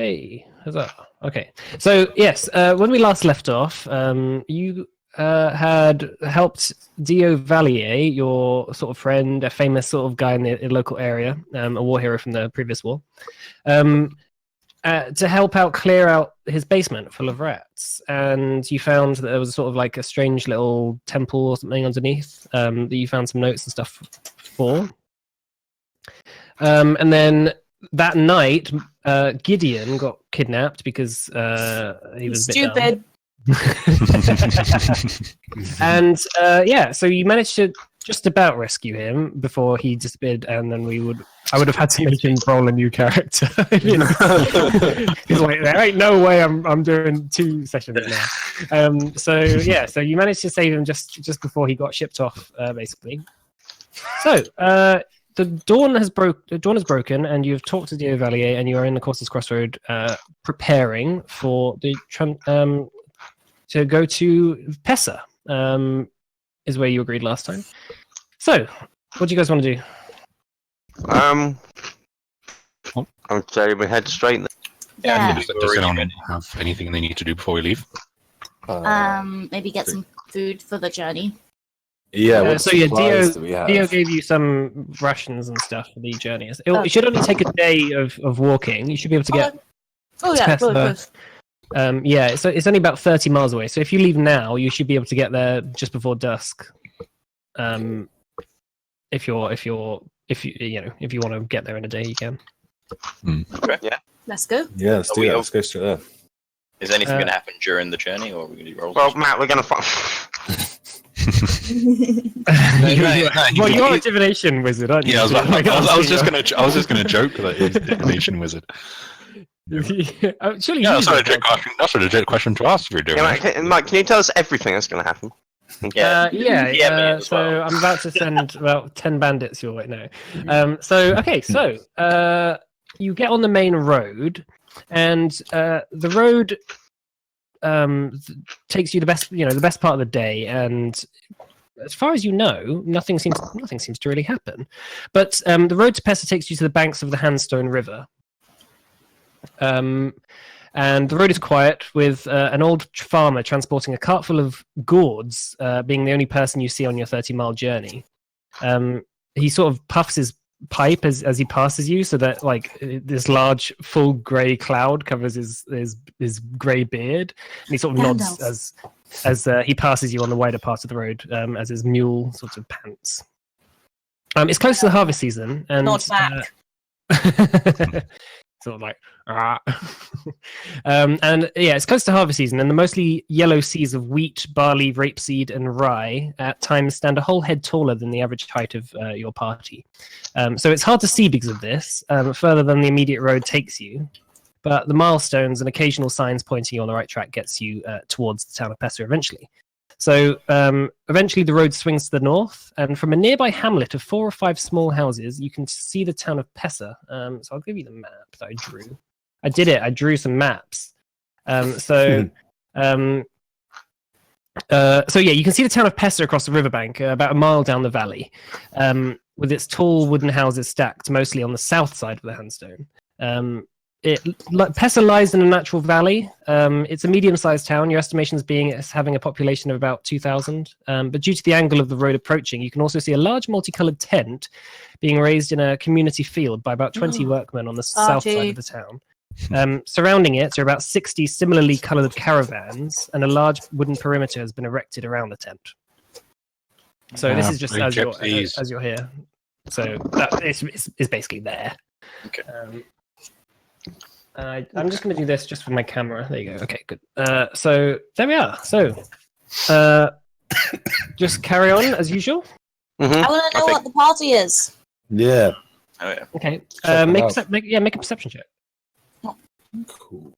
Hey, huzzah. Okay. So, yes, when we last left off, you had helped Dio Valier, your sort of friend, a famous sort of guy in the local area, a war hero from the previous war, to help out clear out his basement full of rats. And you found that there was sort of like a strange little temple or something underneath that you found some notes and stuff for. And then that night, Gideon got kidnapped because he was stupid. And so you managed to just about rescue him before he disappeared, and then I would have had to make him roll a new character. You know? He's like, there ain't no way I'm doing 2 sessions now. So you managed to save him just before he got shipped off, basically. So the dawn has broken, and you've talked to Dio Valier, and you are in the Corsair's Crossroad, preparing for the to go to Pessa, is where you agreed last time. So, what do you guys want to do? I would say we head straight. Yeah. Does anyone have anything they need to do before we leave? Maybe get some food for the journey. Yeah. Dio gave you some rations and stuff for the journey. It should only take a day of walking. You should be able to get. Close. So it's only about 30 miles away. So if you leave now, you should be able to get there just before dusk. If you want to get there in a day, you can. Okay. Yeah. Let's go. Yeah, let's do that. Let's go straight there. Is anything going to happen during the journey, or are we going to do rolls? Well, Matt, we're going to find. Well, you're a divination wizard, aren't you? Yeah, I was just gonna joke that he's a divination wizard. Surely that's a legit question to ask if you're doing it. Mike, can you tell us everything that's going to happen? So I'm about to send about 10 bandits your way now. So you get on the main road, and the road takes you the best part of the day, and as far as you know, nothing seems to really happen. But the road to Pessa takes you to the banks of the Handstone River. And the road is quiet, with an old farmer transporting a cart full of gourds, being the only person you see on your 30-mile journey. He sort of puffs his pipe as he passes you, so that like this large full grey cloud covers his grey beard, and he sort of nods as he passes you on the wider part of the road, as his mule sort of pants. It's close to the harvest season, and Nod back. Sort of like, it's close to harvest season, and the mostly yellow seeds of wheat, barley, rapeseed, and rye at times stand a whole head taller than the average height of your party. So it's hard to see because of this, further than the immediate road takes you. But the milestones and occasional signs pointing you on the right track gets you towards the town of Pessa eventually. So eventually the road swings to the north, and from a nearby hamlet of 4 or 5 small houses, you can see the town of Pessa. So I'll give you the map that I drew. I did it. I drew some maps. You can see the town of Pessa across the riverbank, about a mile down the valley, with its tall wooden houses stacked mostly on the south side of the Handstone. Pessa lies in a natural valley. It's a medium-sized town. Your estimations being it's having a population of about 2,000. But due to the angle of the road approaching, you can also see a large multicolored tent being raised in a community field by about 20 workmen on the south side of the town. Surrounding it are about 60 similarly colored caravans, and a large wooden perimeter has been erected around the tent. So this is just as you're here. So that is basically there. Okay. I'm just going to do this just for my camera. There you go. Okay, good. So there we are. So just carry on as usual. Mm-hmm. I want to know what the party is. Yeah. Oh yeah. Okay. Make a perception check. Cool.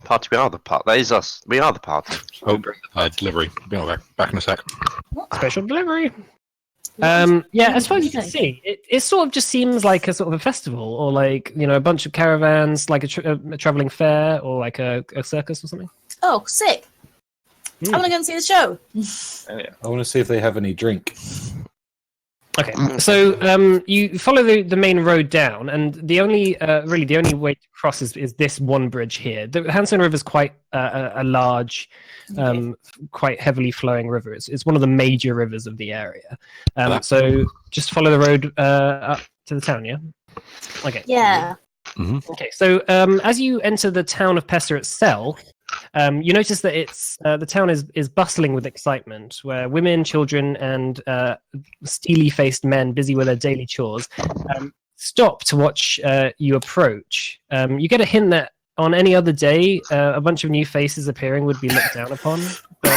Party, we are the party. That is us. We are the party. Delivery. Be back in a sec. Special delivery. As far as you can see, it sort of just seems like a sort of a festival, or like, a bunch of caravans, like a traveling fair, or like a circus or something. Oh, sick! I want to go and see the show. Oh yeah. I want to see if they have any drink. Okay, so you follow the main road down, and the only really the only way to cross is this one bridge here. The Hanson River is quite a large, quite heavily flowing river. It's one of the major rivers of the area. So just follow the road up to the town. Yeah. Okay. Yeah. Okay, so as you enter the town of Pessa itself, you notice that it's the town is bustling with excitement, where women, children, and steely-faced men busy with their daily chores stop to watch you approach. You get a hint that on any other day, a bunch of new faces appearing would be looked down upon, but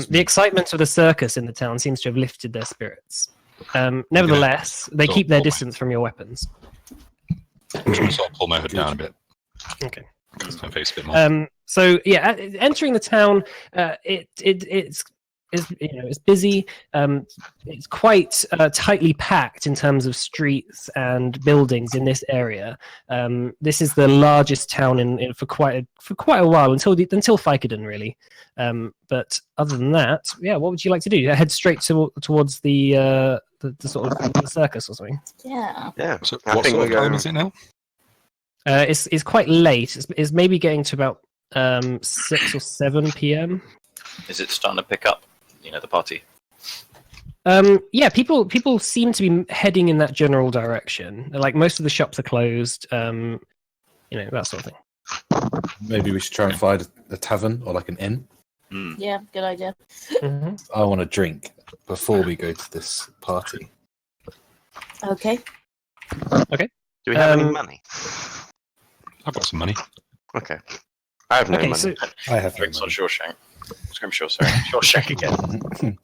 the excitement of the circus in the town seems to have lifted their spirits. Nevertheless, they keep their distance from your weapons. I'm just going to sort of pull my hood down a bit. Okay. Just my face a bit more. So yeah, entering the town, it's busy. It's quite tightly packed in terms of streets and buildings in this area. This is the largest town in for quite a while until Vicodin really. But other than that, yeah, what would you like to do? Head straight towards the sort of the circus or something. Yeah. Yeah. So I what think sort of we're time going- is it now? It's quite late. It's maybe getting to about 6 or 7 p.m. Is it starting to pick up? The party. Yeah, people seem to be heading in that general direction. Like most of the shops are closed. That sort of thing. Maybe we should try and find a tavern or like an inn. Yeah, good idea. Mm-hmm. I want a drink before we go to this party. Okay. Do we have any Um, money? I've got some money. Okay. I have no Okay, money. so I have Drinks on money. Shawshank. Scrimshaw, sorry. Shawshank again.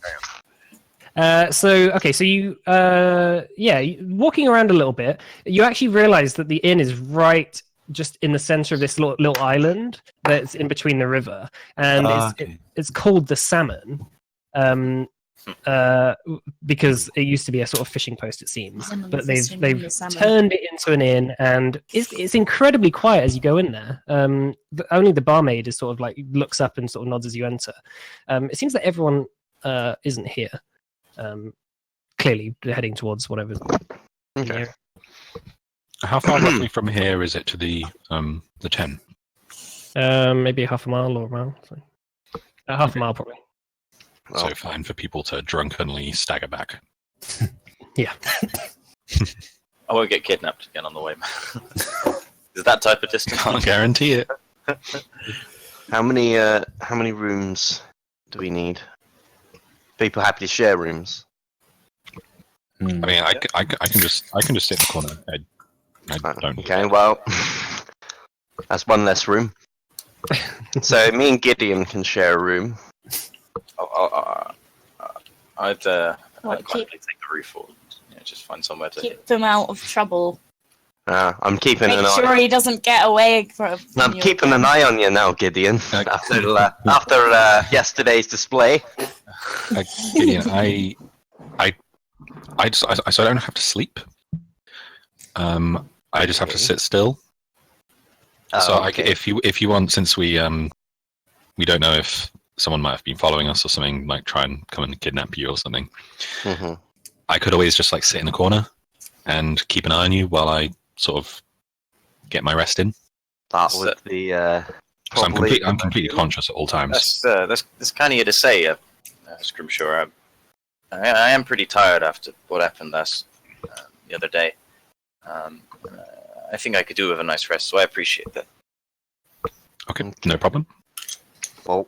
so you walking around a little bit, you actually realize that the inn is right just in the center of this little island that's in between the river, and it's called the Salmon, because it used to be a sort of fishing post, it seems, Salmon but fishing they've in the salmon. turned it into an inn, and it's incredibly quiet as you go in there. Only the barmaid is sort of like looks up and sort of nods as you enter. It seems that everyone isn't here. Clearly they're heading towards whatever's Okay. How far roughly from here is it to the 10? Maybe half a mile or a mile. So. Half a mile probably. So fine for people to drunkenly stagger back. Yeah. I won't get kidnapped again on the way. Is that type of distance? Can't guarantee it. How many rooms do we need? People happy to share rooms? I mean, I can just sit in the corner. I don't. Okay, well, that's one less room. So me and Gideon can share a room. I'd Well, quite happily take the roof or just find somewhere to. Keep them out of trouble. I'm keeping Make an eye. sure he doesn't get away from I'm you keeping an again. eye on you now, Gideon. After yesterday's display. Gideon, so I don't have to sleep. I just have to sit still. So okay. if you want, since we don't know if someone might have been following us or something, like try and come and kidnap you or something. Mm-hmm. I could always just like sit in the corner and keep an eye on you while I sort of get my rest in. That would be. So I'm completely conscious at all times. That's kind of you to say, Scrimshaw. I am pretty tired after what happened the other day. I think I could do with a nice rest, so I appreciate that. Okay, no problem. Well,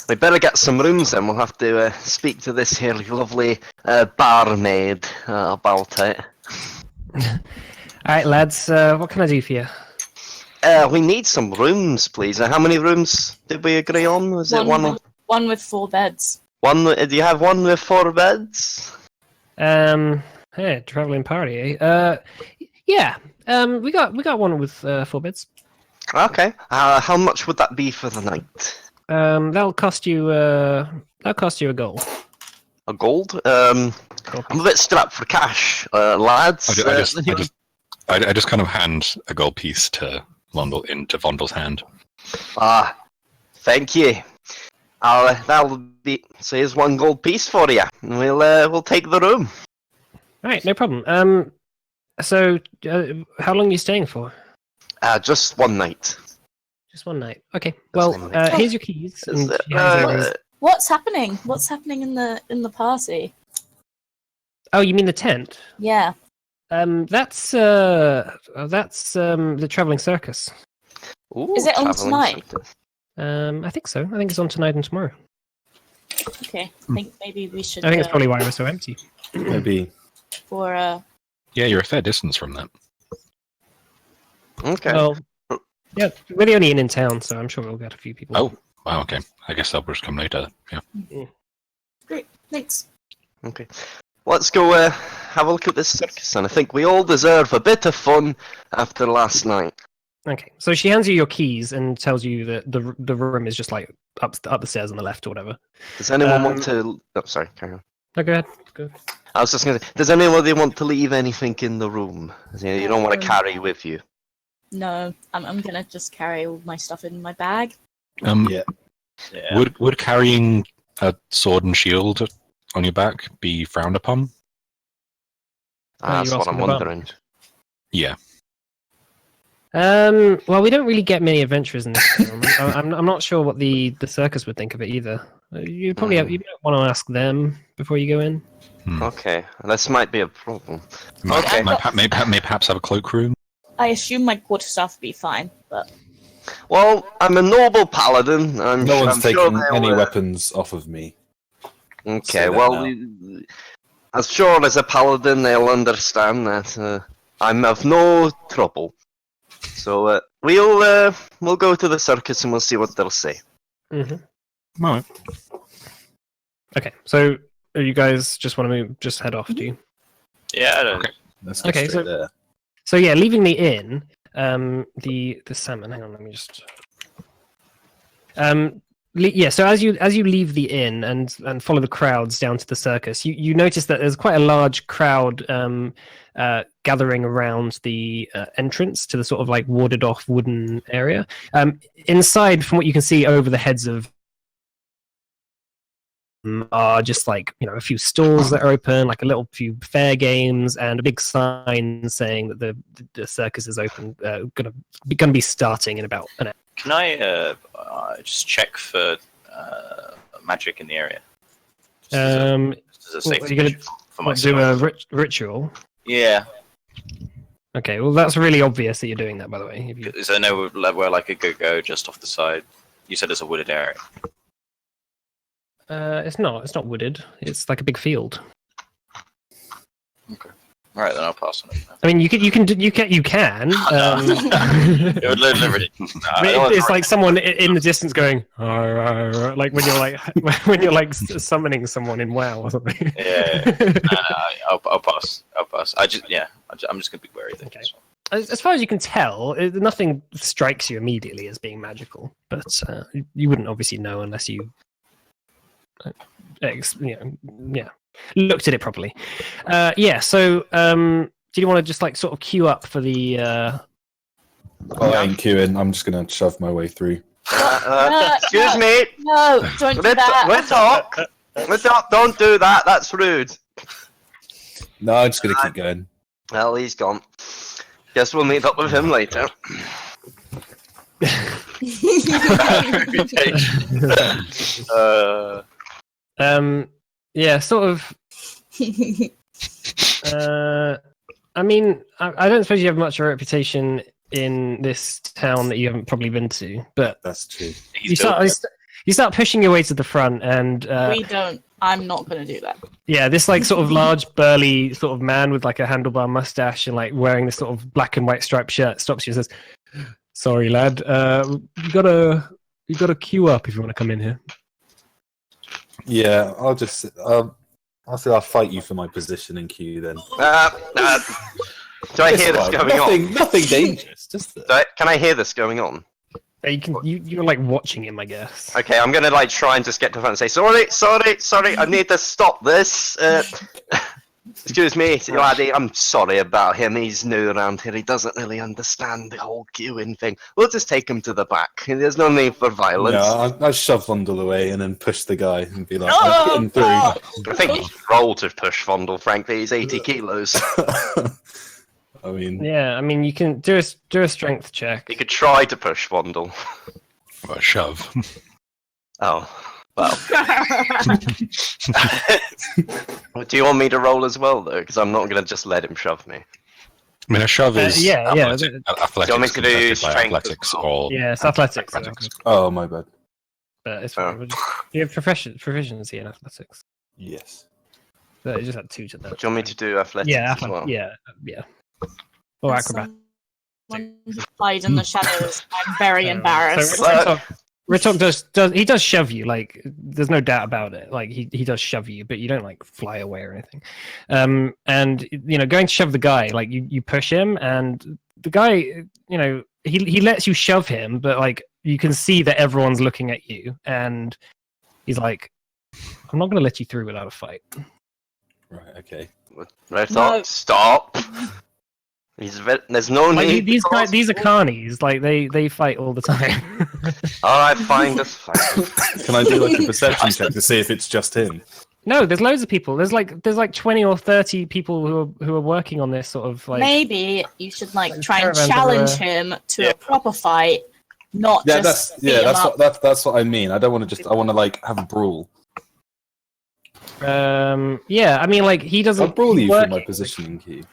we better get some rooms then. We'll have to speak to this here lovely barmaid about it. All right, lads. What can I do for you? We need some rooms, please. How many rooms did we agree on? Was it one? One with 4 beds. One? Do you have one with 4 beds? Hey, traveling party. Yeah. We got one with 4 beds. Okay. How much would that be for the night? That'll cost you a gold. A gold? I'm a bit strapped for cash, lads. I just kind of hand a gold piece to Vondel into Vondel's hand. Thank you. That'll be. So here's 1 gold piece for you. We'll take the room. All right, no problem. So how long are you staying for? Just one night. Just one night. Okay. Well, one night. here's your keys. Is And it, she hands over his- What's happening? What's happening in the party? Oh, you mean the tent? Yeah. That's the traveling circus. Ooh, Is it on travelling tonight? circus. I think so. I think it's on tonight and tomorrow. Okay. I think maybe we should. I think it's probably why we're so empty. Maybe. For Yeah, you're a fair distance from that. Okay. Well, yeah, we're the only inn in town, so I'm sure we'll get a few people. Oh, wow, okay. I guess they'll just come later. Yeah. Great. Thanks. Okay. Let's go have a look at this circus, and I think we all deserve a bit of fun after last night. Okay. So she hands you your keys and tells you that the room is just like up the stairs on the left or whatever. Does anyone want to? Oh, sorry, carry on. No, go ahead. Go. I was just going to say, does anybody want to leave anything in the room? You don't want to carry with you. No, I'm gonna just carry all my stuff in my bag. Yeah. Yeah. Would carrying a sword and shield on your back be frowned upon? That's you're what I'm asking about- wondering. Yeah. Well, we don't really get many adventurers in this film. I'm not sure what the circus would think of it either. You probably you might want to ask them before you go in. Okay, this might be a problem. Might, Okay. may perhaps have a cloakroom. I assume my quarterstaff would be fine, but Well, I'm a noble paladin. I'm No I'm one's sure taking they'll, any weapons off of me. Okay, Say that well, now. as sure as a paladin, they'll understand that I'm of no trouble. So we'll go to the circus and we'll see what they'll say. Mm-hmm. Right. Okay. So you guys just want to just head off, do you? Yeah. I don't, Okay. Let's go Okay, straight so- there. So yeah, leaving the inn, the salmon. Hang on, let me just. Yeah. So as you leave the inn and follow the crowds down to the circus, you notice that there's quite a large crowd gathering around the entrance to the sort of like warded off wooden area. Inside, from what you can see over the heads of are just like a few stalls that are open, like a little few fair games, and a big sign saying that the circus is open, gonna be starting in about an hour. can I just check for magic in the area? Just as a safety you're gonna issue for What, do myself. a ritual. Yeah, Okay, well that's really obvious that you're doing that, by the way. If you... because I know where like it could go just off the side. You said it's a wooded area. It's not wooded. It's like a big field. All right, then I'll pass on it. I mean, you can. It would literally. I mean, it's like someone in the distance going, "Arr, arr," like when you're like summoning someone in WoW or something. Yeah. I'll pass. I'm just gonna be wary. Okay. As far as you can tell, nothing strikes you immediately as being magical, but you wouldn't obviously know unless you, looked at it properly. So do you want to just like sort of queue up for the? Oh, I ain't queuing. I'm just gonna shove my way through. Excuse me. no, don't do that. Let's talk. Don't do that. That's rude. No, I'm just gonna keep going. Well, he's gone. Guess we'll meet up with him later. Yeah, sort of. I mean, I don't suppose you have much of a reputation in this town that you haven't probably been to, but That's true. you start pushing your way to the front, and We don't. I'm not going to do that. yeah, this like sort of large, burly sort of man with like a handlebar mustache and like wearing this sort of black and white striped shirt stops you and says, "Sorry, lad, you gotta queue up if you want to come in here." Yeah, I'll just. I'll say I'll fight you for my position in queue then. Do I hear this going on? Nothing dangerous. Just Can I hear this going on? You're like watching him, I guess. Okay, I'm gonna like try and just get to the front and say sorry. I need to stop this. Excuse me, laddie, I'm sorry about him. He's new around here. He doesn't really understand the whole queuing thing. We'll just take him to the back. There's no need for violence. Yeah, I shove Vondel away and then push the guy and be like, I'm getting through. I think he should roll to push Vondel, frankly. He's 80 kilos. I mean, Yeah, I mean, you can do a strength check. He could try to push Vondel. Or a shove. Oh, well. Do you want me to roll as well, though? Because I'm not going to just let him shove me. I mean, a shove is yeah, athletics, Do you want me to do contested by strength athletics as well? or Yeah, it's athletics. oh, my bad. But it's fine. You have proficiency in athletics. Yes. But you just had 2 to that. Do you want me to do athletics Yeah, as well? yeah. Or acrobat. Someone who hide in the shadows. I'm very embarrassed. So Ritok does shove you, like there's no doubt about it. Like he does shove you, but you don't like fly away or anything. And going to shove the guy, like you push him, and the guy, he lets you shove him, but like you can see that everyone's looking at you, and he's like, I'm not going to let you through without a fight. Right, okay. Right, No. stop. There's no Like, need. these are carnies, like they fight all the time. Alright, fine, that's fine. Can I do like a perception check to see if it's just him? No, there's loads of people. There's like 20 or 30 people who are working on this sort of like. Maybe you should try and caravan of, challenge him to a proper fight, not Yeah, just beat him up. that's what I mean. I don't want to I want to like have a brawl. Yeah, I mean, like he doesn't. I'll brawl he's you for working. my positioning key.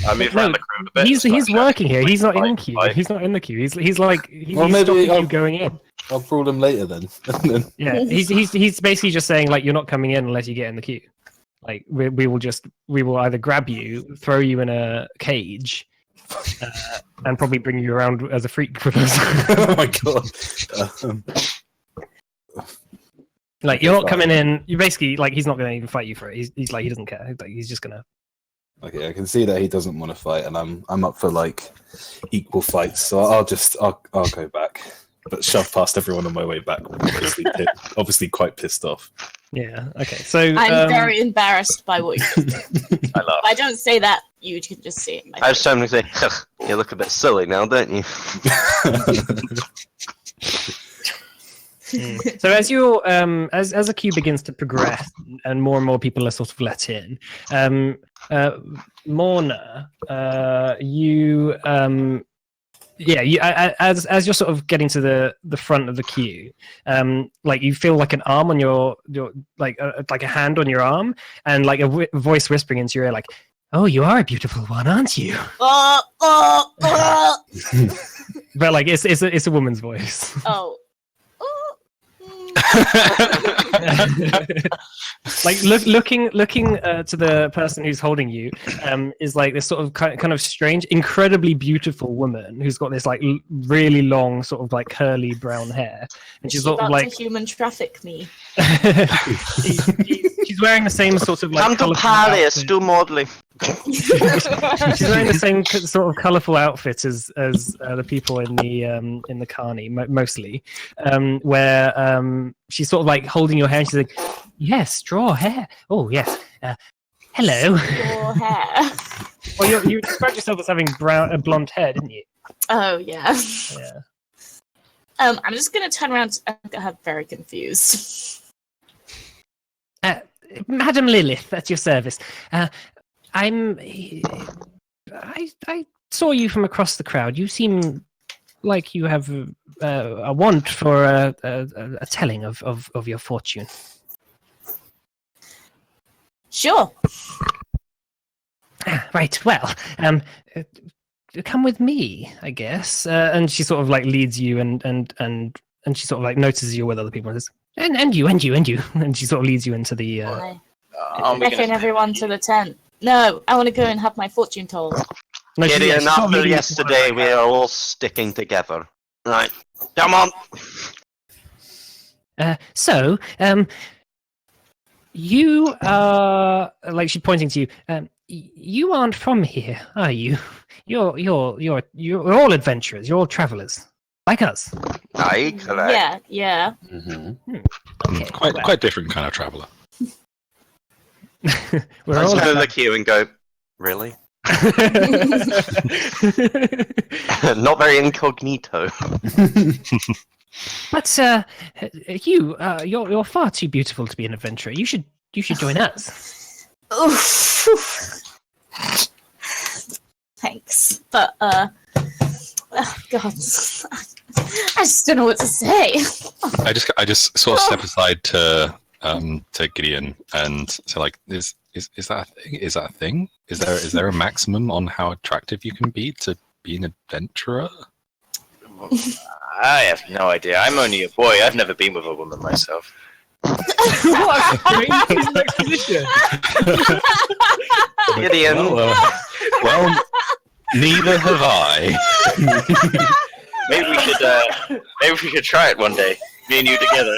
I move No, around the crowd a bit. He's just trying working here. He's not in fight, queue. fight. He's not in the queue. He's Well, stopping maybe you I'll- going in. I'll brawl him later then. Yeah, he's basically just saying like you're not coming in unless you get in the queue. Like we will either grab you, throw you in a cage, and probably bring you around as a freak with us. Oh my god. Like you're not coming in. You basically like he's not going to even fight you for it. He's like he doesn't care. Like, he's just gonna. Okay, I can see that he doesn't want to fight, and I'm up for like equal fights. So I'll go back, but shove past everyone on my way back. Obviously quite pissed off. Yeah. Okay. So I'm very embarrassed by what you did. I laugh. I don't say that, you can just see it in my I was face. trying to say, you look a bit silly now, don't you? So as you as the queue begins to progress and more people are sort of let in, Morna, you as you're sort of getting to the front of the queue, like you feel like an arm on your like a hand on your arm, and like a voice whispering into your ear, like, "Oh, you are a beautiful one, aren't you?" Oh. But like it's a woman's voice. Oh. Like looking to the person who's holding you is like this sort of kind of strange, incredibly beautiful woman who's got this like really long sort of like curly brown hair, and she's sort of about like to human traffic me. she's wearing the same sort of like Come to colourful Paris, outfit. do modelling. She's wearing the same sort of colourful outfit as the people in the carny mostly, where she's sort of like holding your hair and she's like, "Yes, straw hair. Oh yes. Hello." Your hair. Well, you described yourself as having blonde hair, didn't you? Oh yeah. Yeah. I'm just gonna turn around and get her very confused. Madam Lilith, at your service. I saw you from across the crowd. You seem like you have a want for a telling of your fortune. Sure. Right. Well, come with me, I guess. And she sort of like leads you, and she sort of like notices you with other people. And says, and you, and she sort of leads you into the. I Aren't we reckon gonna- everyone to the tent. No, I want to go and have my fortune told. No, she- Gideon, she's sort of after leading you yesterday, we are all sticking together. Right, come on. So, you are like she's pointing to you. You aren't from here, are you? You're all adventurers. You're all travelers, like us. Aye, correct. Yeah. Mm-hmm. Okay, Quite different kind of traveller. We're I'm all just going to about- look here and go, really? Not very incognito. But you're far too beautiful to be an adventurer. You should join us. Oof. Thanks, but oh God, I just don't know what to say. I just sort of step aside to Gideon and say, like, is that a thing? Is that a thing? Is there a maximum on how attractive you can be to be an adventurer? I have no idea. I'm only a boy. I've never been with a woman myself. What a strange exposition. Gideon. Well, neither have I. Maybe we should try it one day. Me and you together.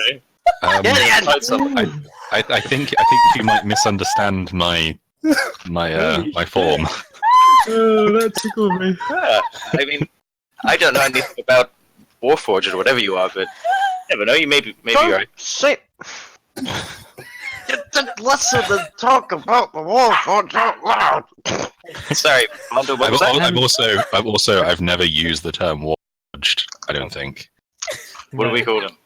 I think you might misunderstand my form. Oh, that tickled me. I mean, I don't know anything about Warforged or whatever you are, but never know. You maybe you're right. Say. Listen to talk about the Warforged out loud. Sorry, Mondo, what was that? I've never used the term Warforged. I don't think. What do we call him?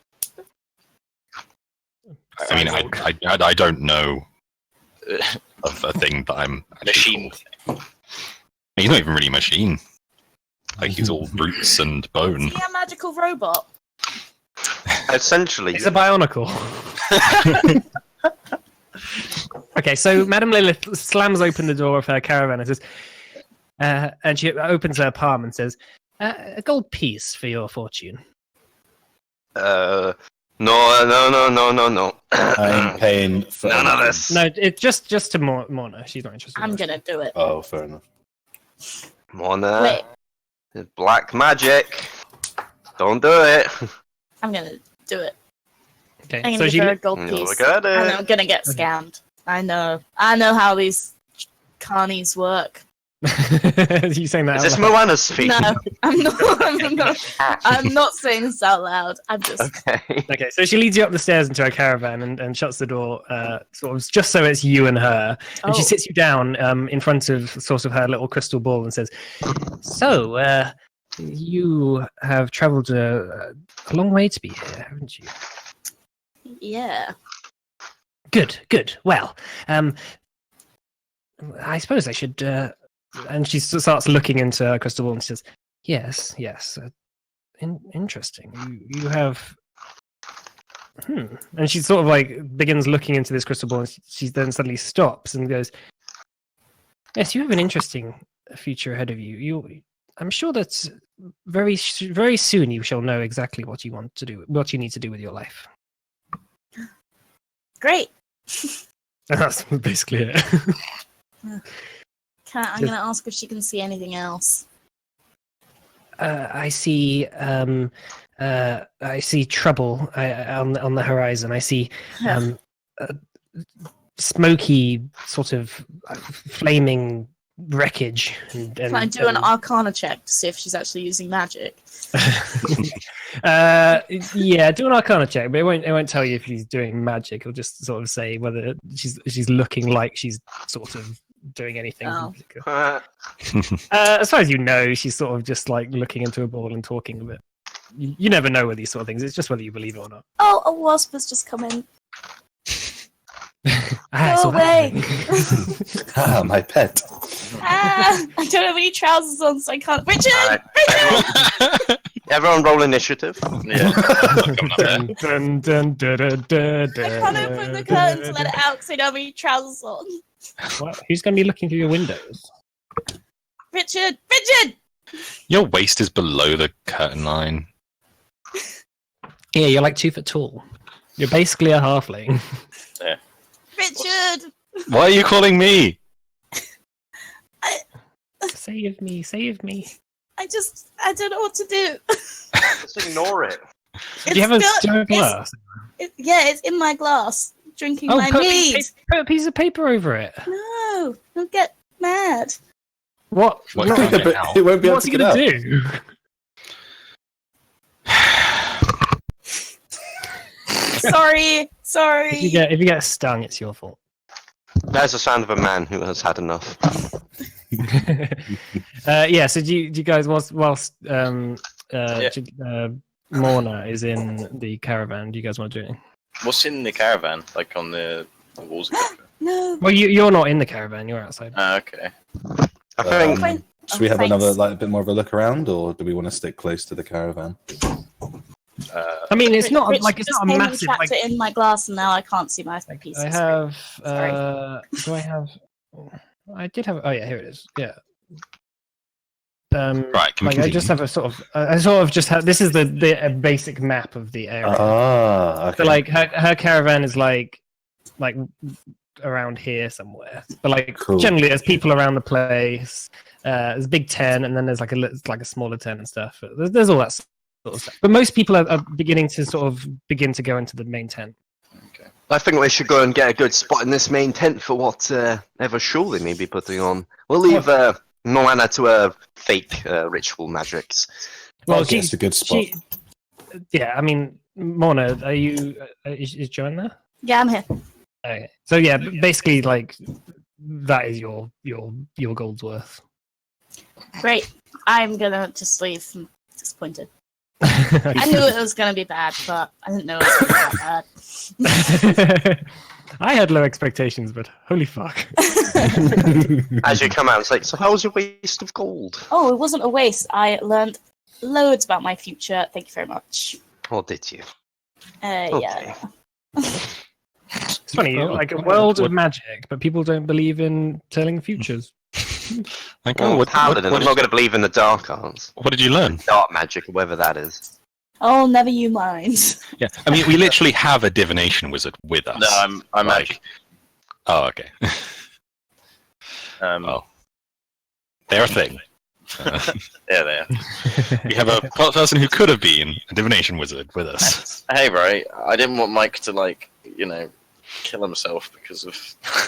I mean, I don't know of a thing that I'm actually Machine. called. He's not even really a machine. Like, he's all roots and bone. Is he a magical robot? Essentially. It's a bionicle. Okay, so Madame Lilith slams open the door of her caravan and says, and she opens her palm and says, "A gold piece for your fortune." No. I'm paying for None of anything. this. No, it's just to Morna. She's not interested. I'm in that. gonna do it. Oh, fair enough. Mona. Wait, Black magic. Don't do it. I'm gonna do it. Okay, I'm so gonna she give her a gold Look piece. at And it. I'm gonna get scammed. I know how these carnies work. you saying that? Is out this loud? Moana's speaking? No, I'm not saying this out loud. I'm just Okay. Okay, so she leads you up the stairs into her caravan and shuts the door, sort of just so it's you and her. And she Oh. sits you down in front of sort of her little crystal ball and says, "So, you have travelled a long way to be here, haven't you?" yeah. Good. Well, I suppose I should. And she starts looking into her crystal ball and says, "Yes. Interesting. You have." And she sort of like begins looking into this crystal ball, and she then suddenly stops and goes, "Yes, you have an interesting future ahead of you. I'm sure that very soon you shall know exactly what you want to do, what you need to do with your life." Great. And that's basically it. I'm gonna ask if she can see anything else. I see. I see trouble on the horizon. I see smoky, sort of flaming wreckage. Can I do an Arcana check to see if she's actually using magic? Yeah, do an Arcana check, but it won't tell you if she's doing magic. It'll just sort of say whether she's looking like she's sort of doing anything. Oh. As far as you know, she's sort of just like looking into a ball and talking a bit. You never know with these sort of things. It's just whether you believe it or not. Oh, a wasp has just come in. It's Go all away. happening. Ah, my pet. I don't have any trousers on, so I can't. Richard! Alright. Everyone roll initiative. Yeah. Dun, dun, dun, dun, dun, dun, I can't open the curtain to let it out because I don't have any trousers on. What? Who's going to be looking through your windows? Richard! Richard! Your waist is below the curtain line. Yeah, you're like 2 foot tall. You're basically a halfling. Richard! Why are you calling me? Save me, save me. I don't know what to do. Just ignore it. Do you have a glass? It's in my glass. Drinking my put mead. put a piece of paper over it. No, he'll get mad. What? What Not- can I But get out? it won't be able What's to he get going out. to do? Sorry. If you get stung, it's your fault. There's the sound of a man who has had enough. Yeah. So do you guys whilst Yeah. Morna is in the caravan? Do you guys want to do anything? What's in the caravan? Like on the walls? No. Well, you're not in the caravan. You're outside. Okay. I think Fine. Should we have Thanks. another, like, a bit more of a look around, or do we want to stick close to the caravan? I mean, it's not Rich like it's just not a came and massive trapped like. it in my glass, and now I can't see my pieces. I have. Sorry. Do I have? I did have. Oh yeah, here it is. Yeah. Right, can we Like I continue? just have a sort of. I sort of just have. This is the basic map of the area. Ah, okay. So like her caravan is like around here somewhere. But like Cool. generally, there's people around the place. There's a big tent, and then there's like a smaller tent and stuff. There's all that sort of stuff. But most people are beginning to to go into the main tent. Okay. I think we should go and get a good spot in this main tent for whatever show they may be putting on. We'll leave Moana to her fake ritual magics. Well, Okay, it's a good spot. Yeah, I mean, Mona, are you? Is Joanne there? Yeah, I'm here. Okay. So yeah, basically, like that is your gold's worth. Great. I'm gonna just leave. I'm disappointed. I knew it was gonna be bad, but I didn't know it was gonna be that bad. I had low expectations, but holy fuck! As you come out, it's like, so how was your waste of gold? Oh, it wasn't a waste. I learned loads about my future. Thank you very much. Or did you? Yeah. It's funny, Oh, like a what- world what- of magic, but people don't believe in telling futures. Like, Well, what, Paladin, I'm not going to believe in the dark arts. what did you learn? Dark magic, or whatever that is. Oh, never you mind. Yeah, I mean, we literally have a divination wizard with us. No, I'm Like- magic. Oh, okay. Oh. They're a thing. Yeah, they are. We have a person who could have been a divination wizard with us. Hey, right. I didn't want Mike to kill himself because of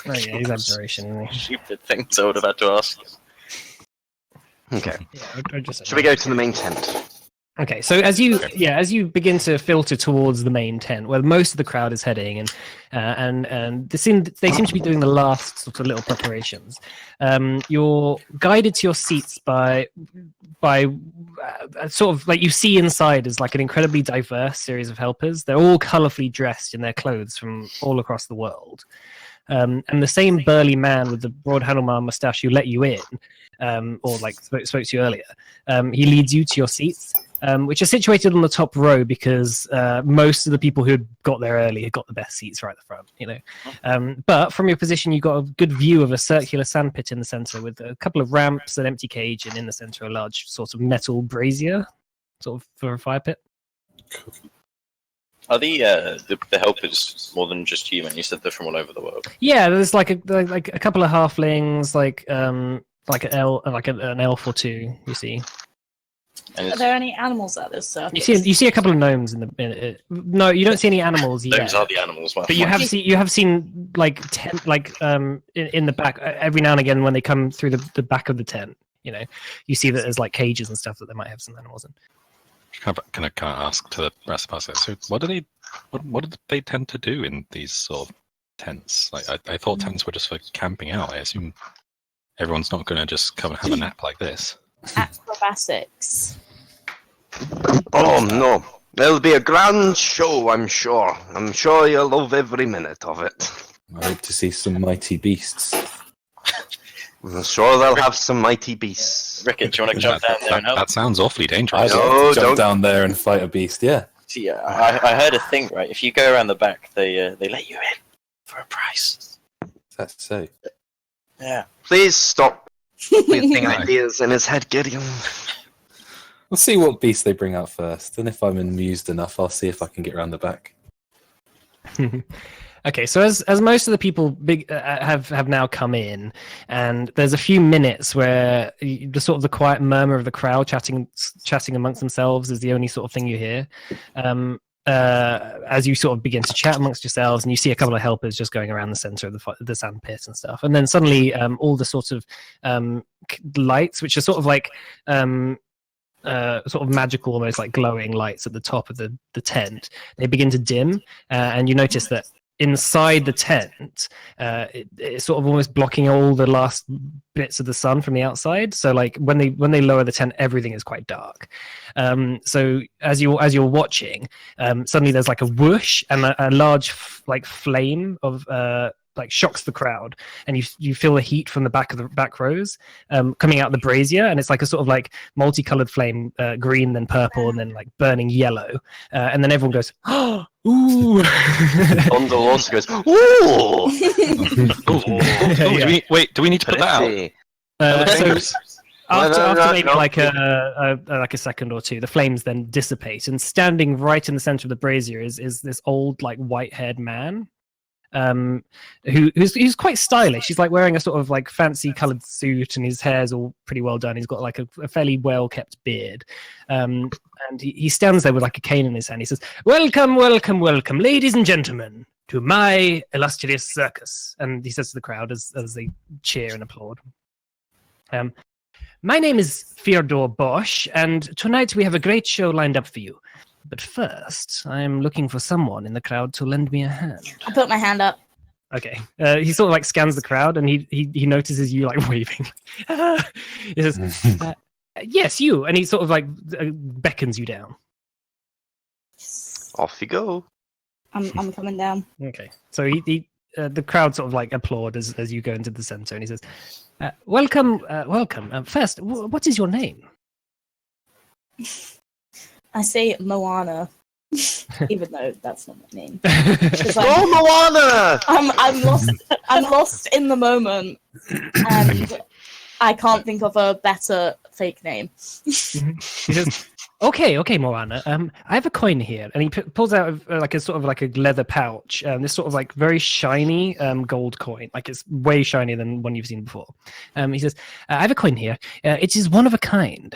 Oh yeah, he's aberration. Isn't he? stupid things I would have had to ask. Okay. Yeah, I just Should we go to the main tent? Okay, so as you begin to filter towards the main tent, where most of the crowd is heading, and they seem to be doing the last sort of little preparations. You're guided to your seats by sort of like you see inside is like an incredibly diverse series of helpers. They're all colorfully dressed in their clothes from all across the world. And the same burly man with the broad handlebar mustache who let you in, or like spoke to you earlier, he leads you to your seats, which are situated on the top row because most of the people who had got there early had got the best seats right at the front, you know. But from your position, you got a good view of a circular sandpit in the center with a couple of ramps, an empty cage, and in the center a large sort of metal brazier, sort of for a fire pit. Are the helpers more than just human? You said they're from all over the world. Yeah, there's like a couple of halflings, like an elf or two. You see. And Are there any animals at this circus? You see a couple of gnomes in the. No, you don't see any animals yet. those are the animals. But you have seen like in the back every now and again when they come through the back of the tent. You know, you see that there's like cages and stuff that they might have some animals in. Can I ask to the rest of us? So, what do they tend to do in these sort of tents? Like, I thought tents were just for camping out. I assume everyone's not going to just come and have a nap like this. Acrobatics. Oh no. There'll be a grand show, I'm sure. I'm sure you'll love every minute of it. I hope to see some mighty beasts. I'm sure they'll have some mighty beasts. Rickett, do you want to jump down there and help? That sounds awfully I'd dangerous. No, like to jump don't- down there and fight a beast, yeah. See, I heard a thing, right? If you go around the back, they let you in for a price. That's so. Yeah. Please stop planting ideas in his head, Gideon. We'll see what beast they bring out first, and if I'm amused enough, I'll see if I can get around the back. Okay, so as most of the people have now come in, and there's a few minutes where the sort of the quiet murmur of the crowd chatting amongst themselves is the only sort of thing you hear. As you sort of begin to chat amongst yourselves, and you see a couple of helpers just going around the center of the sand pit and stuff, and then suddenly all the sort of lights, which are sort of like sort of magical, almost like glowing lights at the top of the tent, they begin to dim, and you notice that inside the tent, it's sort of almost blocking all the last bits of the sun from the outside. So like when they lower the tent, everything is quite dark. So as you're watching, suddenly there's like a whoosh, and a large like flame of like shocks the crowd, and you feel the heat from the back rows coming out the brazier, and it's like a sort of like multicolored flame, green, then purple, and then like burning yellow, and then everyone goes, oh, ooh. Bundle also goes, ooh. Do we need to put that out? So after No, maybe no. like a second or two, the flames then dissipate, and standing right in the center of the brazier is this old like white-haired man, who's quite stylish. He's like wearing a sort of like fancy colored suit, and his hair's all pretty well done. He's got like a fairly well kept beard, and he stands there with like a cane in his hand. He says, welcome, welcome, welcome, ladies and gentlemen, to my illustrious circus. And he says to the crowd as they cheer and applaud, my name is Fyodor Bosch, and tonight we have a great show lined up for you. But first, I am looking for someone in the crowd to lend me a hand. I put my hand up. Okay. He sort of like scans the crowd, and he notices you like waving. He says, yes, you. And he sort of like beckons you down. Off you go. I'm coming down. Okay. So the crowd sort of like applaud as you go into the center, and he says, welcome, welcome. First, what is your name? I say Moana, even though that's not my name. Go, Moana! I'm lost in the moment, and I can't think of a better fake name. He says, okay, Moana. I have a coin here, and he pulls out like a sort of like a leather pouch. This sort of like very shiny gold coin, like it's way shinier than one you've seen before. He says, I have a coin here. It is one of a kind.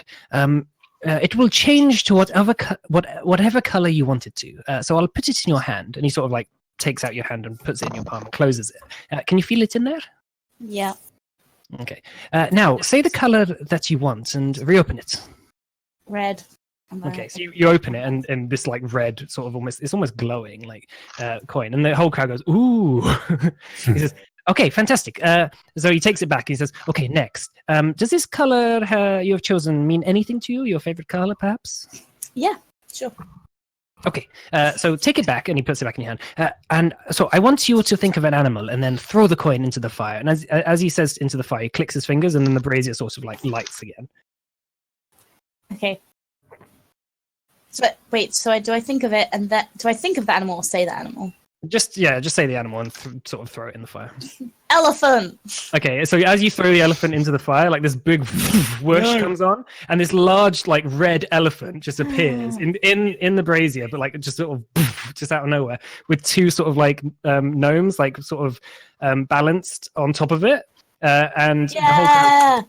It will change to whatever color you want it to. So I'll put it in your hand, and he sort of like takes out your hand and puts it in your palm and closes it. Can you feel it in there? Yeah. Okay. Now say the color that you want and reopen it. Red. Okay, so you open it, and this like red sort of almost glowing like coin, and the whole crowd goes, ooh. He says, okay, fantastic. So he takes it back. He says, okay, next. Does this color you have chosen mean anything to you? Your favorite color, perhaps? Yeah, sure. Okay, so take it back, and he puts it back in your hand. And so I want you to think of an animal, and then throw the coin into the fire. And as he says into the fire, he clicks his fingers, and then the brazier sort of like lights again. Okay. So wait, do I think of it, and do I think of the animal or say the animal? Just say the animal and sort of throw it in the fire. Elephant. Okay, so as you throw the elephant into the fire, like this big whoosh comes on, and this large like red elephant just appears in the brazier, but like just sort of just out of nowhere, with two sort of like gnomes like sort of balanced on top of it. And the whole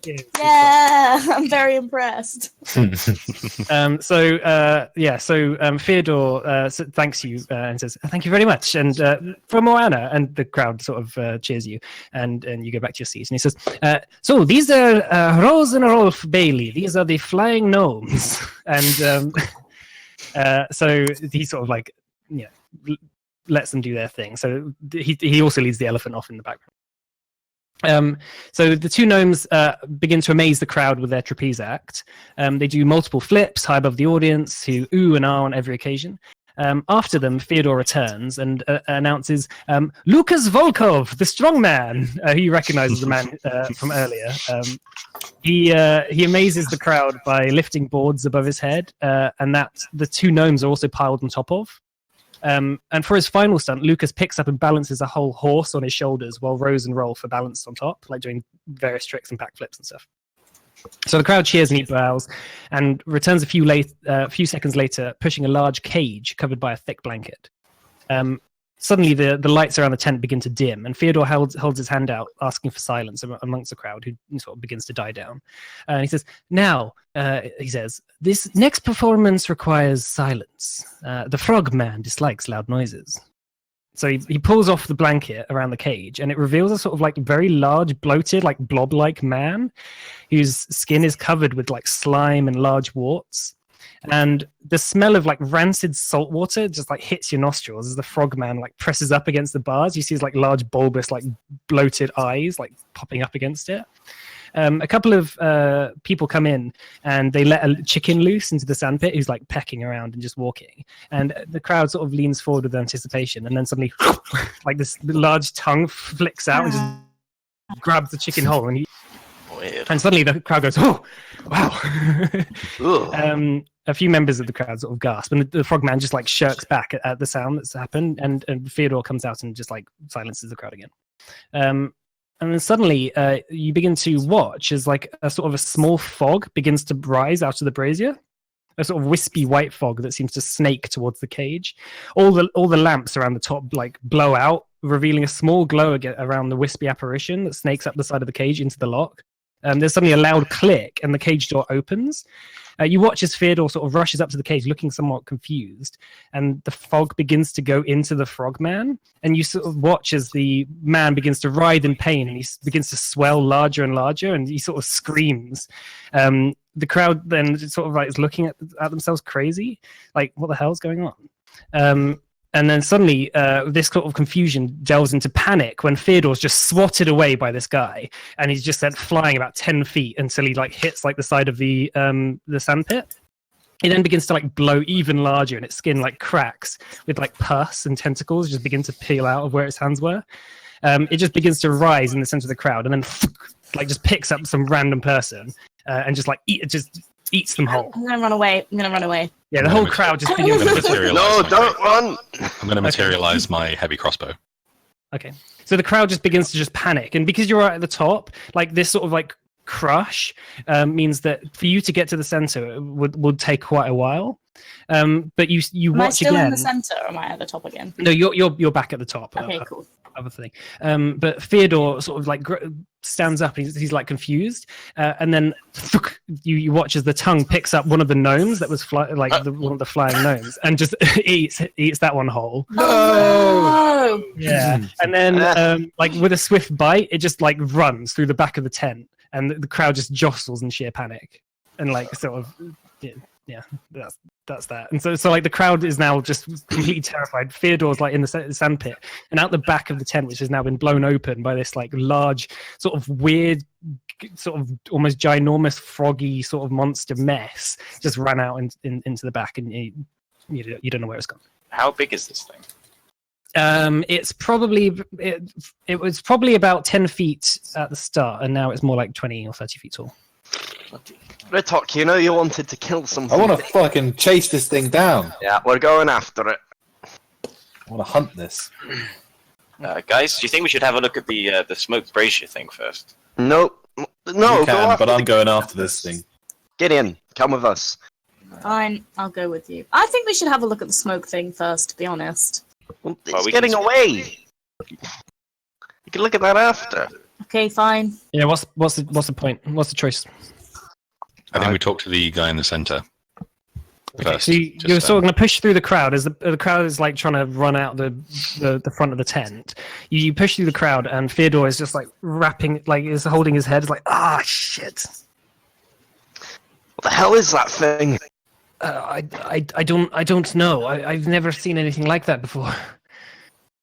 I'm very impressed. Fyodor thanks you and says thank you very much, and from Moana, and the crowd sort of cheers you, and you go back to your seats, and he says, so these are Rose and Rolf Bailey. These are the flying gnomes. And so he sort of like lets them do their thing. So he also leads the elephant off in the background. So the two gnomes begin to amaze the crowd with their trapeze act. They do multiple flips high above the audience, who ooh and ah on every occasion. After them, Fyodor returns and announces Lukas Volkov, the strong man, who you recognize as the man from earlier. He amazes the crowd by lifting boards above his head, and that the two gnomes are also piled on top of. And for his final stunt, Lucas picks up and balances a whole horse on his shoulders, while Rose and Rolf are balanced on top, like doing various tricks and backflips and stuff. So the crowd cheers and he bows, and returns a few seconds later, pushing a large cage covered by a thick blanket. Suddenly, the lights around the tent begin to dim, and Fyodor holds his hand out, asking for silence amongst the crowd, who sort of begins to die down. And he says, now, he says, this next performance requires silence. The frog man dislikes loud noises. So he pulls off the blanket around the cage, and it reveals a sort of like very large, bloated, like blob-like man, whose skin is covered with like slime and large warts. and the smell of like rancid salt water just like hits your nostrils as the frogman like presses up against the bars. You see his like large bulbous like bloated eyes like popping up against it. A couple of people come in and they let a chicken loose into the sandpit who's like pecking around and just walking. And the crowd sort of leans forward with anticipation, and then suddenly, like this large tongue flicks out and just grabs the chicken whole. And suddenly the crowd goes, "Oh, wow!" A few members of the crowd sort of gasp, and the frogman just like shirks back at the sound that's happened. And Fyodor comes out and just like silences the crowd again. And then suddenly, you begin to watch as like a sort of a small fog begins to rise out of the brazier, a sort of wispy white fog that seems to snake towards the cage. All the lamps around the top like blow out, revealing a small glow around the wispy apparition that snakes up the side of the cage into the lock. There's suddenly a loud click, and the cage door opens. You watch as Fyodor sort of rushes up to the cage, looking somewhat confused, and the fog begins to go into the frogman, and you sort of watch as the man begins to writhe in pain, and he begins to swell larger and larger, and he sort of screams. The crowd then sort of like is looking at themselves crazy, like what the hell's going on? And then suddenly, this sort of confusion delves into panic when Fyodor's just swatted away by this guy, and he's just sent flying about 10 feet until he like hits like the side of the sandpit. It then begins to like blow even larger, and its skin like cracks with like pus and tentacles just begin to peel out of where its hands were. It just begins to rise in the center of the crowd, and then like just picks up some random person and just like eats them whole. I'm gonna run away. Yeah, the whole crowd just begins to materialize. No, don't run! I'm going to materialize my heavy crossbow. Okay. So the crowd just begins to just panic. And because you're right at the top, like this sort of like crush means that for you to get to the center would take quite a while. But you Am watch I still again. in the center, or am I at the top again? No, you're back at the top. Okay, cool. Other thing. But Fyodor sort of like stands up. He's like confused, and then you watch as the tongue picks up one of the gnomes that was one of the flying gnomes, and just eats that one whole. No! Yeah, and then like with a swift bite, it just like runs through the back of the tent, and the crowd just jostles in sheer panic, and like sort of yeah, that's that. And so like the crowd is now just completely terrified. Fyodor's like in the sandpit, and out the back of the tent, which has now been blown open by this like large, sort of weird, sort of almost ginormous, froggy sort of monster mess, just ran out into the back, and you don't know where it's gone. How big is this thing? It's probably it was probably about 10 feet at the start, and now it's more like 20 or 30 feet tall. Ritok, you know you wanted to kill something. I want to fucking chase this thing down. Yeah, we're going after it. I want to hunt this. Guys, do you think we should have a look at the smoke brazier thing first? Nope. No, You go can, after but I'm going after this thing. Get in. Come with us. Fine, I'll go with you. I think we should have a look at the smoke thing first, to be honest. Well, it's Well, we getting can- away. You can look at that after. Okay, fine. Yeah, what's the point? What's the choice? I think we talk to the guy in the center first. So you're sort of going to push through the crowd as the crowd is like trying to run out the front of the tent. You push through the crowd, and Fyodor is just like is holding his head. It's like, shit. What the hell is that thing? I don't know. I've never seen anything like that before.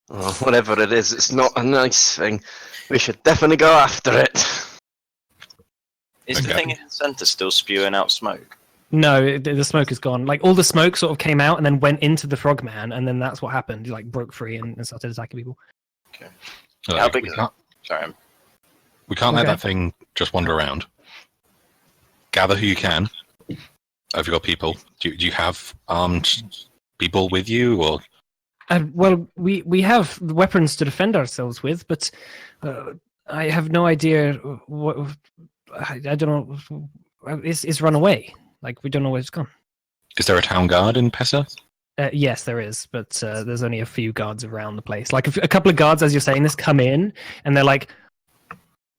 Oh, whatever it is, it's not a nice thing. We should definitely go after it. Is the Okay. thing in the center still spewing out smoke? No, the smoke is gone. Like all the smoke sort of came out and then went into the frogman, and then that's what happened. He like broke free and started attacking people. How big we is can't, Sorry, we can't let Okay. that thing just wander around. Gather who you can. Have you got people? Do you have armed people with you, or Well, we have weapons to defend ourselves with, but I have no idea what. I don't know. It's run away. Like we don't know where it's gone. is there a town guard in Pesa? Yes, there is, but there's only a few guards around the place. Like a couple of guards, as you're saying this, come in and they're like,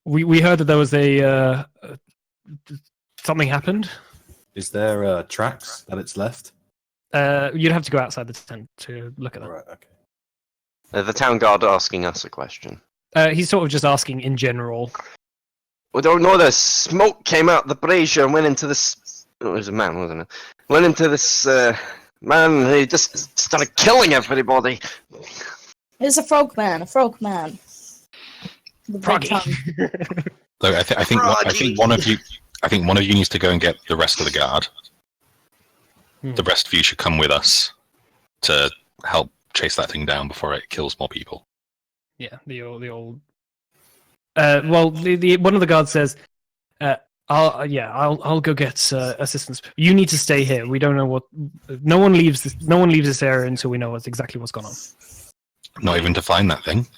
"We heard that there was a something happened." Is there tracks that it's left? You'd have to go outside the tent to look at that. Right, okay. The town guard asking us a question. He's sort of just asking in general. We don't know. The smoke came out the brazier and went into this. It was a man, wasn't it? Went into this man who just started killing everybody. It's a frogman. A frogman. The big Froggy. tongue. Look, I think one of you needs to go and get the rest of the guard. The rest of you should come with us to help chase that thing down before it kills more people. Yeah, the old. Well, the one of the guards says, I'll go get assistance. You need to stay here. We don't know what. No one leaves this area until we know exactly what's going on. Not even to find that thing.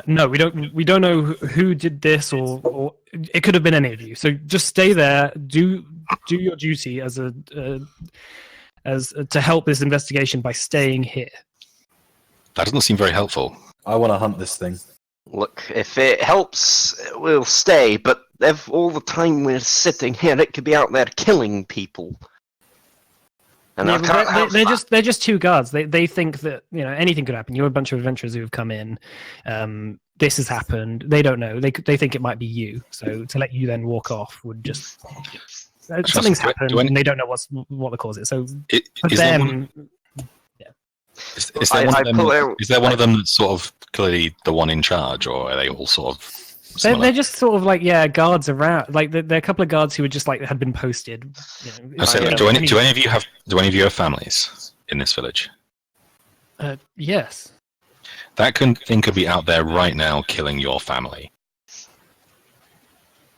No, we don't. We don't know who did this, or it could have been any of you. So just stay there. Do your duty as to help this investigation by staying here. That doesn't seem very helpful. I want to hunt this thing. Look, if it helps, we'll stay. But all the time we're sitting here, it could be out there killing people. And I can't have that. They're just two guards. They think that anything could happen. You're a bunch of adventurers who have come in. This has happened. They don't know. They think it might be you. So to let you then walk off would just something's happened and they don't know what the cause is. So for them, is there one of them that's sort of clearly the one in charge, or are they all sort of? They're just sort of like guards around. Like there are a couple of guards who were just like had been posted. Do any of you have families in this village? Yes. That thing could be out there right now killing your family.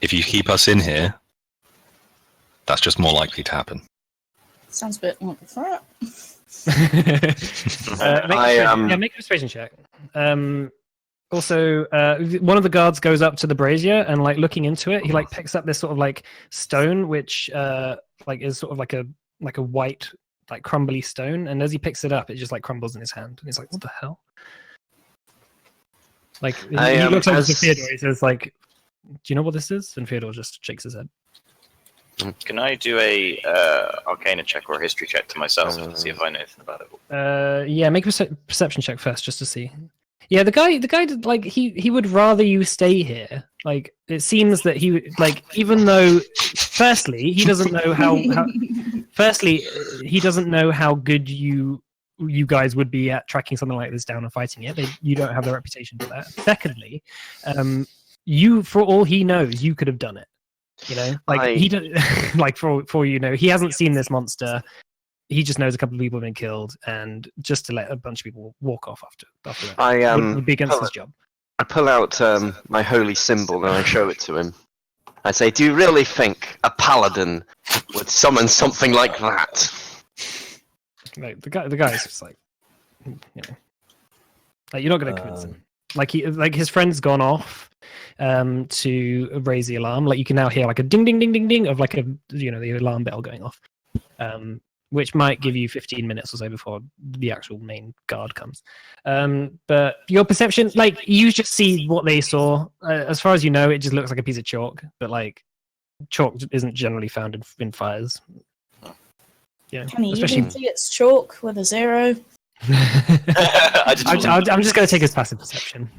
If you keep us in here, that's just more likely to happen. Sounds a bit like a threat. Make a persuasion check. Also, one of the guards goes up to the brazier and, like, looking into it, he like picks up this sort of like stone, which is sort of like a white, like crumbly stone, and as he picks it up, it just like crumbles in his hand, and he's like, "What the hell?" Like he looks over to Fyodor. He says, "Like, do you know what this is?" And Fyodor just shakes his head. Can I do a Arcana check or a history check to myself to see if I know anything about it? Yeah, make a perception check first, just to see. Yeah, the guy, like he would rather you stay here. Like it seems that he even though, firstly, he doesn't know how he doesn't know how good you guys would be at tracking something like this down and fighting it. You don't have the reputation for that. Secondly, you, for all he knows, you could have done it. He don't, like for he hasn't seen this monster. He just knows a couple of people have been killed, and just to let a bunch of people walk off after that would be against his job. I pull out my holy symbol and I show it to him. I say, "Do you really think a paladin would summon something like that?" Like, the guy's just like, like you're not going to convince him. Like his friend's gone off to raise the alarm. Like you can now hear like a ding ding ding ding ding of like the alarm bell going off. Which might give you 15 minutes or so before the actual main guard comes. But your perception, like, you just see what they saw. As far as you know, it just looks like a piece of chalk, but, like, chalk isn't generally found in fires. Yeah, Can you even see it's chalk with a 0? I'm just going to take his passive perception.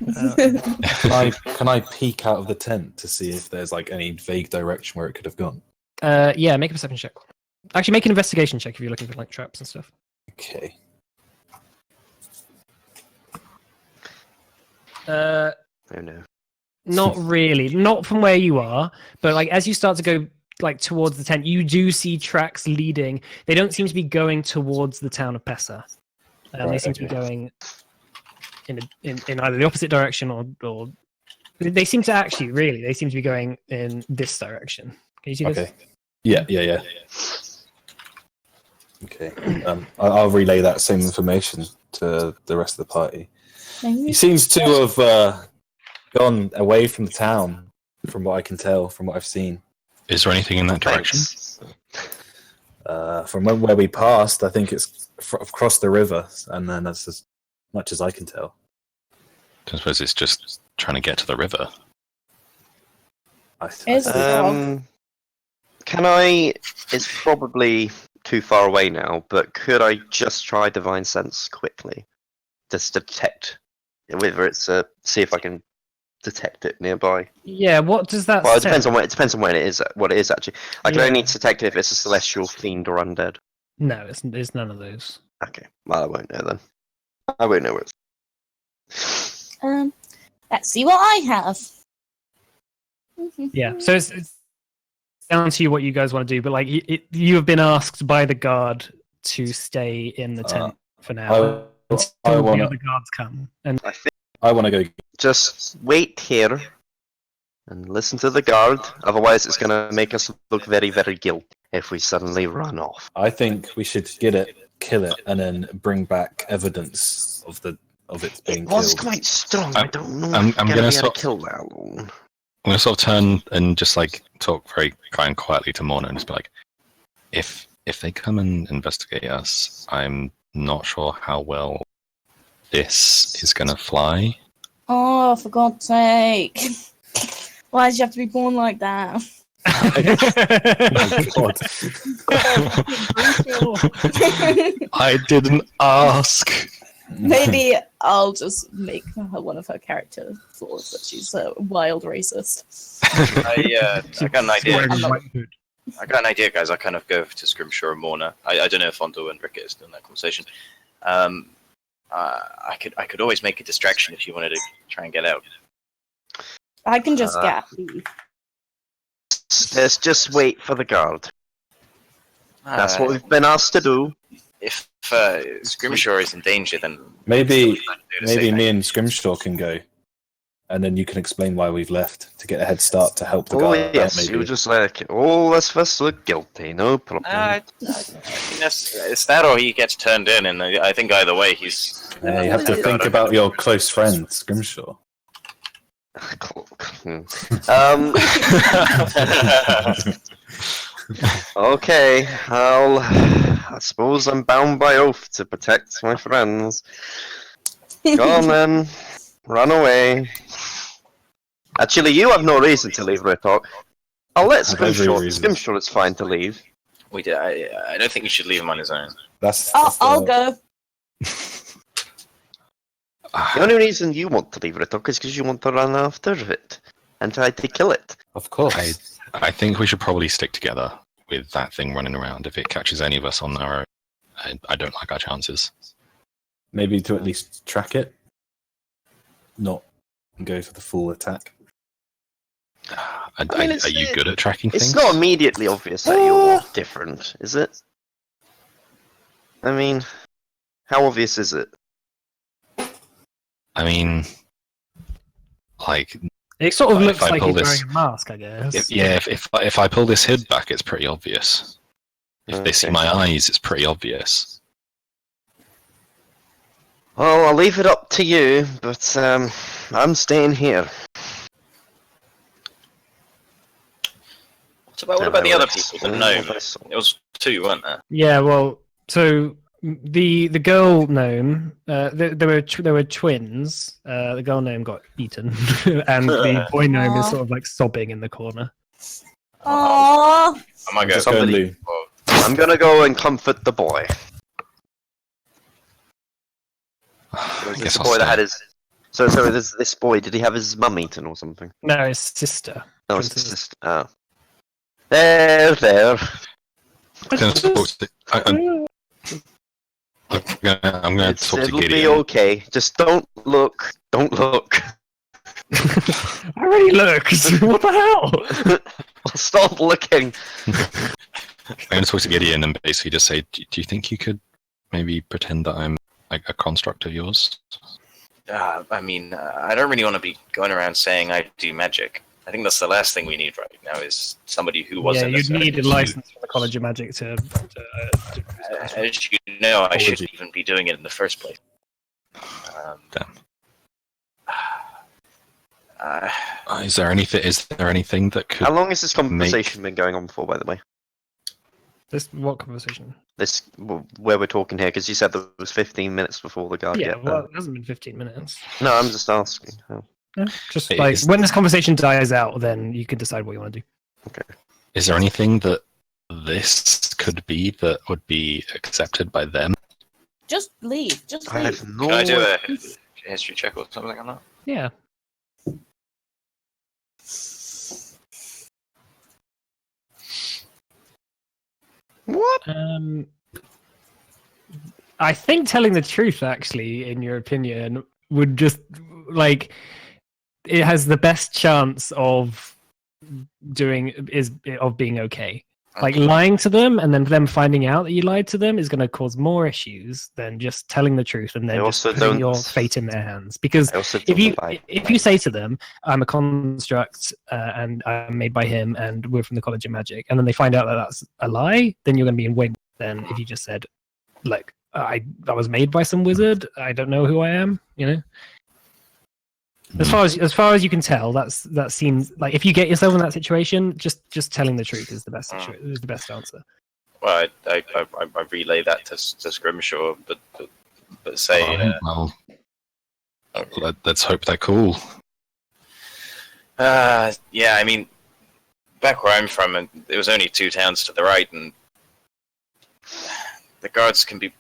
Can I peek out of the tent to see if there's, like, any vague direction where it could have gone? Yeah, make a perception check. Actually, make an investigation check if you're looking for like traps and stuff. Okay. Oh no. Not really. Not from where you are, but like as you start to go like towards the tent, you do see tracks leading. They don't seem to be going towards the town of Pesa. They seem to be going in either the opposite direction or they seem to actually they seem to be going in this direction. Can you see this? Okay. Yeah. Okay. I'll relay that same information to the rest of the party. He seems to have gone away from the town, from what I can tell, from what I've seen. Is there anything in that direction? From where we passed, I think it's across the river, and then that's as much as I can tell. I suppose it's just trying to get to the river. Can I? It's probably too far away now, but could I just try Divine Sense quickly, just to detect whether it's see if I can detect it nearby. Yeah, what does that Well, it say? depends on what it is. What it is actually. I can Yeah. only detect it if it's a celestial, fiend, or undead. No, it's none of those. Okay, well I won't know then. I won't know what it's. Let's see what I have. Yeah, so it's down to you what you guys want to do, but like you have been asked by the guard to stay in the tent for now until I the wanna, other guards come. And I think I want to go. just wait here and listen to the guard. Otherwise, it's going to make us look very, very guilty if we suddenly run off. I think we should get it, kill it, and then bring back evidence of it being It was killed. quite strong. I don't know I'm if we're gonna going to be able sort- to kill that alone. I'm gonna sort of turn and just like talk very kind quietly to Morna and just be like, if they come and investigate us, I'm not sure how well this is gonna fly. Oh, for God's sake. Why did you have to be born like that? Oh, God. I didn't ask. Maybe I'll just make her one of her character flaws that she's a wild racist. I got an idea. Wearing white hood. I got an idea, guys. I kind of go to Scrimshaw and Morna. I don't know if Fondo and Rickett is still in that conversation. I could always make a distraction if you wanted to try and get out. I can just leave. Let's just wait for the guard. That's what we've been asked to do. If Scrimshaw is in danger, then Maybe me and Scrimshaw can go, and then you can explain why we've left to get a head start to help the Oh guard out. yes, Maybe. you just like all of us look guilty, no problem. I think it's that or he gets turned in, and I think either way he's. Yeah, you have to think about your close friend, Scrimshaw. Okay, I suppose I'm bound by oath to protect my friends. Go on then, run away. Actually, you have no reason to leave, Ritok. I'll let I have every Scrimshaw. reason. Scrimshaw, it's fine to leave. I don't think you should leave him on his own. I'll go. The only reason you want to leave Ritok is because you want to run after it and try to kill it. Of course. I think we should probably stick together with that thing running around. If it catches any of us on our own, I don't like our chances. Maybe to at least track it, not go for the full attack. I mean, are you good at tracking It's things? not immediately obvious that you're different, is it? I mean, how obvious is it? I mean, like, It sort of If looks I like pull he's this- wearing a mask, I guess. if I pull this hood back, it's pretty obvious. If they see Okay. my eyes, it's pretty obvious. Well, I'll leave it up to you, but I'm staying here. What about the other people? The gnome. It was two, weren't there? Yeah, well, so the girl gnome, there were twins. The girl gnome got eaten, and the boy gnome is sort of like sobbing in the corner. Aww. I might go. Just go and somebody- leave. I'm gonna go and comfort the boy. I There's guess this I'll boy that stay. had his. So this boy, did he have his mum eaten or something? No, his sister. No, it's Princess. just. Oh. There. I'm gonna talk to, I'm gonna talk to It'll be Gideon. okay. Just don't look. Don't look. I already looked. What the hell? Stop looking. I'm gonna talk to Gideon and basically just say, do you think you could maybe pretend that I'm like a construct of yours? I mean, I don't really want to be going around saying I do magic. I think that's the last thing we need right now is somebody who was Yeah, in the you'd need a circus. license from the College of Magic to As you know, I Apology. shouldn't even be doing it in the first place. Damn. Uh, Is there anything that could? How long has this conversation been going on for, by the way? This what conversation? This where we're talking here, because you said there was 15 minutes before the guard Yeah, get there. well, it hasn't been 15 minutes. No, I'm just asking. Oh. Yeah, just It like is- when this conversation dies out, then you can decide what you want to do. Is there anything that this could be that would be accepted by them? Just leave. Just I leave. have no. can I do a history check or something like that? Yeah. What? I think telling the truth, actually, in your opinion, would just like it has the best chance of being okay. Like lying to them and then them finding out that you lied to them is going to cause more issues than just telling the truth and then just putting your fate in their hands. Because if you say to them, "I'm a construct and I'm made by him and we're from the College of Magic," and then they find out that that's a lie, then you're going to be in way more than if you just said, "Like I was made by some wizard. I don't know who I am." You know. As far as you can tell, that seems like if you get yourself in that situation, just telling the truth is the best is the best answer. Well, I relay that to Scrimshaw, but say. Well, let's hope they're cool. Yeah, I mean, back where I'm from, it was only 2 towns to the right, and the guards can be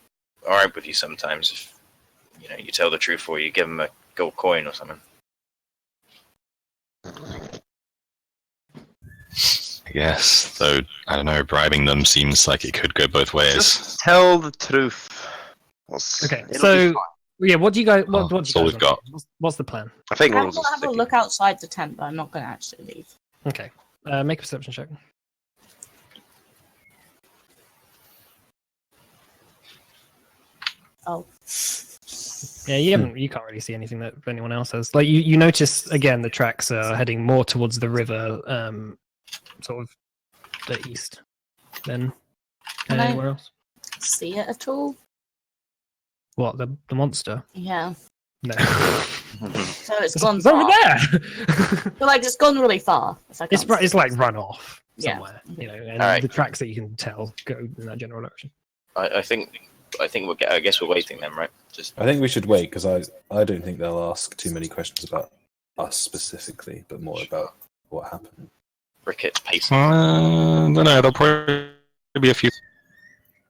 alright with you sometimes if you tell the truth or you give them a gold coin or something. I guess, though, I don't know, bribing them seems like it could go both ways. Just tell the truth. Okay, so yeah, what do you guys? What do you that's all guys we've got. What's the plan? I think I'm we'll gonna just have a stick look outside the tent, but I'm not gonna actually leave. Okay, make a perception check. Oh. Yeah, you can't really see anything that anyone else has. Like you notice again, the tracks are heading more towards the river, sort of the east than Can I- anywhere else. See it at all? What the monster? Yeah. No, So it's gone it's over far. there. But like it's gone really far. If I can't see It's like run off Yeah. somewhere, and Alright. the tracks that you can tell go in that general direction. I think I guess we're waiting then, right? I think we should wait because I don't think they'll ask too many questions about us specifically, but more about what happened. Ricketts pacing. I don't know, there'll probably be a few.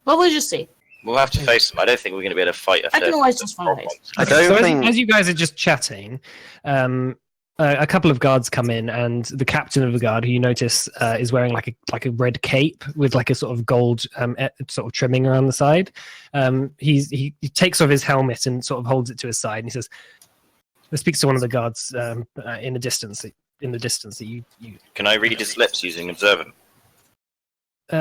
Well, we'll just see. We'll have to face them. I don't think we're going to be able to fight. I can always just run away. I So don't think. as you guys are just chatting, a couple of guards come in, and the captain of the guard, who you notice is wearing like a red cape with like a sort of gold sort of trimming around the side. He takes off his helmet and sort of holds it to his side, and he says, he speaks to one of the guards in the distance. In the distance that you Can I read his lips using Observant?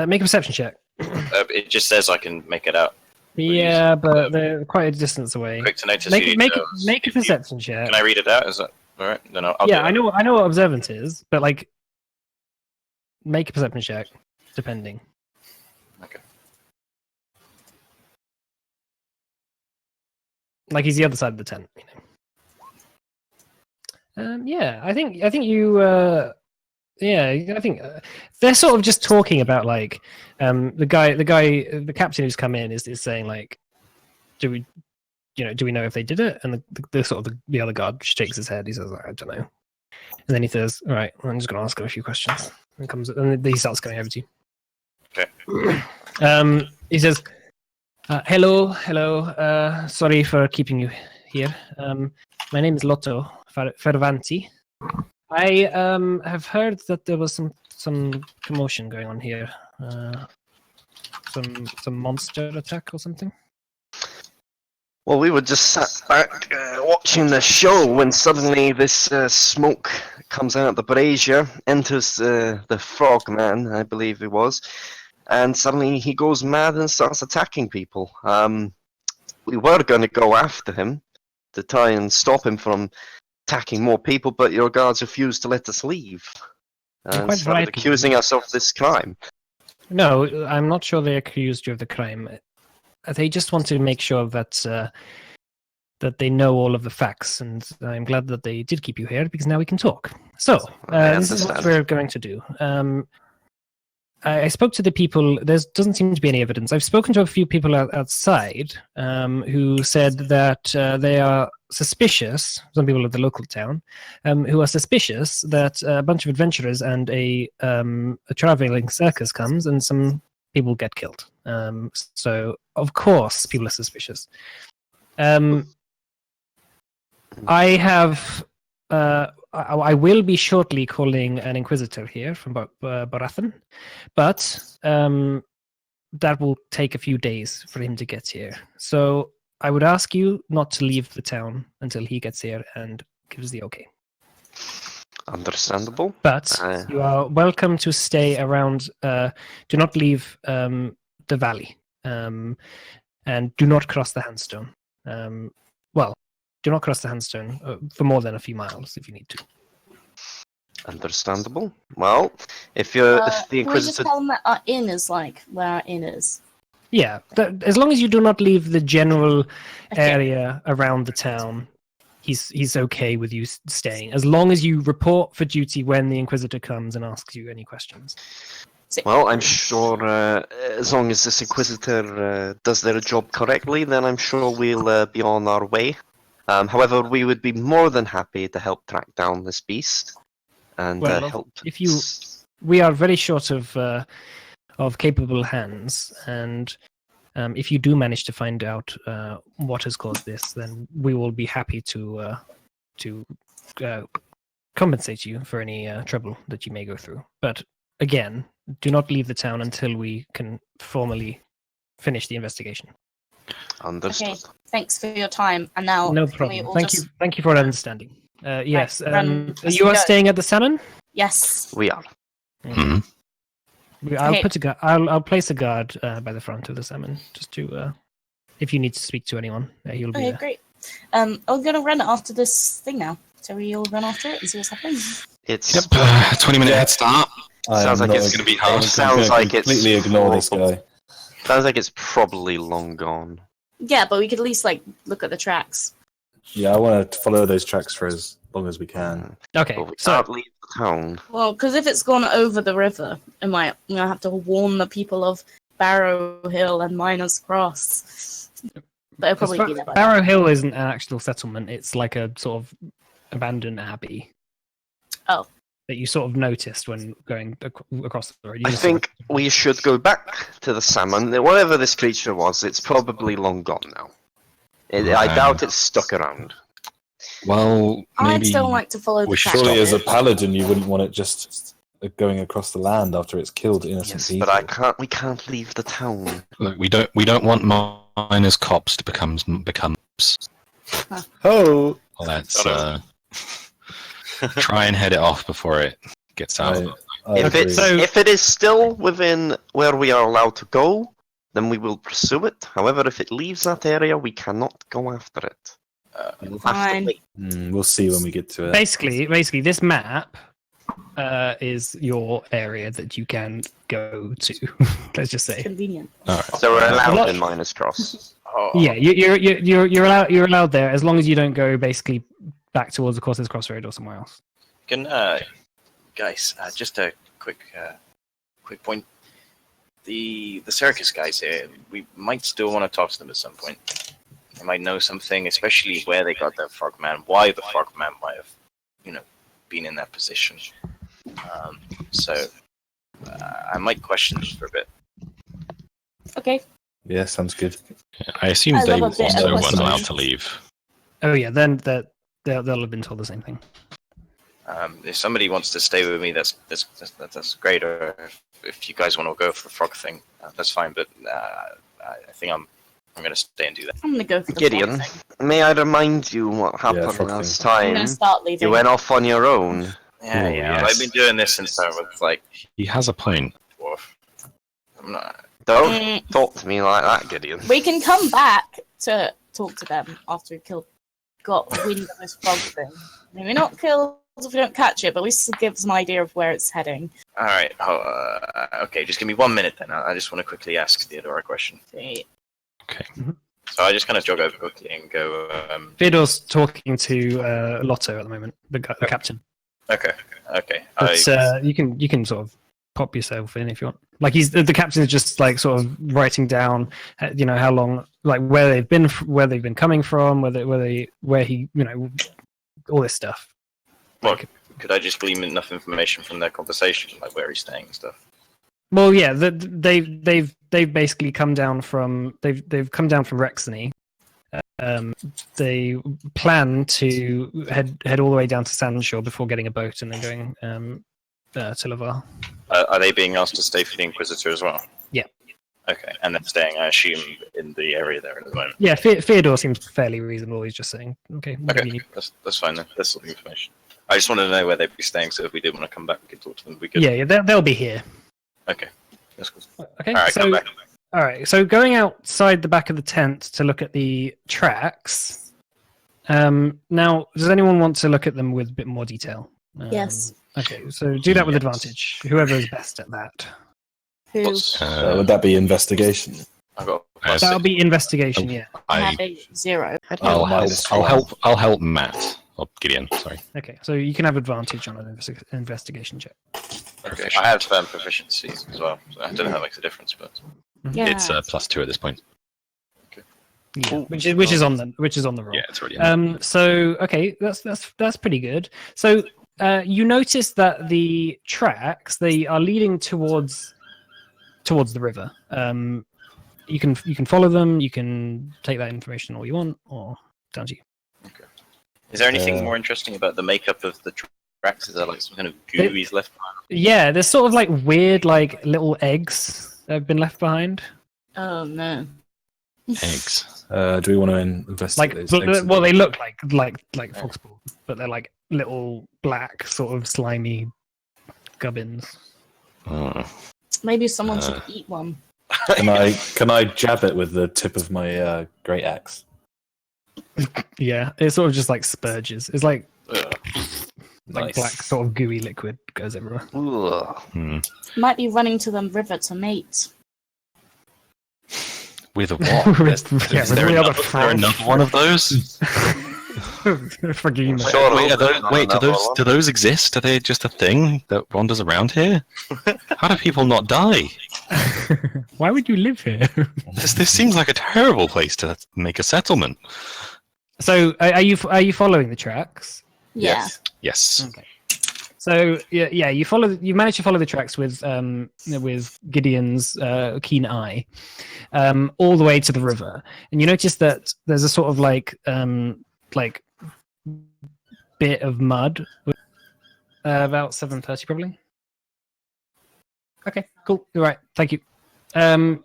make a perception check. It just says I can make it out. Yeah, but they're quite a distance away. Quick to notice. Make who a perception check. Can I read it out? Is that all right? Then I'll do Yeah, it. I know what observant is, but like, make a perception check, depending. Okay. Like he's the other side of the tent, yeah, I think you. I think they're sort of just talking about like the captain who's come in is saying like, do we know if they did it? And the sort of the other guard shakes his head. He says, I don't know. And then he says, all right, I'm just going to ask him a few questions. And he starts going over to you. Okay. He says, hello. Sorry for keeping you here. My name is Lotto Fervanti. I have heard that there was some commotion going on here. Some monster attack or something. Well, we were just sat back watching the show when suddenly this smoke comes out of the brazier, enters the frogman, I believe it was, and suddenly he goes mad and starts attacking people. We were going to go after him to try and stop him from attacking more people, but your guards refused to let us leave. And Quite started right. accusing us of this crime. No, I'm not sure they accused you of the crime. They just want to make sure that that they know all of the facts, and I'm glad that they did keep you here because now we can talk. So, this is what understand. we're going to do. I spoke to the people. There doesn't seem to be any evidence. I've spoken to a few people outside who said that they are suspicious, some people of the local town, who are suspicious that a bunch of adventurers and a traveling circus comes and some people get killed. So, of course, people are suspicious. I have I will be shortly calling an Inquisitor here from Barathan, but that will take a few days for him to get here. So I would ask you not to leave the town until he gets here and gives the okay. Understandable. But you are welcome to stay around. Do not leave the valley, and do not cross the Handstone. Do not cross the Handstone for more than a few miles if you need to. Understandable. Well, if the Can we just Inquisitor... tell them that our inn is like where our inn is? Yeah, as long as you do not leave the general Okay. area around the town, he's okay with you staying. As long as you report for duty when the Inquisitor comes and asks you any questions. Well, I'm sure as long as this Inquisitor does their job correctly, then I'm sure we'll be on our way. However, we would be more than happy to help track down this beast and Well, help. We are very short of capable hands, and if you do manage to find out what has caused this, then we will be happy to compensate you for any trouble that you may go through. But again, do not leave the town until we can formally finish the investigation. Understood. Okay. Thanks for your time. And now, No can we problem. all Thank just- you. Thank you for understanding. Yes. run as You we are go. staying at the Salmon. Yes. We are. Mhm. I'll Okay. I'll place a guard by the front of the Salmon, just to if you need to speak to anyone, he'll be Okay, there. great. I'm gonna run after this thing now. So we all run after it and see what's happening. It's 20-minute head start. Sounds like it's gonna be hard. Sounds like it's completely ignore this guy. sounds like it's probably long gone. Yeah, but we could at least like look at the tracks. Yeah, I want to follow those tracks for as long as we can. Okay, But we so can't leave the town. Well, because if it's gone over the river, I'm gonna have to warn the people of Barrow Hill and Miners Cross. But it'll probably be there by then. Barrow Hill isn't an actual settlement; it's like a sort of abandoned abbey. Oh. That you sort of noticed when going across the road. You I just sort think we should go back to the salmon. Whatever this creature was, it's probably long gone now. I doubt it's stuck around. Well, I'd maybe still like to follow the we should tracks. Surely, as a paladin, you wouldn't want it just going across the land after it's killed innocent Yes, people. but we can't leave the town. look, we don't want miners cops to become. Oh, Let's try and head it off before it gets out. I If agree. if it is still within where we are allowed to go, then we will pursue it. However, if it leaves that area, we cannot go after it. We'll have to Fine. wait. We'll see when we get to it. basically, this map is your area that you can go to. Let's just say. Convenient. All right. So we're allowed lot- in Miners Cross. Oh, Yeah, you're allowed there as long as you don't go basically back towards the Corsair's Crossroad or somewhere else. Can guys, just a quick point. The circus guys here, we might still want to talk to them at some point. They might know something, especially where they got their frogman, why the frogman might have, been in that position. So I might question them for a bit. Okay. Yeah, sounds good. I assume I they love a bit also of weren't questioning. allowed to leave. Oh yeah, then they'll have been told the same thing. If somebody wants to stay with me, that's great. Or if you guys want to go for the frog thing, that's fine. But I think I'm going to stay and do that. I'm gonna go for the Gideon, frog thing. may I remind you what happened frog last I'm time? gonna start leaving. You went off on your own. Yeah, Oh, yeah. yes. I've been doing this since I was like He has a point. dwarf. I'm not. Don't Mm, talk to me like that, Gideon. we can come back to talk to them after we got wind of this frog thing. Maybe not killed if we don't catch it, but at least it gives an idea of where it's heading. All right. Okay, just give me 1 minute then. I just want to quickly ask Theodore a question. See. Okay. So I just kind of jog over quickly and go. Fyodor's talking to Lotto at the moment, the captain. Okay. But you can sort of pop yourself in if you want. Like the captain is just like sort of writing down, how long, like where they've been coming from, where he, all this stuff. Well, could I just glean enough information from their conversation, like where he's staying and stuff? Well, yeah, they've basically come down from they've come down from Rexony, they plan to head all the way down to Sandshore before getting a boat and then going to Laval. Are they being asked to stay for the Inquisitor as well? Yeah. Okay, and then staying, I assume, in the area there at the moment. Yeah, Fyodor seems fairly reasonable. He's just saying, okay, whatever you Okay, need. that's fine then. That's all the information. I just wanted to know where they'd be staying, so if we did want to come back, we could talk to them. We could. Yeah, they'll be here. Okay, that's cool. Okay, All right, come back. all right. So going the back of the tent to look at the tracks. Now, does anyone want to look at them with a bit more detail? Yes. Okay, so do that with advantage. Whoever is best at that. Who? Would that be investigation? I got. That'll be investigation. Yeah. I have a 0. I'll minus help. 12. I'll help Matt or Gideon. Sorry. Okay, so you can have advantage on an investigation check. Okay, I have proficiency as well, so I don't know how that makes a difference, but Yeah. It's +2 at this point. Yeah, which is on the roll. Yeah, it's already. In. So okay, that's pretty good. So you notice that the tracks they are leading towards the river. You can follow them. You can take that information all you want, or down to you. is there anything more interesting about the makeup of the tracks? Is there like some kind of gooey's left behind? Yeah, there's sort of like weird like little eggs that have been left behind. Oh no. Eggs. Do we want to investigate Like, those eggs? well, they look like foxballs, but they're like little black, sort of slimy gubbins. Oh. Maybe someone should eat one. Can I jab it with the tip of my great axe? Yeah, it's sort of just like spurges. It's like Nice. black, sort of gooey liquid goes everywhere. Ugh. Hmm. Might be running to the river to mate. With a what? Yeah, Is with there the other another one of those? Forgive me. Sure. Do those exist? Are they just a thing that wanders around here? How do people not die? Why would you live here? This seems like a terrible place to make a settlement. So, are you following the tracks? Yeah. Yes. Okay. So yeah, you manage to follow the tracks with Gideon's keen eye, all the way to the river, and you notice that there's a sort of like bit of mud, about 7:30 probably. Okay, cool. You're right. Thank you. So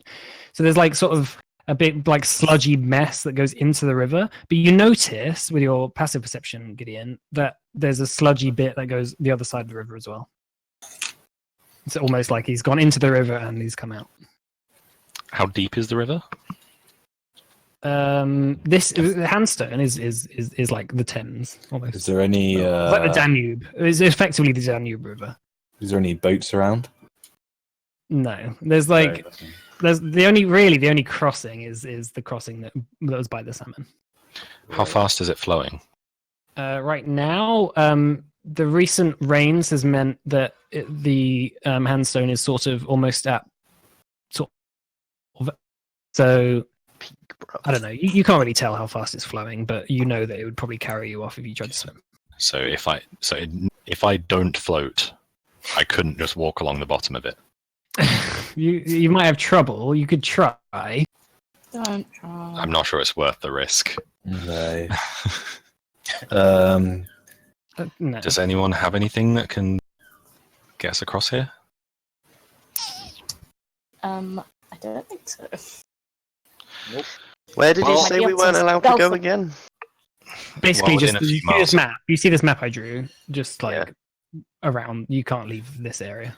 there's like sort of a bit like sludgy mess that goes into the river, but you notice with your passive perception, Gideon, that there's a sludgy bit that goes the other side of the river as well. It's almost like he's gone into the river and he's come out. How deep is the river? This Handstone is like the Thames almost. Is there any? It's like the Danube. It's effectively the Danube River. Is there any boats around? No, there's like there's the only crossing is the crossing that was by the salmon. How fast is it flowing? Right now, the recent rains has meant that the Handstone is sort of almost at so. I don't know. You can't really tell how fast it's flowing, but you know that it would probably carry you off if you tried to swim. So if I don't float, I couldn't just walk along the bottom of it. You might have trouble. You could try. Don't try. I'm not sure it's worth the risk. No. No. Does anyone have anything that can get us across here? I don't think so. Where did you Well- say we weren't allowed to go again? Basically, Well, just within a few you see miles. this map. You see this map I drew. Just like Yeah. around. You can't leave this area.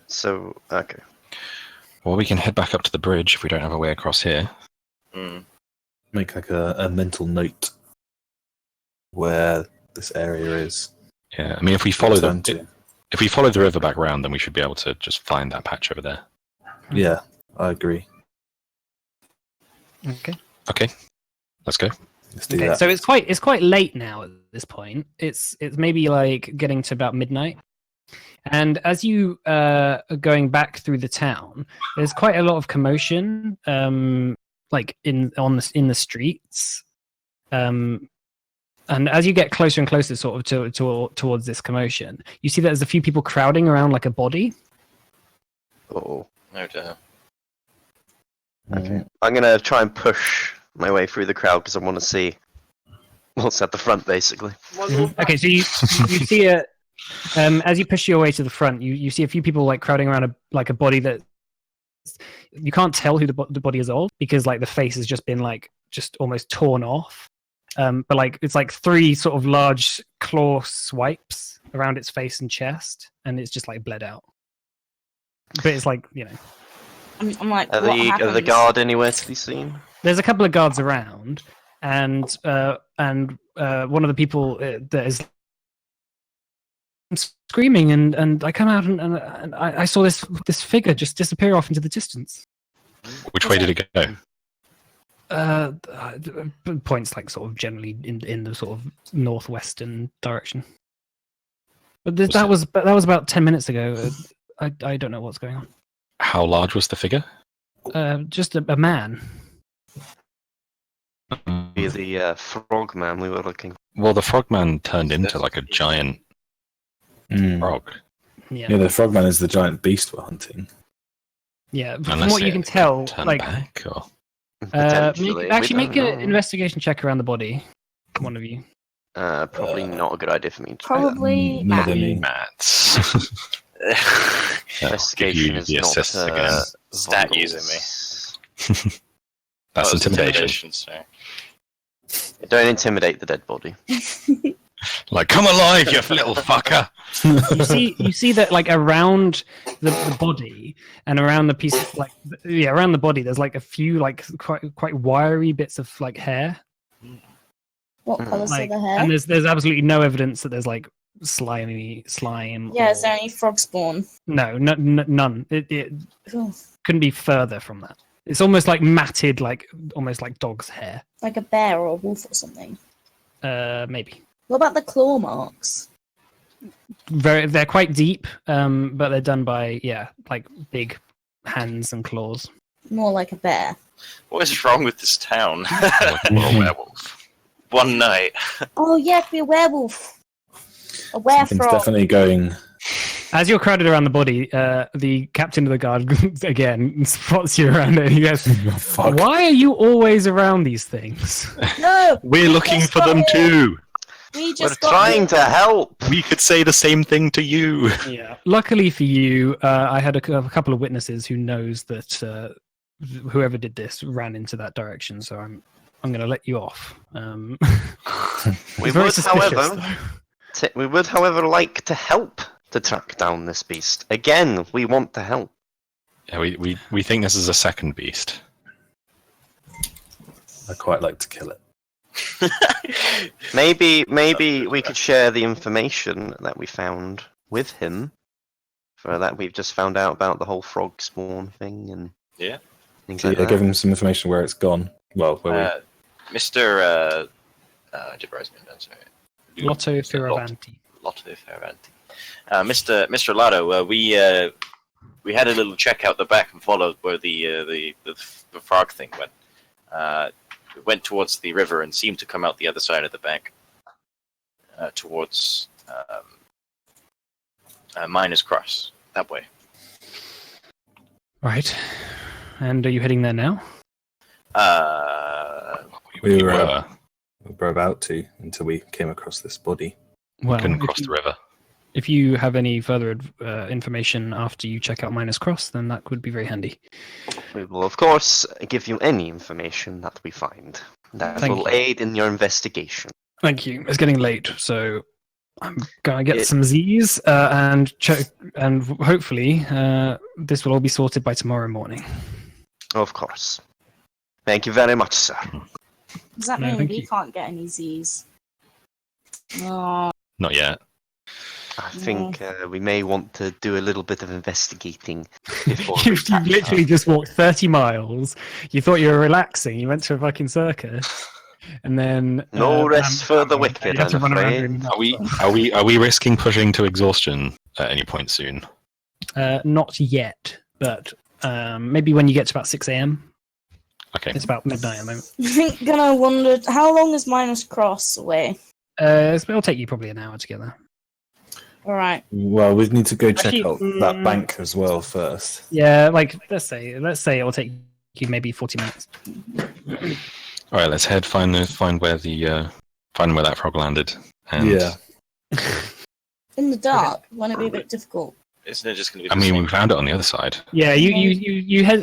So, okay. Well, we can head back up to the bridge if we don't have a way across here. Mm. Make like a mental note where this area is. Yeah, I mean, if we follow Turn the to. if we follow the river back round, then we should be able to just find that patch over there. Yeah, I agree. Okay. Okay, let's go. Let's do Okay. that. So it's quite late now at this point. It's maybe like getting to about midnight. And as you are going back through the town, there's quite a lot of commotion, like in the streets. And as you get closer and closer, sort of towards this commotion, you see that there's a few people crowding around like a body. Oh. No doubt. Okay. I'm gonna try and push my way through the crowd because I want to see what's at the front, basically. Okay, so you see a as you push your way to the front, you see a few people like crowding around a body that you can't tell who the body is of because like the face has just been like just almost torn off. But like it's like 3 sort of large claw swipes around its face and chest, and it's just like bled out. But it's like, you know, I'm like, Are what the happens? guard anywhere to be seen? there's a couple of guards around, and one of the people that is screaming, and I come out and I saw this figure just disappear off into the distance. Which way did it go? Points like sort of generally in the sort of northwestern direction. But that was about 10 minutes ago. I don't know what's going on. How large was the figure? Just a man. Be the frog man we were looking. Well, the frogman turned into like a giant frog. Yeah. Yeah, the frogman is the giant beast we're hunting. Yeah. From Unless what you it can tell, Turn like back, or Potentially. actually We make don't an know. investigation check around the body. One of you. Probably not a good idea for me. To Probably Neither Matt. me. Mats. Investigation is the not assist again. Stat vital. using me. That's That was intimidation. sorry. Don't intimidate the dead body. Like, come alive, you little fucker! You see that like around the body and around the piece of, like around the body there's like a few like quite wiry bits of like hair. What colours are Like, the hair? and there's absolutely no evidence that there's like slime. Yeah, or- is there any frog spawn? No, none. It Ooh, couldn't be further from that. It's almost like matted, like almost like dog's hair. like a bear or a wolf or something. Maybe. What about the claw marks? They're quite deep, but they're done by like big hands and claws. More like a bear. What is wrong with this town? Like a little werewolf. One night. Oh yeah, it could be a werewolf. A Something's werefrog. definitely going. As you're crowded around the body, the captain of the guard again spots you around it and he goes, Oh, fuck. "Why are you always around these things?" No, We're looking just for got them here. too. we We're just got trying here. to help. We could say the same thing to you. Yeah. Luckily for you, I had a couple of witnesses who knows that whoever did this ran into that direction. So I'm going to let you off. We It's very would, suspicious, however, though. we would, however, like to help to track down this beast. Again, we want to help. Yeah, we think this is a second beast. I quite like to kill it. Maybe we could share the information that we found with him. For that, we've just found out about the whole frog spawn thing and Yeah. things Yeah, like that. give him some information where it's gone. Well, where Mr. Gibberish, that's right. Lotto Fioravanti. Lotto Fioravanti. Mr. Lotto, we had a little check out the back and followed where the frog thing went. It went towards the river and seemed to come out the other side of the bank, towards Miners Cross, that way. Right. And are you heading there now? we We were about to until we came across this body. Well, couldn't cross the river. if you have any further information after you check out Miners Cross, then that would be very handy. We will, of course, give you any information that we find that Thank will you. aid in your investigation. Thank you. It's getting late, so I'm gonna get It- some Z's and check, and hopefully this will all be sorted by tomorrow morning. Of course. Thank you very much, sir. Does that No, mean thank we you. can't get any Z's? Oh, Not yet. I think we may want to do a little bit of investigating before we You've catch literally up. just walked 30 miles. You thought you were relaxing. You went to a fucking circus, and then No rest for the wicked, You had to I'm run around afraid. doing Are we risking pushing to exhaustion at any point soon? not yet, but maybe when you get to about 6 a.m. Okay. It's about midnight at the moment. I think gonna wonder how long is Minus Cross away? It'll take you probably an hour to get there. All right. Well, we need to go check Actually, out that bank as well first. Yeah, like let's say it will take you maybe 40 minutes. All right, let's head find where that frog landed. And Yeah. In the dark, won't it be a bit difficult? Isn't it just going to be? I The mean, same? we found it on the other side. Yeah,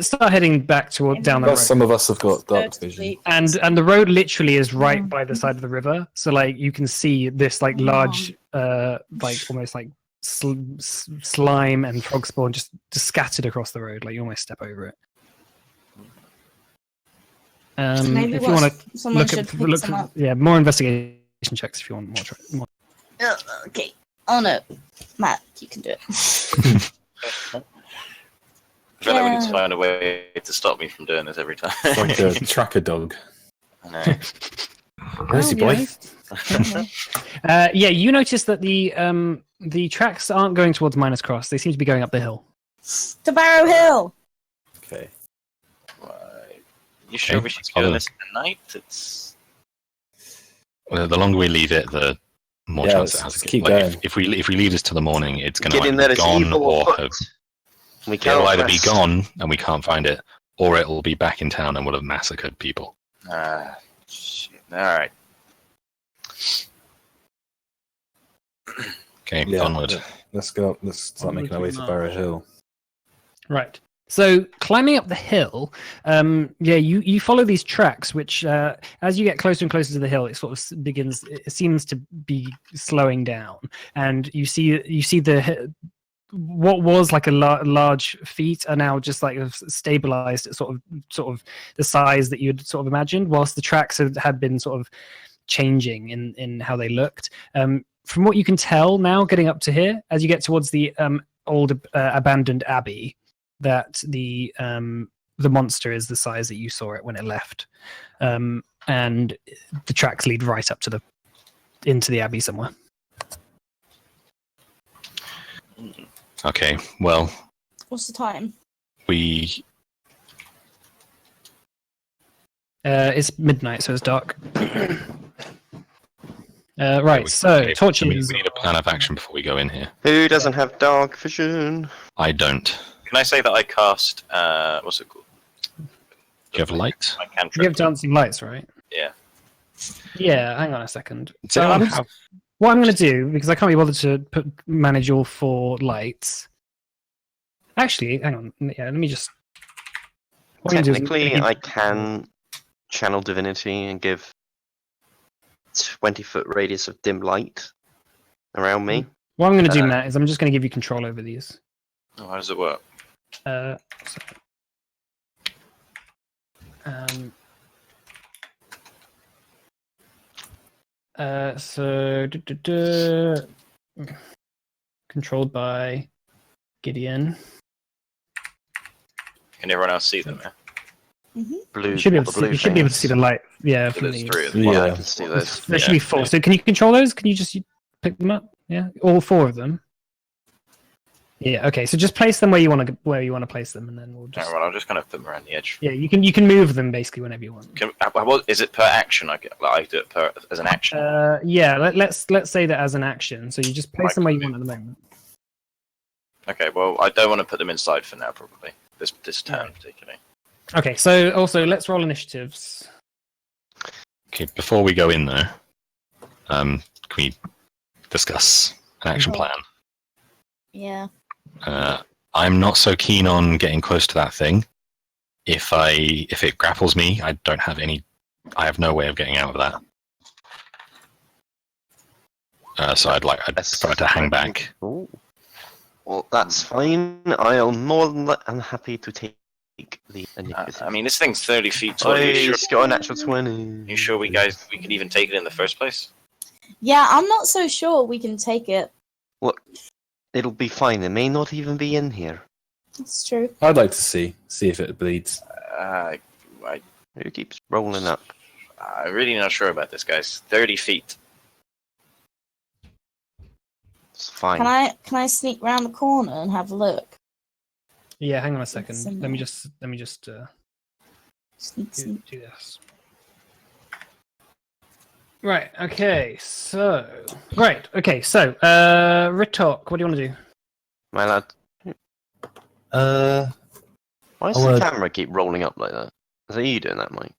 start heading back toward down the road. Plus, some of us have got Go dark to vision. sleep. And the road literally is right Mm. by the side of the river, so like you can see this like large, like almost like slime and frog spawn just scattered across the road. Like you almost step over it. Maybe if you want to someone look should at pick some up. more investigation checks if you want more. Okay. Oh no, Matt, you can do it. I feel like we need to find a way to stop me from doing this every time. Like a tracker dog. I know. Where's he, boy? Yeah, you notice that the tracks aren't going towards Miners Cross. They seem to be going up the hill. To Barrow Hill. Okay. Right. You sure Okay, we should let's go follow. this tonight? It's Well, the longer we leave it, the more Yeah, chance it let's has. keep Like, going. if we leave this to the morning, it's going to Get in either there, be it's gone evil or afoot. We it'll cannot either be rest. gone and we can't find it, or it'll be back in town and we'll have massacred people. shit. All right. Okay, Yeah. onward. Let's go. Let's start making our way to Barrow Hill. Right. So climbing up the hill, you follow these tracks, which as you get closer and closer to the hill, it sort of begins. It seems to be slowing down, and you see the what was like a large feet are now just like stabilized at sort of the size that you'd sort of imagined, whilst the tracks had been sort of changing in how they looked. From what you can tell now, getting up to here, as you get towards the old abandoned abbey, that the monster is the size that you saw it when it left, and the tracks lead right up to into the abbey somewhere. Okay, well, What's the time? we It's midnight, so it's dark. Right, so okay, torches. we need a plan of action before we go in here. Who doesn't have dark vision? I don't. Can I say that I cast what's it called? Do you have light? My You cantrip. have dancing lights, right? Yeah. Yeah, hang on a second. Does So anyone I'm have- what I'm going to do, because I can't be bothered to manage all 4 lights. Actually, hang on. Yeah, let me just. what I'm gonna do is- Technically, I can channel divinity and give 20-foot radius of dim light around me. What I'm going to do, Matt, is I'm just going to give you control over these. Oh, how does it work? So controlled by Gideon. Can everyone else see them? Yeah? Blue. You should be able the to see, blue you should be able to things. see the light. Yeah, So from there's the, 3 of them. Yeah, I Yeah. can see those. there should be 4. So can you control those? Can you just pick them up? Yeah, all 4 of them. Yeah. Okay. So just place them where you want to place them, and then we'll just. Alright, well, I'll just kind of put them around the edge. Yeah, you can move them basically whenever you want. Is it per action? I do it as an action. Yeah. Let's say that as an action. So you just place them where you want at the moment. Okay, well, I don't want to put them inside for now, probably. This turn, particularly. Okay. So also let's roll initiatives. Okay, before we go in though, can we discuss an action plan? Yeah. I'm not so keen on getting close to that thing. If it grapples me, I have no way of getting out of that. So I'd prefer to hang back. Ooh. Well, that's fine. I'll more than happy to take the initiative. I mean, this thing's 30 feet tall. Are you It's got a natural 20. you sure we could even take it in the first place? Yeah, I'm not so sure we can take it. It'll be fine. It may not even be in here. That's true. I'd like to see if it bleeds. Who keeps rolling up? I'm really not sure about this, guys. 30 feet. It's fine. Can I sneak round the corner and have a look? Yeah. Hang on a second. It's in Let me there. just Sneak. do this. Right. Okay. So. Right. Okay. So. Ritok, what do you want to do? My lad, Uh, why does I the wanna- camera keep rolling up like that? Is that you doing that, Mike?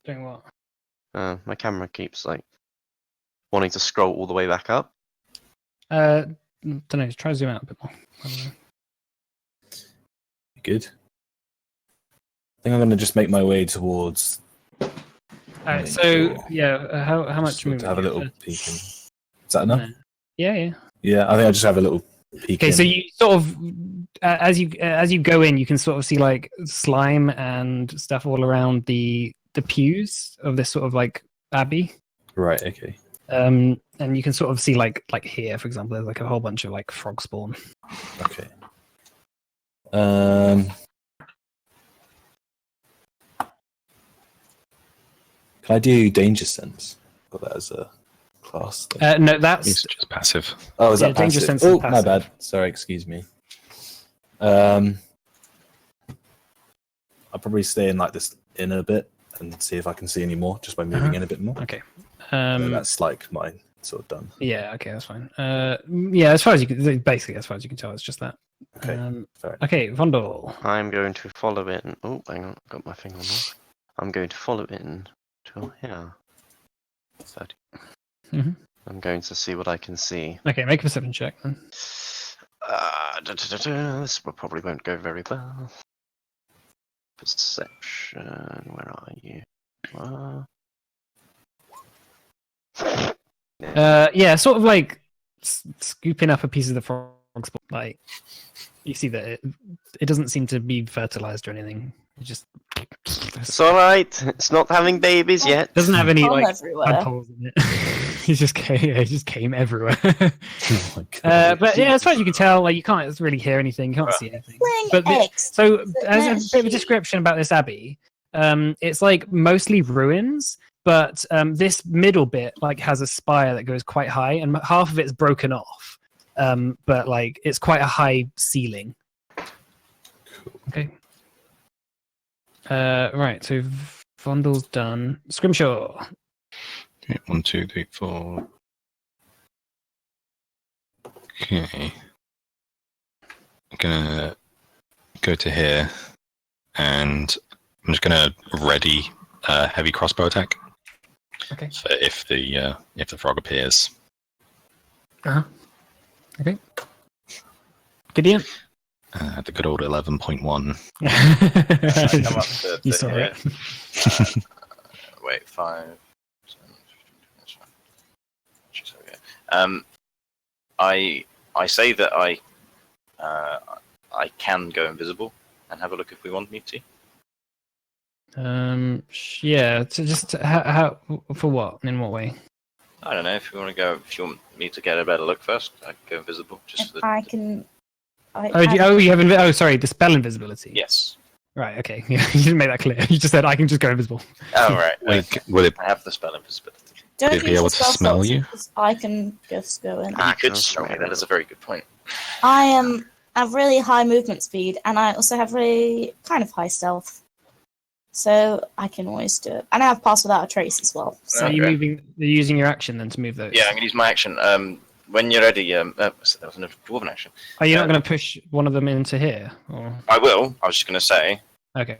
Doing what? My camera keeps like wanting to scroll all the way back up. Don't know. Try to zoom out a bit more. I don't know. Good. I think I'm going to just make my way towards. Alright, Make so sure. yeah, how much Just to movement? have a do you little have? peek in. Is that enough? No. Yeah. Yeah, I think I just have a little peek Okay, in. so you sort of as you go in, you can sort of see like slime and stuff all around the pews of this sort of like abbey. Right. Okay. And you can sort of see like here, for example, there's like a whole bunch of like frog spawn. Okay. Can I do danger sense? Got that as a class thing. No, It's that's just passive. Oh, is yeah, that danger passive? sense is Oh, my passive. bad. Sorry, excuse me. I'll probably stay in like this inner bit and see if I can see any more just by moving in a bit more. okay. And then that's like mine sort of done. Yeah, okay, that's fine. Yeah, as far as you can, basically, as far as you can tell, it's just that. Okay. Fair enough. Okay, Vondel. I'm going to follow it. Oh, hang on, got my finger on that. I'm going to follow it until here. 30. Mhm. I'm going to see what I can see. Okay, make a perception check then. This probably won't go very well. Perception, where are you? Yeah, sort of like scooping up a piece of the frog spawn. Like you see that it doesn't seem to be fertilized or anything. It just It's alright, it's not having babies yet. doesn't have any Hole like everywhere. mud holes in it. He just came everywhere. Oh my God. But yeah, as far as you can tell, like you can't really hear anything, you can't see anything. Laying But eggs. so, Is as it a bit of a sheep? description about this abbey, it's like mostly ruins, but this middle bit like has a spire that goes quite high, and half of it's broken off. But like it's quite a high ceiling. Okay. Right. So Vondel's done. Scrimshaw. Okay, 1, 2, 3, 4. Okay. I'm gonna go to here, and I'm just gonna ready heavy crossbow attack. Okay. So if the frog appears, Okay. Gideon. the good old 11.1. Come up to You saw here. it. Wait, 5. 7, 15, that's fine. She's okay. I say that I can go invisible and have a look if we want me to. Yeah. So just how for what? In what way? I don't know if you want to go. If you want me to get a better look first, I can go invisible. Just for If the, I can. You have oh, sorry, dispel invisibility. yes. Right. Okay. Yeah, you didn't make that clear. You just said I can just go invisible. Oh right. Will it I have the spell invisibility. Don't Would it be use able the to spell smell slots, you? because I can just go in. You Ah, could that's smell me. right. That is a very good point. I have really high movement speed, and I also have really kind of high stealth, so I can always do it. And I have pass without a trace as well. So So are you Okay. you're using your action then to move those? Yeah, I'm gonna use my action. When you're ready. So that was a dwarven action. Are you not going to push one of them into here? Or I will. I was just gonna say. okay.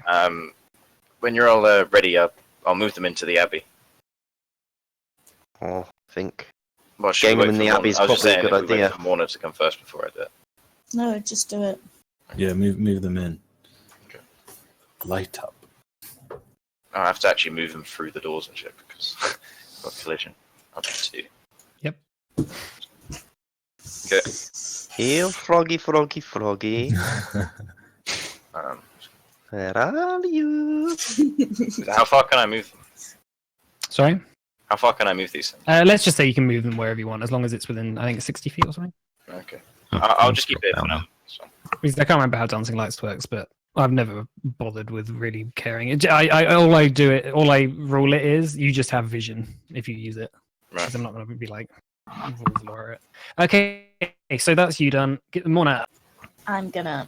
When you're all ready, I'll move them into the abbey. Oh, I think. Well, should Getting we them wait in for the abbey is Morna? I was just probably a saying, good if we wait idea. for Morna to come first before I do it. no, just do it. Yeah, move them in. Okay. Light up. I have to actually move them through the doors and shit because I've got collision. I'll do 2. Yep. Okay. Here, froggy, froggy, froggy. Um, Where are you? how far can I move them? Sorry. How far can I move these things? Let's just say you can move them wherever you want, as long as it's within, I think, 60 feet or something. Okay. Oh, I'll just keep it for now. So. Because I can't remember how Dancing Lights works, but I've never bothered with really caring. All I rule it is you just have vision if you use it. Right. Because I'm not going to be like rules law it. Okay, so that's you done. Get them on out. I'm gonna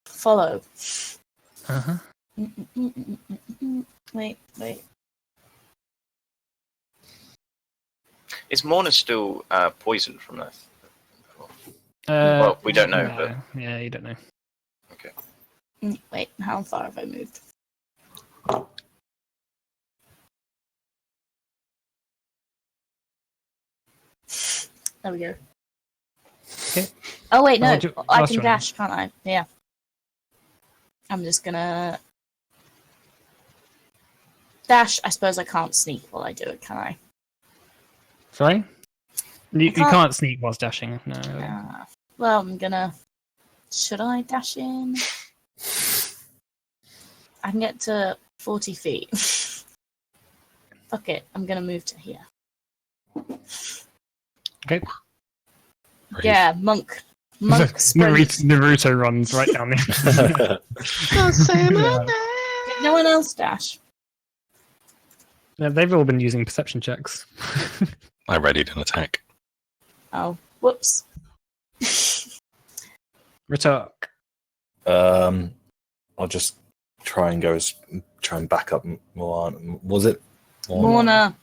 follow. Uh-huh. Wait. Is Morna still poisoned from that? Well, we don't know, no. Yeah, you don't know. Okay. Wait, how far have I moved? There we go. Okay. Oh wait, no, do- I last can one. dash, can't I? Yeah. I'm just gonna dash. I suppose I can't sneak while I do it, can I? Sorry? You can't- can't sneak whilst dashing. No. Well, I'm gonna. Should I dash in? I can get to 40 feet. Fuck it, I'm gonna move to here. Okay. Brave. Yeah, monk sprint. Naruto runs right down there. Did no one else dash? Yeah, they've all been using perception checks. I readied an attack. Oh, whoops. Retark. I'll just try and back up Moana. Was it Morna.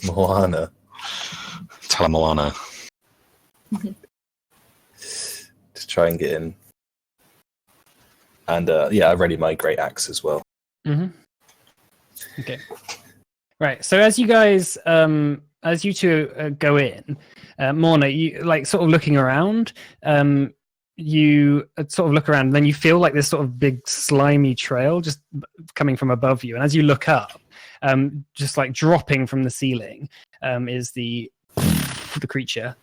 Moana. Tell Moana. To try and get in. And I ready my great axe as well. Mm-hmm. Okay. Right. So as you guys, as you two go in, Morna, you like sort of looking around. You sort of look around, and then you feel like this sort of big slimy trail just coming from above you. And as you look up, just like dropping from the ceiling, is the creature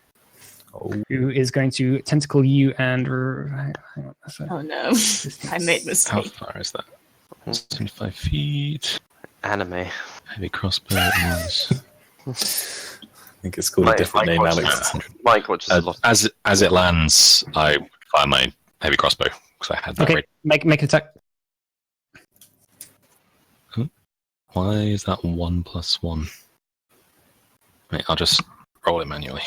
who is going to tentacle you and. Hang on, Oh no, I made a How mistake. far is that? 25 feet. Anime. Heavy crossbow is I think it's called a different name, Alex. Mike watches a lot. as it lands. I fire my heavy crossbow because I had that. Okay, ready. make an attack. Why is that 1+1? Wait, I'll just roll it manually.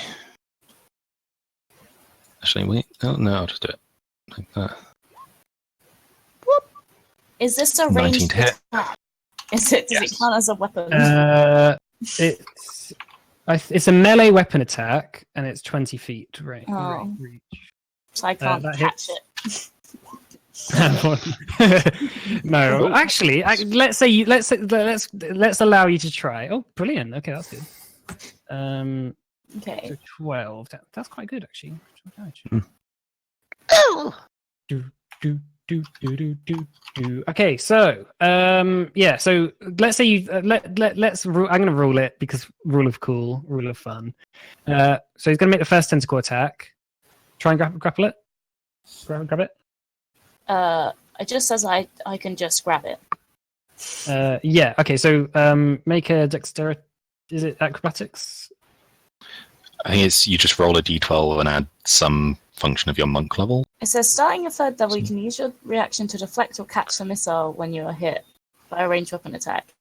Actually, wait. Oh, no, I'll just do it like that. Is this a 19 ranged to hit. attack? Is it? Does Yes. it count as a weapon? It's a melee weapon attack, and it's 20 feet reach. So I can't that catch hits. it. No, actually, let's allow you to try. Oh, brilliant. Okay, that's good. Okay. So 12. That's quite good, actually. Okay, so so let's say you let's I'm going to rule it because rule of cool, rule of fun. So he's going to make the first tentacle attack. Try and grapple it. Grab it. It just says I can just grab it. Yeah. Okay. So make a dexterity. Is it acrobatics? I think it's you just roll a d12 and add some function of your monk level. It says starting a third level, you can use your reaction to deflect or catch the missile when you are hit by a ranged weapon attack.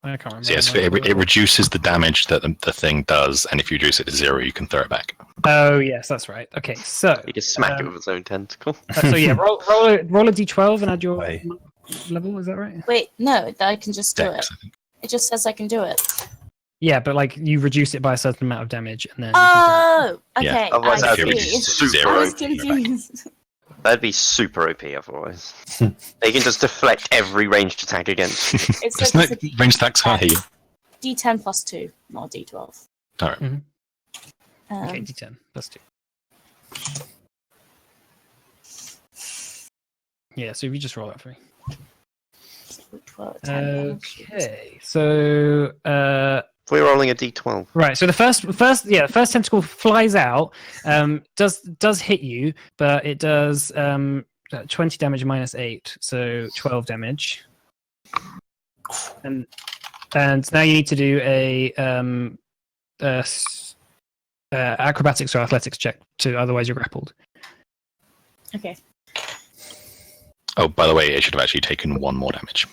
I can't remember. So yes, it reduces the damage that the thing does, and if you reduce it to 0, you can throw it back. Oh yes, that's right. Okay, so You just smack it with its own tentacle. so yeah, roll a d12 and add your Right. level. Is that right? Wait, no, I can just do it. Dex, I think. It just says I can do it. Yeah, but like you reduce it by a certain amount of damage, and then. Oh, okay. Yeah. Otherwise, I that'd be see. super I was OP. confused. That'd be super OP otherwise. They can just deflect every ranged attack against you. It There's says no it's a range attacks high here. D10 plus 2, not a D12. Alright. Okay, d10 plus 2. Yeah, so if you just roll that for me. Okay, so We're rolling a d12. right, so the first tentacle flies out, does hit you, but it does 20 damage minus 8, so 12 damage. And now you need to do a acrobatics or athletics check to otherwise you're grappled. Okay. Oh, by the way, it should have actually taken 1 more damage.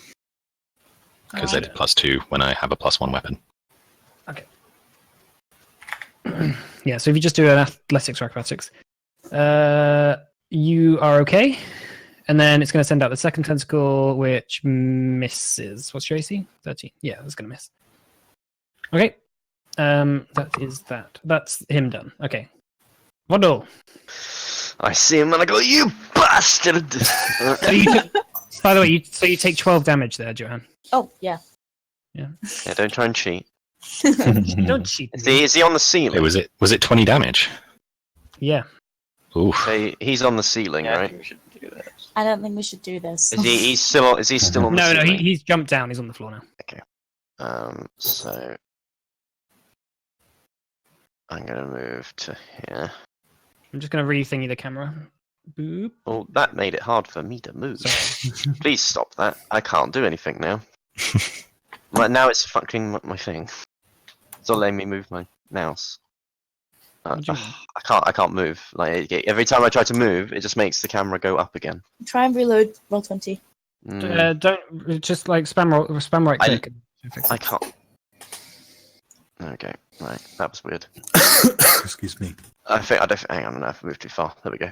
Because I did +2 when I have a +1 weapon. Okay. Yeah, so if you just do an athletics or acrobatics, you are okay. And then it's going to send out the second tentacle, which misses. What's your AC? 13. Yeah, that's going to miss. Okay. That is that. That's him done. Okay. Wondle. I see him and I go, you bastard! So by the way, you take 12 damage there, Johan. Oh, yeah. Yeah. Yeah, don't try and cheat. Don't cheat. Is he on the ceiling? Was it 20 damage? Yeah. Oof. Okay, he's on the ceiling, Yeah, I right? think we should do this. I don't think we should do this. Is he? Is he still on the No, ceiling? he's jumped down. He's on the floor now. So I'm gonna move to here. I'm just going to re-thingy the camera. Boop. Oh, that made it hard for me to move. Sorry. Please stop that. I can't do anything now. Like now it's fucking my thing. It's not letting me move my mouse. What do you mean? I can't move. Like every time I try to move, it just makes the camera go up again. Try and reload roll 20. Don't just like spam right click. I can't. Okay, right. That was weird. Excuse me. I think I don't. Hang on, I've moved too far. There we go.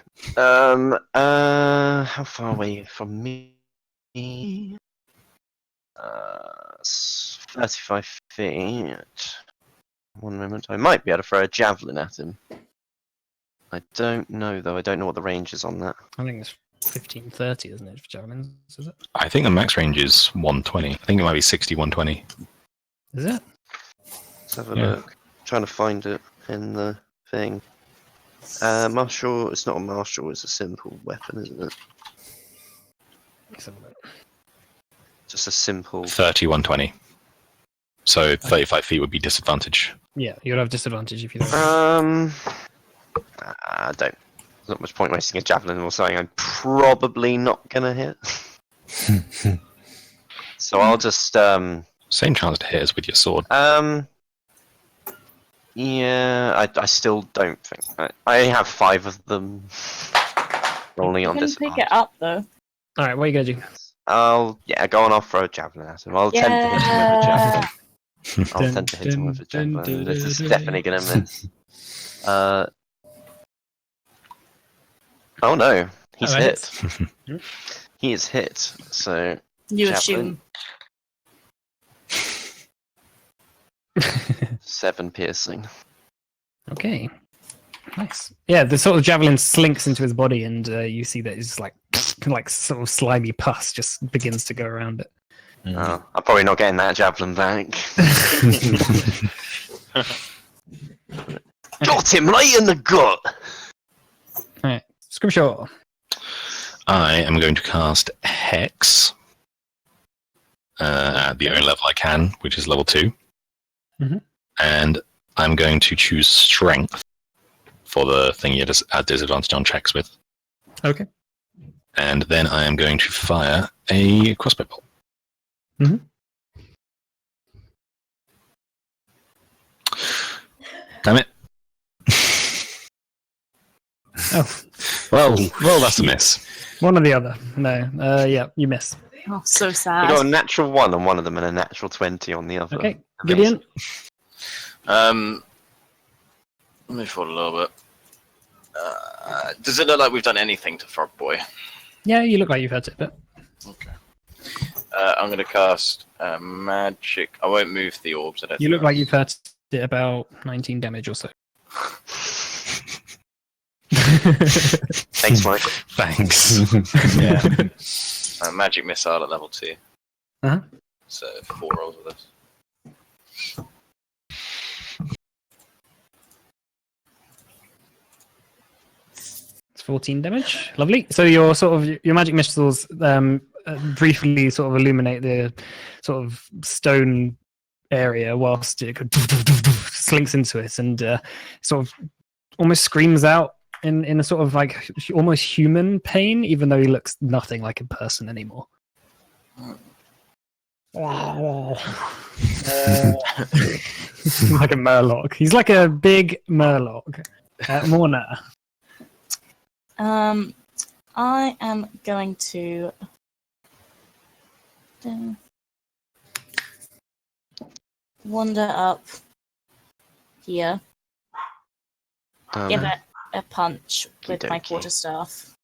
How far away from me? 35 feet. One moment. I might be able to throw a javelin at him. I don't know though. I don't know what the range is on that. I think it's 1530, isn't it, for javelins? Is it? I think the max range is 120. I think it might be 60, 120. Is it? Let's have a Yeah. look. Trying to find it in the thing. Martial. It's not a martial. It's a simple weapon, isn't it? Let's have a look. Just a simple. 30, 120. So 35 feet would be disadvantage. Yeah, you'd have disadvantage if you don't. I don't. There's not much point wasting a javelin or something. I'm probably not gonna hit. So I'll just Same chance to hit as with your sword. Yeah, I still don't think. I have 5 of them. Rolling You on can disadvantage. pick it up though. All right, what are you going to do? Go on. I'll throw a javelin at him. I'll attempt to hit him with a javelin. I'll Dun, attempt to hit him with a dun, javelin. dun, This is dun, definitely gonna miss. Oh no, he's Oh, that hit. He is hit. So You Javelin. assume. 7 piercing. Okay. Nice. Yeah, the sort of javelin slinks into his body, and you see that it's like sort of slimy pus just begins to go around it. Oh, I'm probably not getting that javelin back. Got him right in the gut. All right, Scrimshaw. I am going to cast Hex at the only level I can, which is level 2. Mhm. And I'm going to choose Strength for the thing you just add disadvantage on checks with. Okay. And then I am going to fire a crossbow bolt. Mhm. Damn it. Oh, Well, that's a miss. one or the other. No. Yeah, you miss. Oh, so We sad. got a natural 1 on one of them and a natural 20 on the other. Okay, Gideon. Let me thought a little bit. Does it look like we've done anything to Frog Boy? Yeah, you look like you've had it, but Okay. I'm going to cast magic. I won't move the orbs. I don't you think look like you've had it about 19 damage or so. Thanks, Mike. Thanks. Yeah. magic missile at level 2. Uh-huh. So 4 rolls with this. It's 14 damage. Lovely. So your magic missiles briefly sort of illuminate the sort of stone area whilst it slinks into it and sort of almost screams out in a sort of like almost human pain, even though he looks nothing like a person anymore. Like a murloc. He's like a big murloc. Morna. I am going to wander up here. Give it a punch with my Okey-dokey. quarterstaff.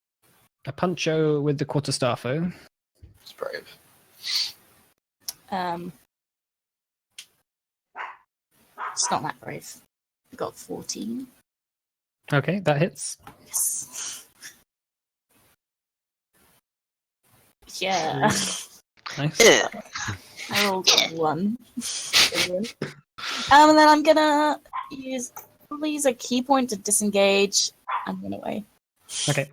A puncho with the quarterstaffo. It's brave. It's not that brave. I got 14. Okay, that hits. Yes. Yeah. Nice. Yeah. I rolled a 1. And then I'm gonna probably use a key point to disengage and run away. Okay.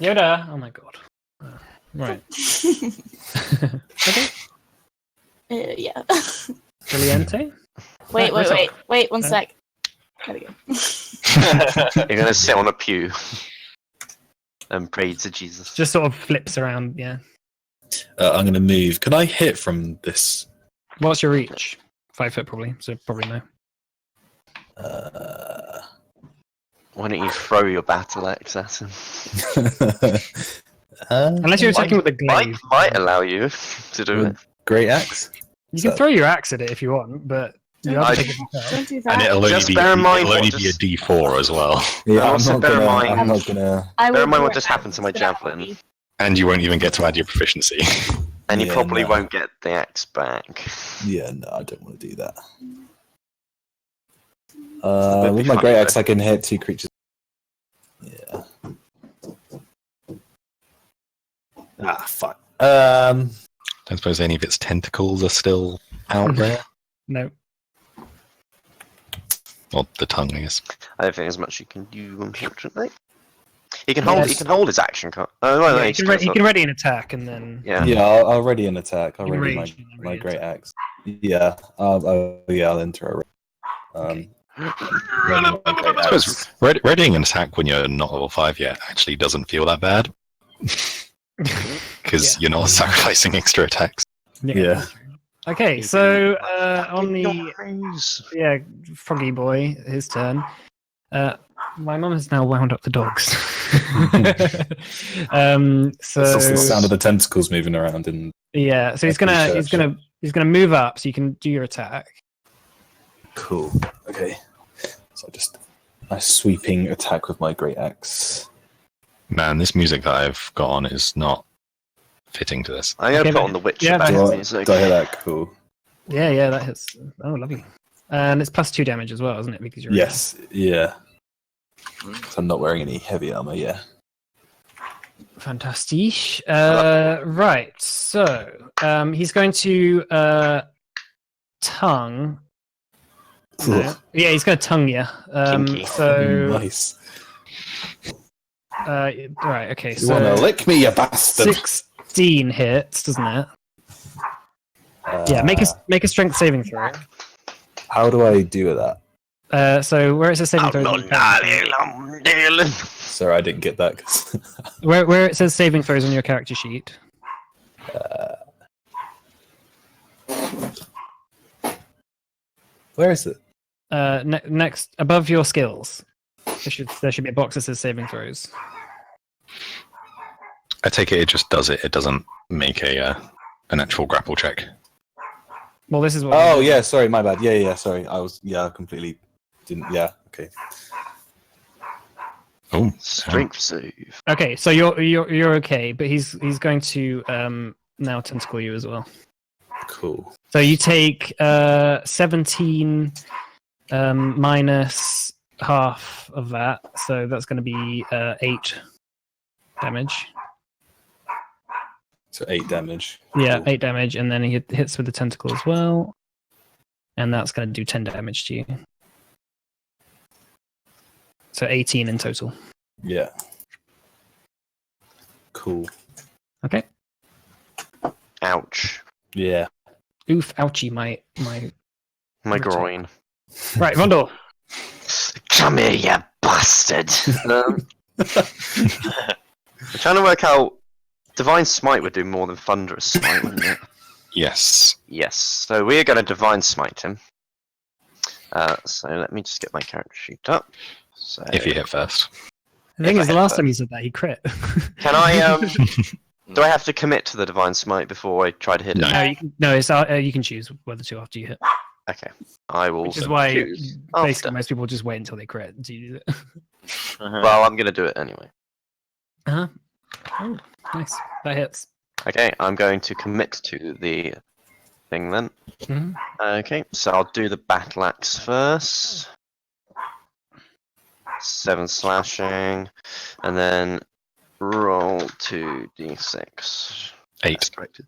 Yoda. Oh my god. Right. Okay. Yeah. Brilliante. Wait, What's up? wait, one sec. There we go. You're gonna sit on a pew and pray to Jesus. Just sort of flips around. Yeah. I'm going to move. Can I hit from this? What's your reach? 5 foot probably. So probably no. Why don't you throw your battle axe at him? Unless you're attacking with a Might glaive. allow you to do it. Great axe. You can throw your axe at it if you want, but you have to take it yourself. Don't do And that. it'll only Just be, bear in mind it'll only what be a just- D4 as well. Yeah, I'm also not bear in gonna. mind- I'm not gonna. I will Bear in mind do what it just happened to my without javelin. you. And you won't even get to add your proficiency. And you Yeah, probably no. won't get the axe back. Yeah, no, I don't want to do that. That'd be With my fun, great though. axe, I can hit 2 creatures. Yeah. Ah, fuck. Don't suppose any of its tentacles are still out there. No. Or the tongue, I guess. I don't think there's much you can do, unfortunately. He can Yes. hold his action card. Oh, no, Yeah, he's he can ready an attack and then. Yeah. Yeah, I'll ready an attack. I'll You can ready rage and then my ready great attack. axe. Yeah, I'll enter a. Okay. Ready my great I axe. suppose readying an attack when you're not level 5 yet actually doesn't feel that bad. Because you're not sacrificing extra attacks. Yeah. Okay, so on the Nice. Froggy Boy, his turn. My mum has now wound up the dogs. So It's just the sound of the tentacles moving around and yeah, so he's gonna move up, so you can do your attack. cool. Okay. So just a sweeping attack with my great axe. Man, this music that I've got on is not fitting to this. I'm gonna Okay, put but- on the Witcher yeah, back but- music. Do I hear that? Cool. Yeah, that hits. Oh, lovely. And it's plus 2 damage as well, isn't it? Because you're Yes. Yeah. So I'm not wearing any heavy armor. Yeah. Fantastic. Right, so he's going to tongue. No. Yeah, he's going to tongue you. Kinky. So Nice. right, okay. You wanna So lick me, you bastard? 16 hits, doesn't it? Yeah, make a strength saving throw. How do I do with that? So where it says saving throws, Sorry, I didn't get that. 'Cause where it says saving throws on your character sheet. where is it? Next, above your skills, there should be a box that says saving throws. I take it just does it. It doesn't make an actual grapple check. Well, this is what. Oh yeah, sorry, my bad. Yeah, sorry. I completely didn't. Yeah, okay. Oh, Strength save. Okay, so you're okay, but he's going to now tentacle you as well. Cool. So you take 17 minus half of that, so that's going to be 8 damage. So 8 damage. Yeah, Cool. 8 damage, and then he hits with the tentacle as well, and that's going to do 10 damage to you. So 18 in total. Yeah. Cool. Okay. Ouch. Yeah. Oof, ouchie, my. My groin. Right, Vondor. Come here, you bastard. I'm trying to work out. Divine Smite would do more than Thunderous Smite, wouldn't it? yes. Yes. So we are going to Divine Smite him. So let me just get my character sheet up. So If you hit first. The thing If I is, the hit last first. time you said that, he crit. can I? Do I have to commit to the Divine Smite before I try to hit it? No. No, it's you can choose whether to after you hit. Okay. I will. Which is why choose basically after. most people just wait until they crit to use it. Well, I'm going to do it anyway. Uh-huh. Oh, nice. That hits. Okay, I'm going to commit to the thing then. Mhm. Okay, so I'll do the Battle Axe first. 7 slashing, and then roll 2d6. 8. That's corrected.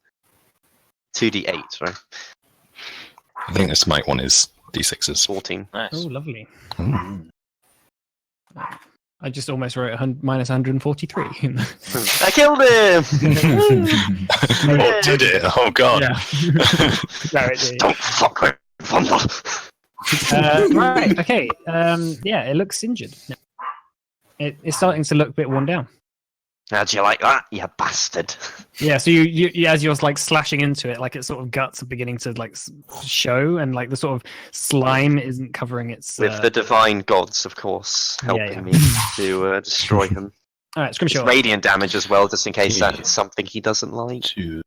2d8, right? I think this mic one is D6s. 14. Uh, Oh, Nice. lovely. Mm. I just almost wrote minus 143. I killed him! Did it? Oh god. Yeah. No, Don't fuck with Thunder! right. Okay. Yeah, it looks injured. It's starting to look a bit worn down. How'd you like that, you bastard? Yeah. So you as you're like slashing into it, like its sort of guts are beginning to like show, and like the sort of slime isn't covering its. With the divine gods, of course, helping yeah. me to destroy him. All right, scrim It's shot. radiant damage as well, just in case that's something he doesn't like. 2,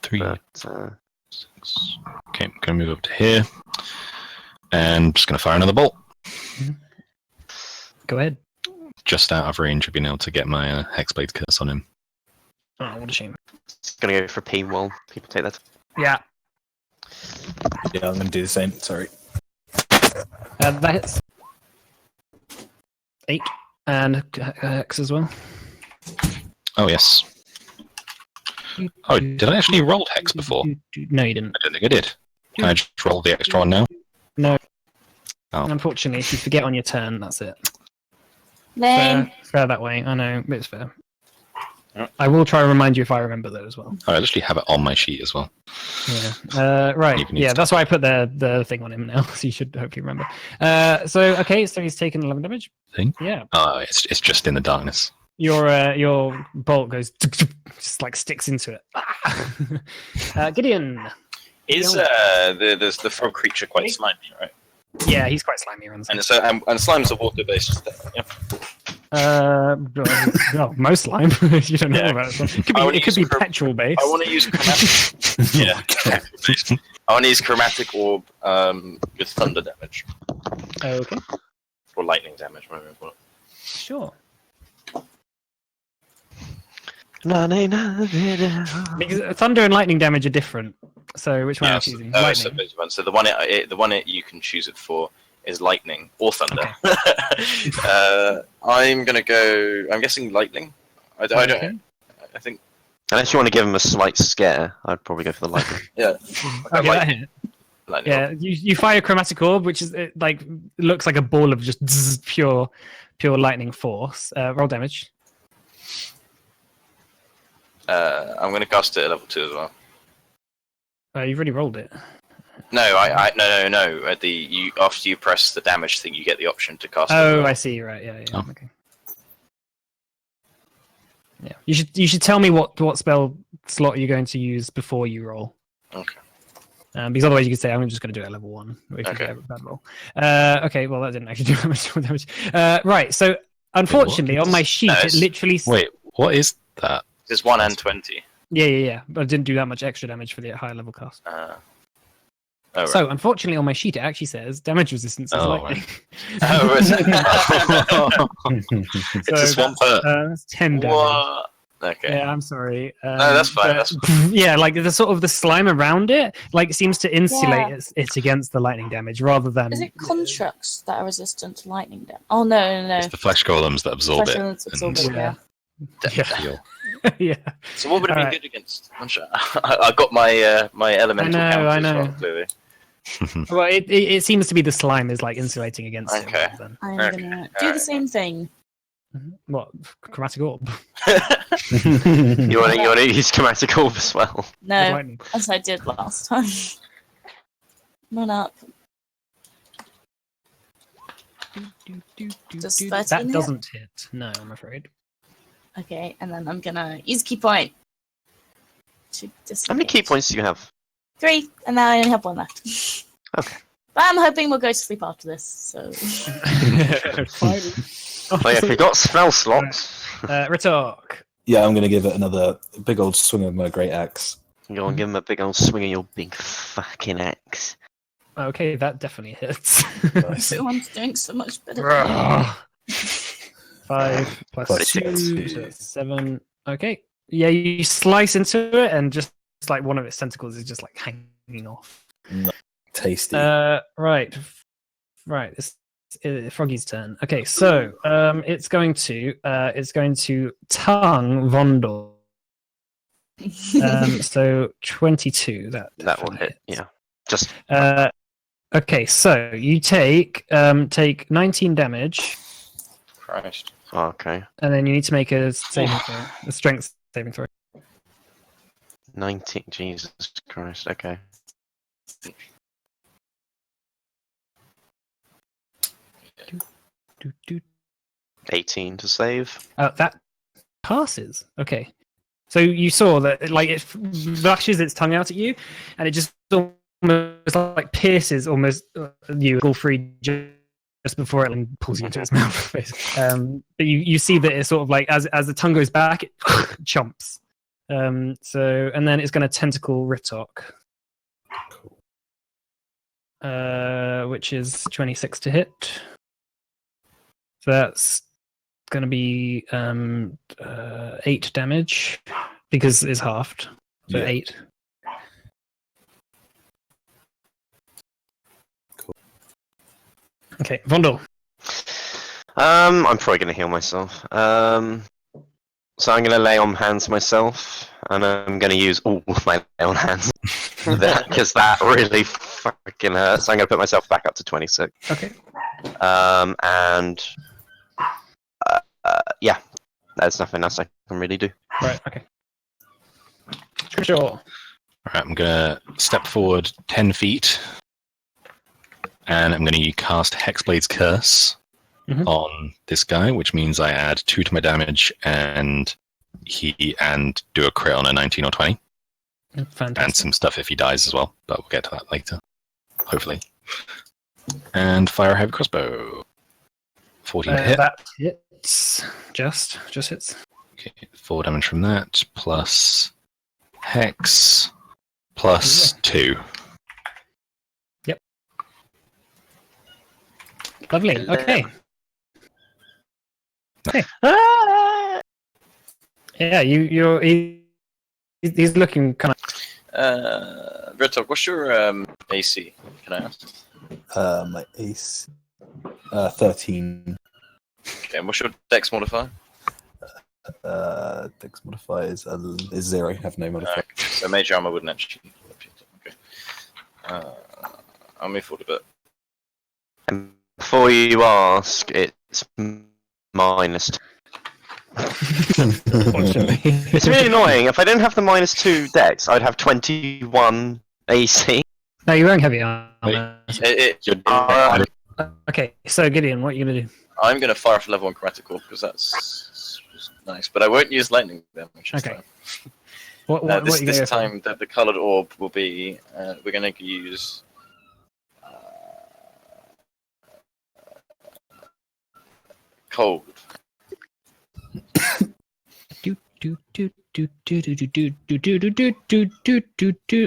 3, But, 6. Okay, I'm gonna move up to here, and just gonna fire another bolt. Go ahead. Just out of range of being able to get my Hexblade curse on him. Oh, what a shame. it's gonna go for P while people take that. Yeah. Yeah, I'm gonna do the same. Sorry. That hits. 8 and X as well. Oh yes. Oh, did I actually roll Hex before? No, you didn't. I don't think I did. Can I just roll the extra one now? No. Oh. Unfortunately, if you forget on your turn, that's it. Lame. Fair that way. I know, but it's fair. Yeah. I will try and remind you if I remember though as well. Oh, I actually have it on my sheet as well. Yeah. Right. Even Yeah, needs that's why I put the thing on him now. So you should hopefully remember. So he's taken 11 damage. Thing? Yeah. Oh, it's just in the darkness. Your bolt goes just like sticks into it. Gideon. Is the frog creature quite slimy, right? Yeah, he's quite slimy around. And so and slime's a water-based thing. Yeah. Well, most slime. You don't know Yeah. about it. I It could be wanna use petrol based. I want to use chromatic. Yeah. I want to use chromatic orb with thunder damage Okay, or lightning damage, whatever you call it. sure. So Because thunder and lightning damage are different. So which one are you choosing? Lightning. So the one you can choose it for is lightning or thunder. I'm gonna go. I'm guessing lightning. I don't. Okay. I think. unless you want to give him a slight scare, I'd probably go for the lightning. Yeah. Okay, that hit. Lightning. Yeah, you fire chromatic orb, which is like looks like a ball of just pure lightning force. Roll damage. I'm gonna cast it at level 2 as well. You've already rolled it. No, no. After you press the damage thing, you get the option to cast it. Oh, I see. Right. Yeah. Oh. Okay. Yeah. You should tell me what spell slot you're going to use before you roll. Okay. Because otherwise you could say I'm just going to do it at level 1. If you Okay. get a bad roll. Okay. Well, that didn't actually do that much damage. Right. So unfortunately, on my sheet, No, it it's- literally. Wait, what is that? There's 1 and 20. Yeah. But I didn't do that much extra damage for the higher level cast. Oh, right. So unfortunately, on my sheet, it actually says damage resistance is Oh, lightning. Oh, is it? It's a swamp hurt. That's 10 damage. What? Okay. Yeah, I'm sorry. No, that's fine. but- That's Yeah, like the sort of the slime around it, like seems to insulate Yeah. it against the lightning damage rather than. Is it constructs that are resistant to lightning damage? Oh no. It's the flesh golems that absorb Flesh it. golems absorb and it, yeah. Yeah. heal. Yeah, So what would it be Alright. good against? I'm sure. I got my my elemental I know, counter I as know. well, clearly. well, it seems to be the slime is like insulating against it. Okay. rather than- I'm Okay, gonna do the alright. same thing. What chromatic orb? You want to use chromatic orb as well. No, Lightning. as I did last time. Run up. Does 13 That hit? doesn't hit. No, I'm afraid. Okay, and then I'm gonna use key point. To How many key points do you have? 3, and now I only have 1 left. Okay. But I'm hoping we'll go to sleep after this, so... Oh yeah, if you got spell slots, Ritok. Yeah, I'm gonna give it another big old swing of my great axe. go and give him a big old swing of your big fucking axe. Okay, that definitely hits. Everyone's doing so much better than me. 5 plus Plus 2, six. so that's 7. Okay. Yeah, you slice into it, and just like one of its tentacles is just like hanging off. Tasty. Right. It's Froggy's turn. Okay, so it's going to tongue Vondor. So 22. That That will definitely hit. hits. Yeah. Just Okay, so you take 19 damage, Christ. okay. and then you need to make a saving throw, a strength saving throw. 19. Jesus Christ. Okay. Do, do. 18 to save. That passes. Okay. So you saw that, like, it lashes its tongue out at you, and it just almost like pierces almost you all free just before it pulls you into its mouth. But you see that it's sort of like as the tongue goes back, it chomps. So and then it's going to tentacle Ritok, which is 26 to hit. So that's going to be 8 damage because it's halved. So 8. Cool. Okay, Vondel. I'm probably going to heal myself. So I'm going to lay on hands myself, and I'm going to use all of my lay on hands because that really fucking hurts. I'm going to put myself back up to 26. Okay. And yeah, there's nothing else I can really do. Right. Okay. Sure. All right, I'm gonna step forward 10 feet, and I'm gonna cast Hexblade's Curse on this guy, which means I add 2 to my damage, and do a crit on a 19 or 20, Fantastic. and some stuff if he dies as well. But we'll get to that later, hopefully. And fire a heavy crossbow. 14 to hit. That hits. Just hits. Okay, 4 damage from that, plus Hex, plus 2. Yep. Lovely. Okay. Okay. Yeah, he's looking kind of. Ritok, what's your AC? Can I ask? My ace, 13. Okay, and what's your Dex modifier? Dex modifier is 0. I have no modifier. Okay, so major armor wouldn't actually. Okay. I'll move forward a bit. And before you ask, it's minus. Unfortunately. It's really annoying. If I didn't have the -2 dex, I'd have 21 AC. No, you won't have your armor. Okay, so Gideon, what are you gonna do? I'm going to fire off level 1 critical because that's nice, but I won't use lightning damage. Okay. This What time, are you this gonna time the coloured orb will be. We're going to use. Cold.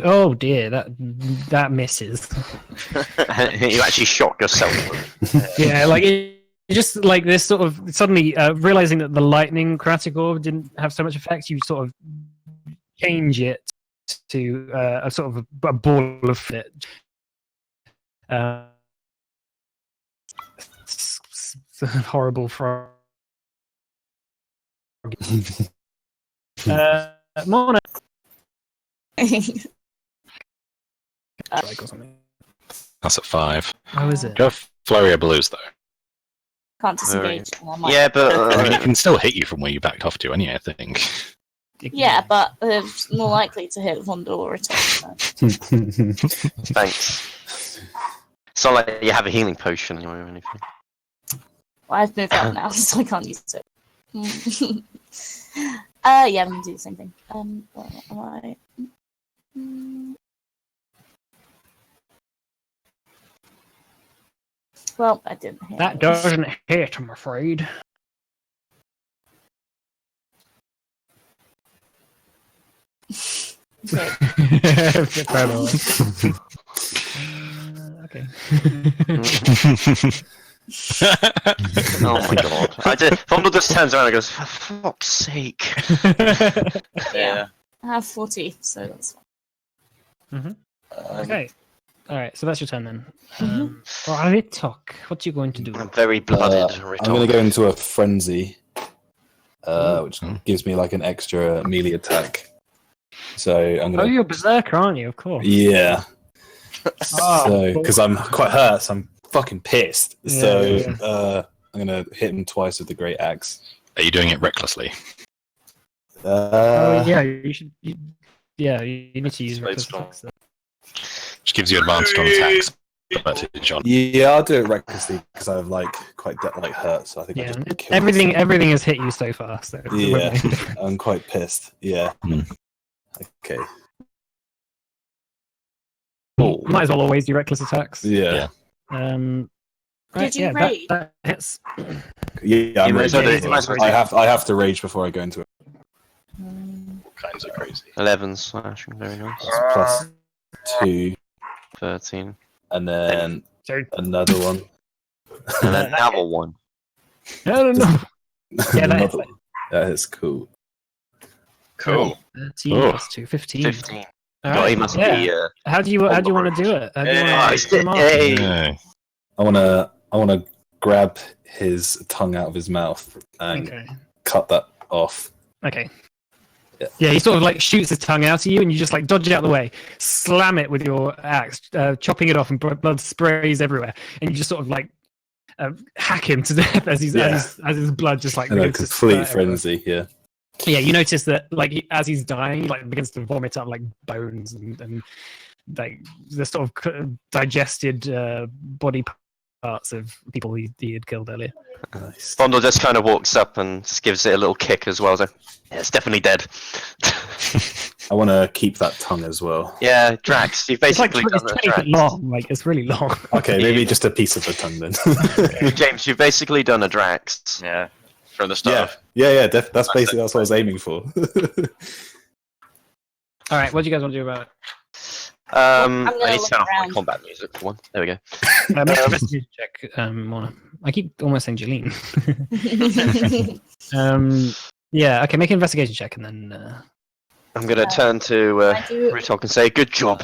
Oh dear, that misses. You actually shot yourself. Yeah, like it just like this sort of suddenly realizing that the lightning chromatic orb didn't have so much effect, you sort of change it to a sort of a ball of fit. Horrible frog. Mona. Like or something. That's at 5. How is it? Do you have Flurry of Blows, though? Can't disengage. Yeah, but I mean, it can still hit you from where you backed off to, anyway, I think. Yeah, but it's more likely to hit Vondel or a top. thanks. It's not like you have a healing potion or anything. Well, I've moved up now, so I can't use it. Yeah, I'm gonna do the same thing. What am I? Well, I didn't hit. That doesn't hit, I'm afraid. Okay. Okay. Oh my god. Vondel just turns around and goes, for fuck's sake. Yeah. I have 40, so that's fine. Okay. Alright, so that's your turn then. Ritok, what are you going to do? I'm very blooded. I'm going to go into a frenzy, which gives me like an extra melee attack. So I'm Oh, gonna. you're a berserker, aren't you? Of course. Yeah. Oh, So because I'm quite hurt, so I'm fucking pissed. Yeah, So yeah. I'm gonna hit him twice with the great axe. Are you doing it recklessly? Oh, yeah, you should. You need to use Slide reckless storm. attacks. Which gives you advantage on attacks. Advantage on. Yeah, I'll do it recklessly because I'm like quite hurt. So I think I Yeah, just kill everything has hit you so far. So it won't Yeah, make a difference. I'm quite pissed. Yeah. Hmm. Okay. Might as well always do reckless attacks. Yeah. Did you rage? That hits. Yeah, I'm You might as well do raging. it, you might as well do it. I have to rage before I go into it. All kinds of crazy. 11 slashing, very nice. Plus 2, 13. and then So, another one. And then another one. I don't know. Yeah, that Another one. That is cool. Cool. 13 Oh. plus 2, 15. 15. All God, right, he must yeah. be. How do you want to do it? How do you Hey. wanna Nice. put him off? Hey. Yeah. I wanna grab his tongue out of his mouth and Okay. cut that off. Okay. Yeah. Yeah, he sort of like shoots his tongue out at you, and you just like dodge it out of the way, slam it with your axe, chopping it off, and blood sprays everywhere. And you just sort of like hack him to death as as his blood just like In a begins to complete spurt everywhere. frenzy. Yeah. Yeah, you notice that like as he's dying, he like begins to vomit up like bones and like the sort of digested body parts of people he had killed earlier. Nice. Fondle just kind of walks up and just gives it a little kick as well. So, yeah, it's definitely dead. I want to keep that tongue as well. Yeah, Drax, you've It's like basically it's done 20 a feet Drax. long. Like it's really long. Okay, maybe just a piece of the tongue then. James, you've basically done a Drax. Yeah. From the start. yeah. That's basically that's what I was aiming for. All right, what do you guys want to do about it? I'm gonna I need to look turn off my around. combat music for one. There we go. Make an investigation check, Mona. I keep almost saying Jeline. Yeah, okay, make an investigation check and then. I'm going to turn to I do- Rutok and say, good job.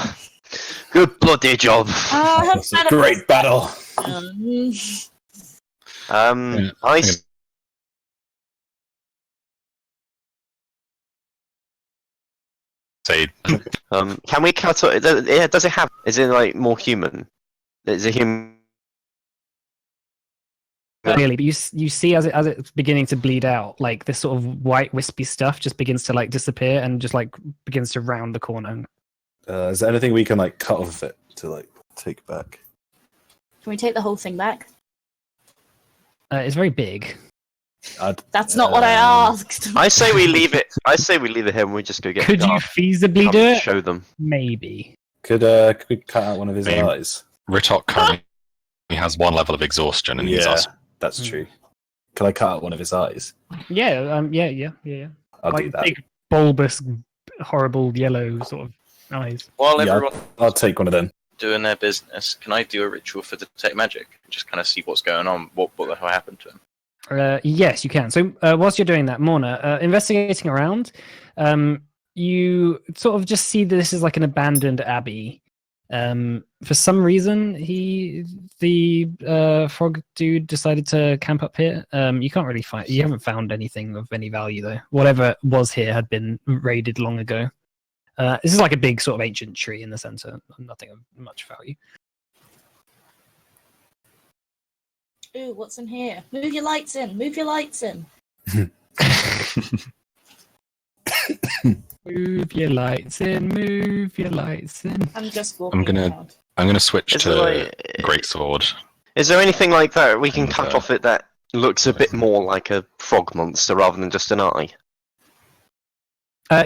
Good bloody job. That's a great battle. I Say, can we cut it? Yeah, does it have? Is it like more human? Is it human? Clearly, but you see as it's beginning to bleed out, like this sort of white wispy stuff just begins to like disappear and just like begins to round the corner. Is there anything we can like cut off it to like take back? Can we take the whole thing back? It's very big. That's not what I asked. I say we leave it. I say we leave it here and we just go get. Could you Garth, feasibly come do and it? Show them. Maybe. Could we cut out one of his Maybe. eyes? Ritok currently has one level of exhaustion, and he's Yeah, asked, that's true. Can I cut out one of his eyes? Yeah. Yeah. I'll do Like that. big, bulbous, horrible yellow sort of eyes. While Yeah. everyone's I'll take one of them. doing their business, can I do a ritual for detect magic? Just kind of see what's going on, what the hell happened to him. Yes, you can. So whilst you're doing that, Morna, investigating around, you sort of just see that this is like an abandoned abbey. For some reason, the frog dude decided to camp up here. You can't really find. You haven't found anything of any value though. Whatever was here had been raided long ago. This is like a big sort of ancient tree in the center. Nothing of much value. Ooh, what's in here? Move your lights in. Move your lights in. Move your lights in. Move your lights in. I'm just walking around. I'm gonna switch Is to there, like, Greatsword. Is there anything like that we can And, cut off it that looks a bit more like a frog monster rather than just an eye?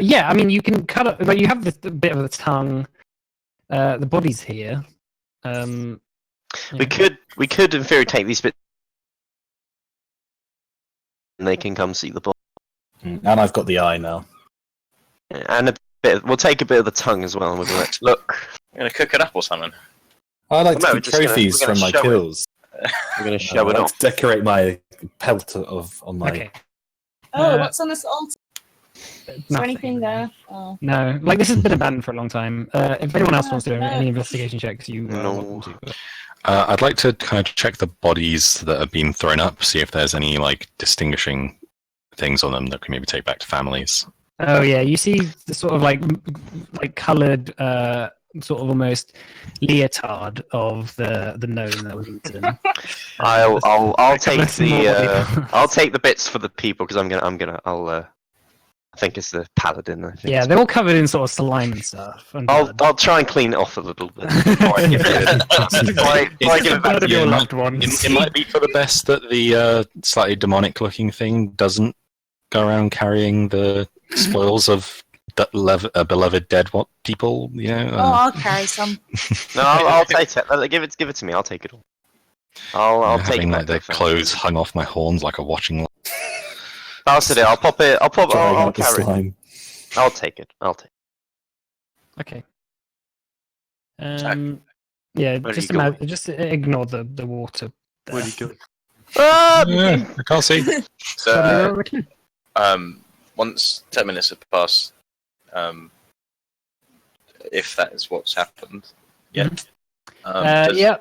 Yeah, I mean, you can cut it. Like you have the bit of the tongue. The body's here. We could in theory take these bits, and they can come see the body. And I've got the eye now. And a bit. We'll take a bit of the tongue as well, and we'll be like, look, I'm gonna cook it up or something. I like Well, no, to we're keep just gonna- trophies we're gonna from my show it. kills. we're gonna I show it like off. to decorate my pelt on my. Okay. Oh, what's on this altar? Is there Nothing. anything there? Oh. No, like this has been abandoned for a long time. If anyone else wants to do No. any investigation checks, you No. want them to. But... I'd like to kind of check the bodies that have been thrown up, see if there's any like distinguishing things on them that can maybe take back to families. Oh yeah, you see the sort of like coloured, sort of almost leotard of the gnome that was eaten. I'll take Less more I'll take the bits for the people because I think it's the paladin. I think Yeah, it's- they're all covered in sort of slime and stuff. And blood. I'll try and clean it off a little bit. Before I give it back Blood to of you. your Yeah, loved ones. It might be for the best that the slightly demonic-looking thing doesn't go around carrying the spoils of beloved dead people. You know. Oh, I'll carry some. No, I'll take it. Give it to me. I'll take it all. I'll take having it like back. the clothes hung off my horns like a watching. That's it. I'll pop it. I'll Drying out the carry it. slime. I'll take it. Okay. Yeah, Where are just you going? just ignore the water. Where do you go? I can't see. So, once 10 minutes have passed, if that is what's happened, does Yeah.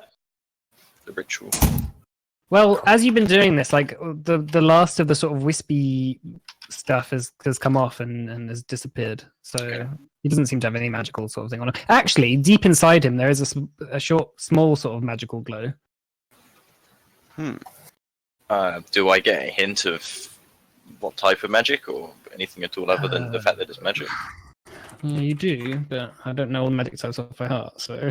the ritual. Well, as you've been doing this, like the last of the sort of wispy stuff has come off and has disappeared. So Okay. he doesn't seem to have any magical sort of thing on him. Actually, deep inside him, there is a small sort of magical glow. Do I get a hint of what type of magic or anything at all other than the fact that it's magic? Yeah, you do, but I don't know all the magic types off by heart. So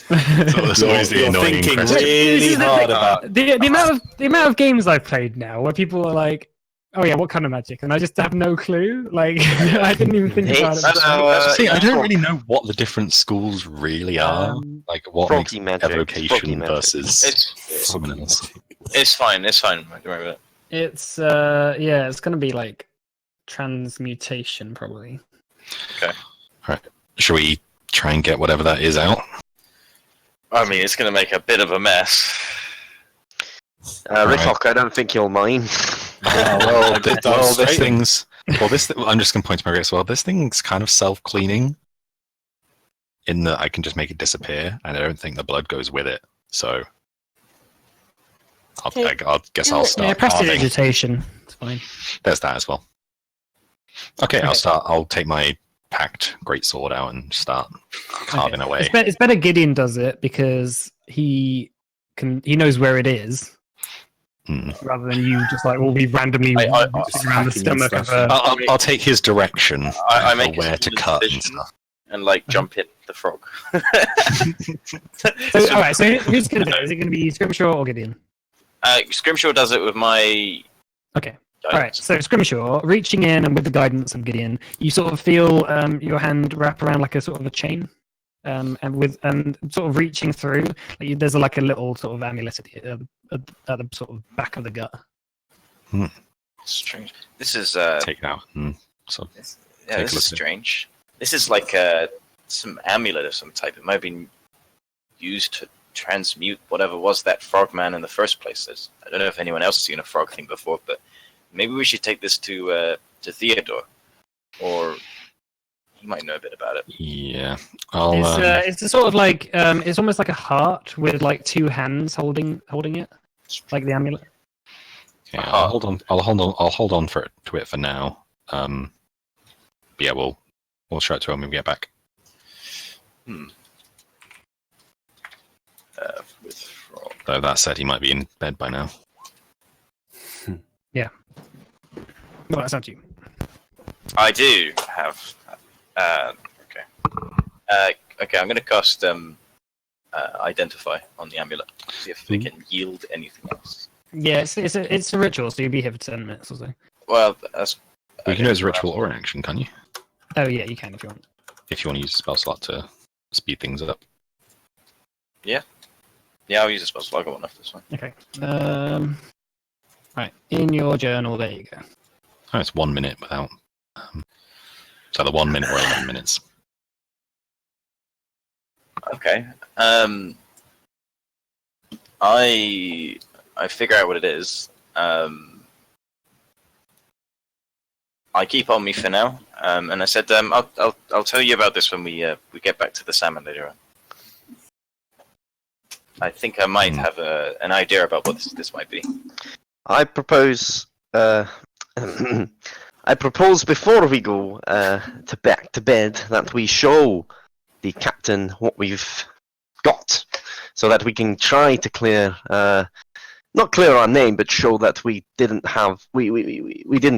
That's always the You're annoying thinking question. really This is the hard thing. about. the amount of games I've played now where people are like, "Oh yeah, what kind of magic?" and I just have no clue. Like I didn't even think about it. See, I don't really know what the different schools really are. Like what makes Froggy magic. Froggy evocation magic. versus It's something else. it's fine. It's fine. Don't worry about it. It's it's gonna be like transmutation probably. Should we try and get whatever that is out? I mean, it's going to make a bit of a mess. Ricklock, I don't think you'll mind. Well, does, this right? thing's. Well, I'm just going to point to my as well. This thing's kind of self-cleaning, in that I can just make it disappear, and I don't think the blood goes with it. So, Okay. I guess I'll Yeah, start. carving. prestidigitation. It's fine. There's that as well. Okay, I'll take my packed greatsword out and start carving away. It's better Gideon does it because he knows where it is. Rather than you just like all be randomly I- around the hacking and stomach of stuff. a. I'll take his direction I for make a where to split cut and decision stuff. and like jump hit the frog. So, all right, so who's going to do it? Is it going to be Scrimshaw or Gideon? Scrimshaw does it with my. Okay. All right, so Scrimshaw, reaching in and with the guidance of Gideon, you sort of feel your hand wrap around like a sort of a chain, and sort of reaching through. There's like a little sort of amulet at the sort of back of the gut. Strange. This is Take it out. So this Take a is look. strange. This is like some amulet of some type. It might have been used to transmute whatever was that frogman in the first place. I don't know if anyone else has seen a frog thing before, but maybe we should take this to Theodor, or he might know a bit about it. yeah, It's a sort of like it's almost like a heart with like two hands holding it, like the amulet. yeah. I'll hold on. I'll hold on to it for now. But yeah, we'll show it to him when we get back. With frog. Though that said, he might be in bed by now. Well, that's not you. I do have. Okay, I'm going to cast Identify on the amulet. See if we can yield anything else. Yeah, it's a ritual, so you'll be here for 10 minutes or so. Well, that's. You can do it as a ritual or an action, can you? Oh yeah, you can if you want. If you want to use a spell slot to speed things up. Yeah, I'll use a spell slot. I got one off this one. Okay. Right, in your journal, there you go. Oh, it's 1 minute without. So the 1 minute or 11 minutes. Okay. I figure out what it is. I keep on me for now, and I said I'll tell you about this when we get back to the salmon later on. I think I might have an idea about what this might be. I propose I propose before we go back to bed that we show the captain what we've got, so that we can try to clear, not clear our name, but show that we didn't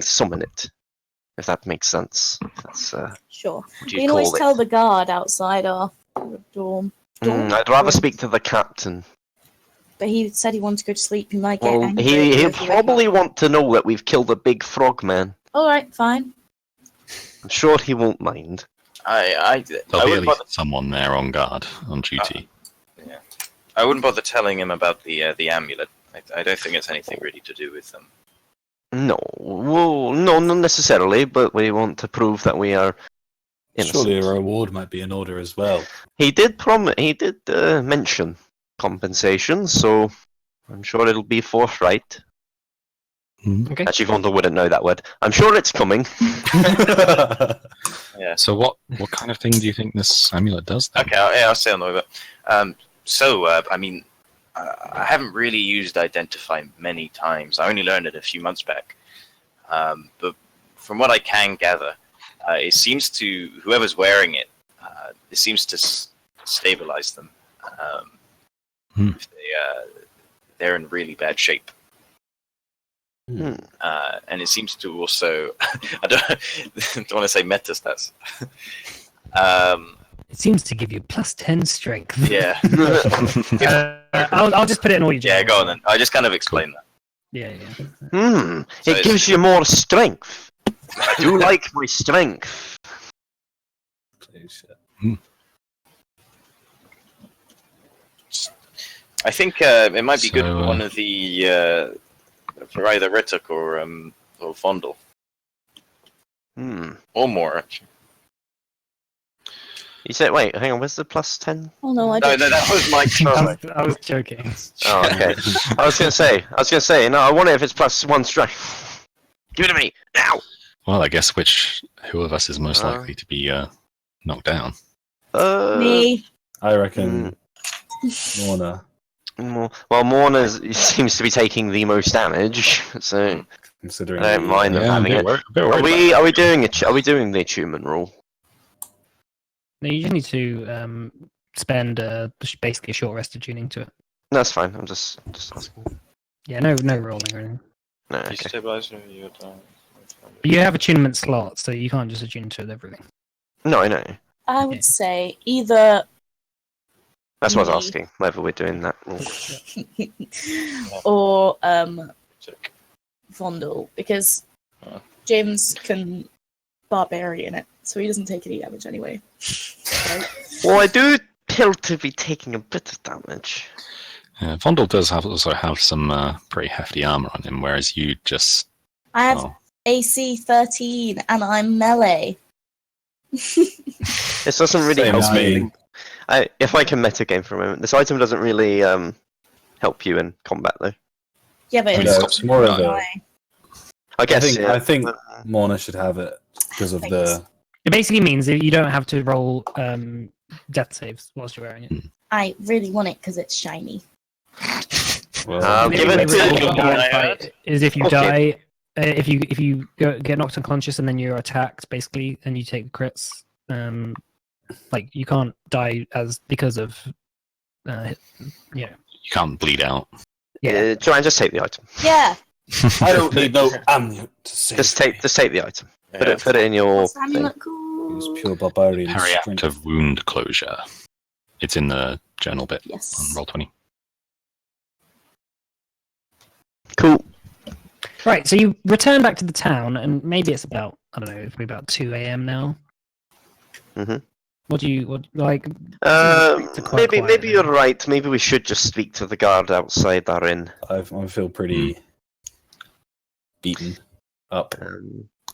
summon it. If that makes sense. That's Sure. what We you can always call tell it. the guard outside our dorm. I'd rather speak to the captain. But he said he wanted to go to sleep. He might get Well, angry. he'll probably want to know that we've killed a big frog man. All right, fine. I'm sure he won't mind. I There'll be at wouldn't bother. least someone there on guard, on duty. I wouldn't bother telling him about the amulet. I don't think it's anything really to do with them. No, well, no, not necessarily, but we want to prove that we are innocent. Surely a reward might be in order as well. He did mention compensation, so I'm sure it'll be forthright. Okay. Actually, Vondel wouldn't know that word. I'm sure it's coming. Yeah. So what kind of thing do you think this amulet does then? Okay, I'll stay on the way. But I mean, I haven't really used Identify many times. I only learned it a few months back. But from what I can gather, it seems to whoever's wearing it, it seems to stabilize them. If they're in really bad shape. And it seems to also, I don't want to say metastats. It seems to give you +10 strength. Yeah. I'll just put it in all your. Yeah, go on then. I just kind of explained that. Yeah. So It gives you more strength. I do like my strength. I think it might be good So, for one of the for either Rituk or Fondle or more. Actually. You said, wait, hang on, where's the +10? Oh no, I No, don't. that was my throw. I was joking. Oh, okay. I was gonna say, no, I wonder if it's +1 strength. Give it to me, now! Well, I guess who of us is most likely to be knocked down? Me. I reckon Morna. Well, Morna seems to be taking the most damage, so Considering I don't mind them Yeah, I'm having a it. bit worried Are we doing the attunement rule? No, you just need to spend basically a short rest attuning to it. That's fine. I'm just asking. Yeah, no rolling or anything. No, okay. But you have attunement slots, so you can't just attune to everything. No, I know. I would say either That's what I Me. was asking. Whether we're doing that rule. or Vondel, because James can barbarian it, so he doesn't take any damage anyway. Right? Well, I do appear to be taking a bit of damage. Vondel does also have some pretty hefty armor on him, whereas you just... I have Oh. AC 13 and I'm melee. This doesn't really Same help as me. me. If I can metagame for a moment, this item doesn't really help you in combat, though. Yeah, but No, it's it's more of a- fine. I guess. I think Morna should have it because of the. It basically means that you don't have to roll death saves whilst you're wearing it. I really want it because it's shiny. Well, Give it to- Is if you Okay. die, if you get knocked unconscious and then you're attacked, basically, and you take crits, like you can't die because of, You can't bleed out. Joanne, just take the item. Yeah. I don't need no amulet to save Just take the item. Yeah. Put it in your What's thing. amulet It called? was pure barbarian strength. Periactive wound closure. It's in the journal bit on Yes. Roll20. Cool. Right, so you return back to the town, and maybe it's about, I don't know, it's probably about 2 a.m. now. Mhm. What like? It's quite Maybe quiet you're now. right. Maybe we should just speak to the guard outside our inn. I feel pretty beaten up.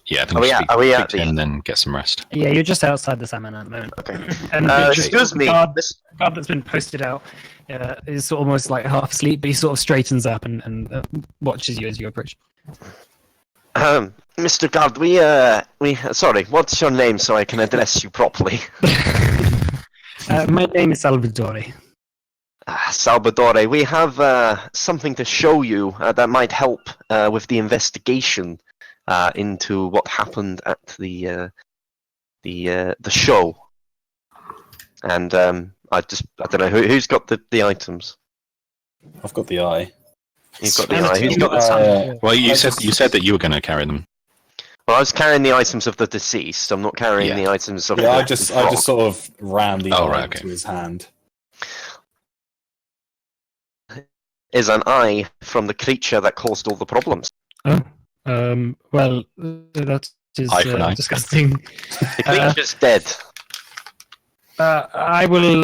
Yeah, I think Are we just at- are we speak at to the- him and then get some rest. Yeah, you're just outside the salmon at the moment. Okay. And Excuse me. The guard that's been posted out is almost like half asleep, but he sort of straightens up and watches you as you approach. Mr. Guard, sorry, what's your name so I can address you properly? My name is Salvatore. Salvatore, we have something to show you that might help with the investigation. into what happened at the show. And I don't know who's got the items. I've got the eye. You've got the And eye. it's- Who's got the Uh, Well, you I said just- you said that you were going to carry them. Well, I was carrying the items of the deceased. I'm not carrying Yeah. the items of Yeah, the I just sort of ran the Oh, eye right, okay. into his hand. is an eye from the creature that caused all the problems. Oh, well, that is Eye for an eye. disgusting. The creature's dead. I will.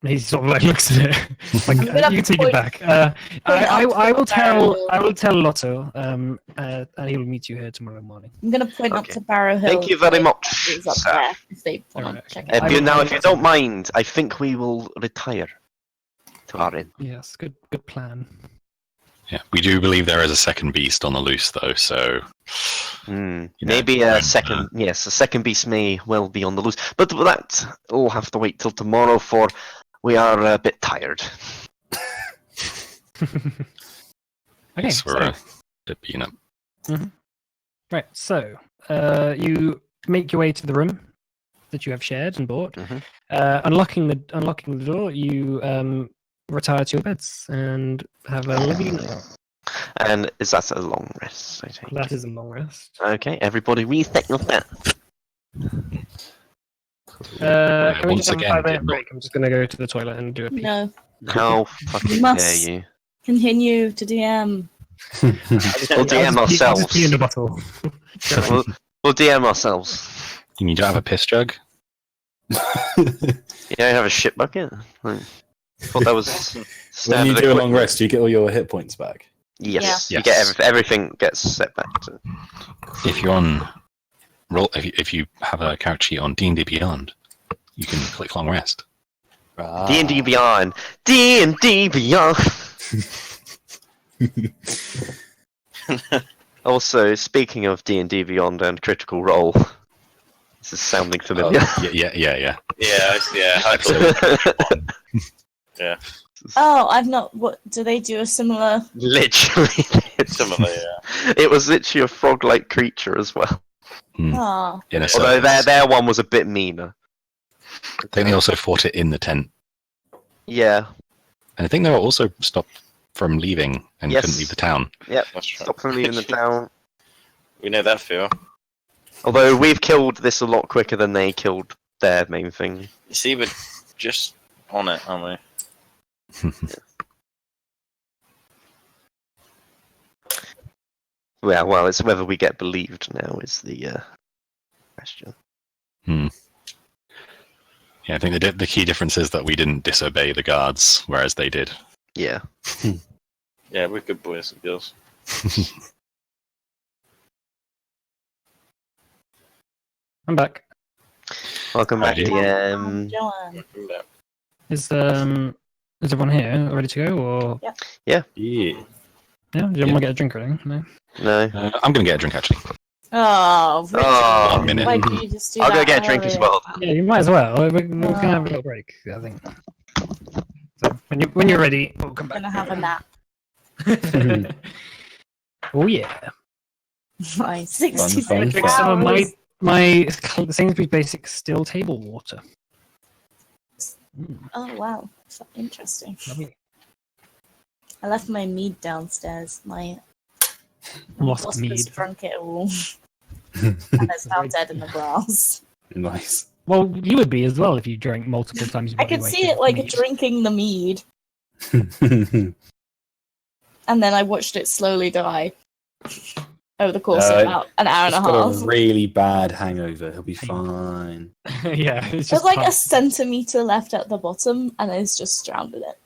He sort of like looks at it. Like, gonna you can take it point- back. I will tell Lotto, and he will meet you here tomorrow morning. I'm gonna point up Okay. to Barrow Hill. Thank you very much, It's up sir. there if they want Alright, to check okay. it I out. will- Now, if you don't mind, I think we will retire to our inn. Yes, good plan. Yeah, we do believe there is a second beast on the loose, though. So You know, Maybe don't, a second, yes, a second beast may well be on the loose, but that will have to wait till tomorrow. For we are a bit tired. Okay, yes, we're so- a bit beaten up. right. So you make your way to the room that you have shared and bought. Mhm. Unlocking the door, you retire to your beds and have a lovely night. And is that a long rest? I think. That is a long rest. Okay, everybody, reset your set. Can we once just have again, a 5-minute did not- break? I'm just going to go to the toilet and do a pee. No, How fucking dare must. you? continue to DM. We'll I'll DM just pee- I'll just pee in ourselves. the bottle. We'll DM ourselves. You don't have a piss jug? You don't have a shit bucket? I thought that was When standard you do a long equipment. rest, you get all your hit points back. Yes, Yeah. you get Yes. everything gets set back to. If you're on roll, if you have a character sheet on D&D Beyond, you can click long rest. D&D Beyond. D&D Beyond. Also, speaking of D&D Beyond and Critical Role, this is sounding familiar. Yeah. Yeah, I So, Oh, I've not. What do they do? A similar? Literally. similar, yeah. It was literally a frog-like creature as well. Oh, in a Although circus. their one was a bit meaner. I think they also fought it in the tent. Yeah. And I think they were also stopped from leaving and Yes. couldn't leave the town. Yep. That's right. Stop from leaving the town. We know that, Phil. Although we've killed this a lot quicker than they killed their main thing. You see, we're just on it, aren't we? Yeah, well, it's whether we get believed now is the question. Yeah, I think the key difference is that we didn't disobey the guards, whereas they did. Yeah. Yeah, we're good boys and girls. I'm back. Welcome back, Hi, DM. Joanne. Is everyone here ready to go, or Yeah. yeah? Do you want to get a drink or anything? No. No. I'm going to get a drink, actually. Oh, Richard. Oh, 1 minute. Why did you just do I'll that go get a drink as earlier? well. Yeah, you might as well. We're gonna have a little break, I think. So when you're ready, we'll come I'm back. gonna have a nap. Oh yeah. My 66 fun, Drink some of hours. my Sainsbury's Basic still table water. Oh wow, so interesting. Lovely. I left my mead downstairs. My Lost wasp mead. has drunk it all, and it's now dead in the grass. Nice. Well, you would be as well if you drank multiple times. your I body could weight see of it like mead. drinking the mead, and then I watched it slowly die over the course of about an hour and a He's got half. a really bad hangover. He'll be fine. Yeah, it's There's just like a part- centimeter left at the bottom, and it's just drowned in it.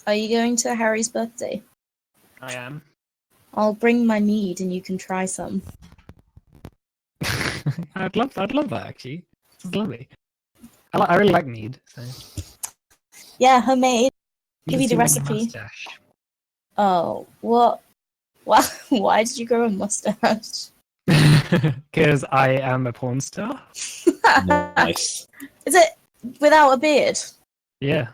Are you going to Harry's birthday? I am. I'll bring my mead, and you can try some. I'd love that actually. It's lovely. I really like mead. So. Yeah, homemade. You Give can me the see my recipe. mustache. Oh, what? Why did you grow a mustache? Because I am a porn star. Nice. Is it without a beard? Yeah.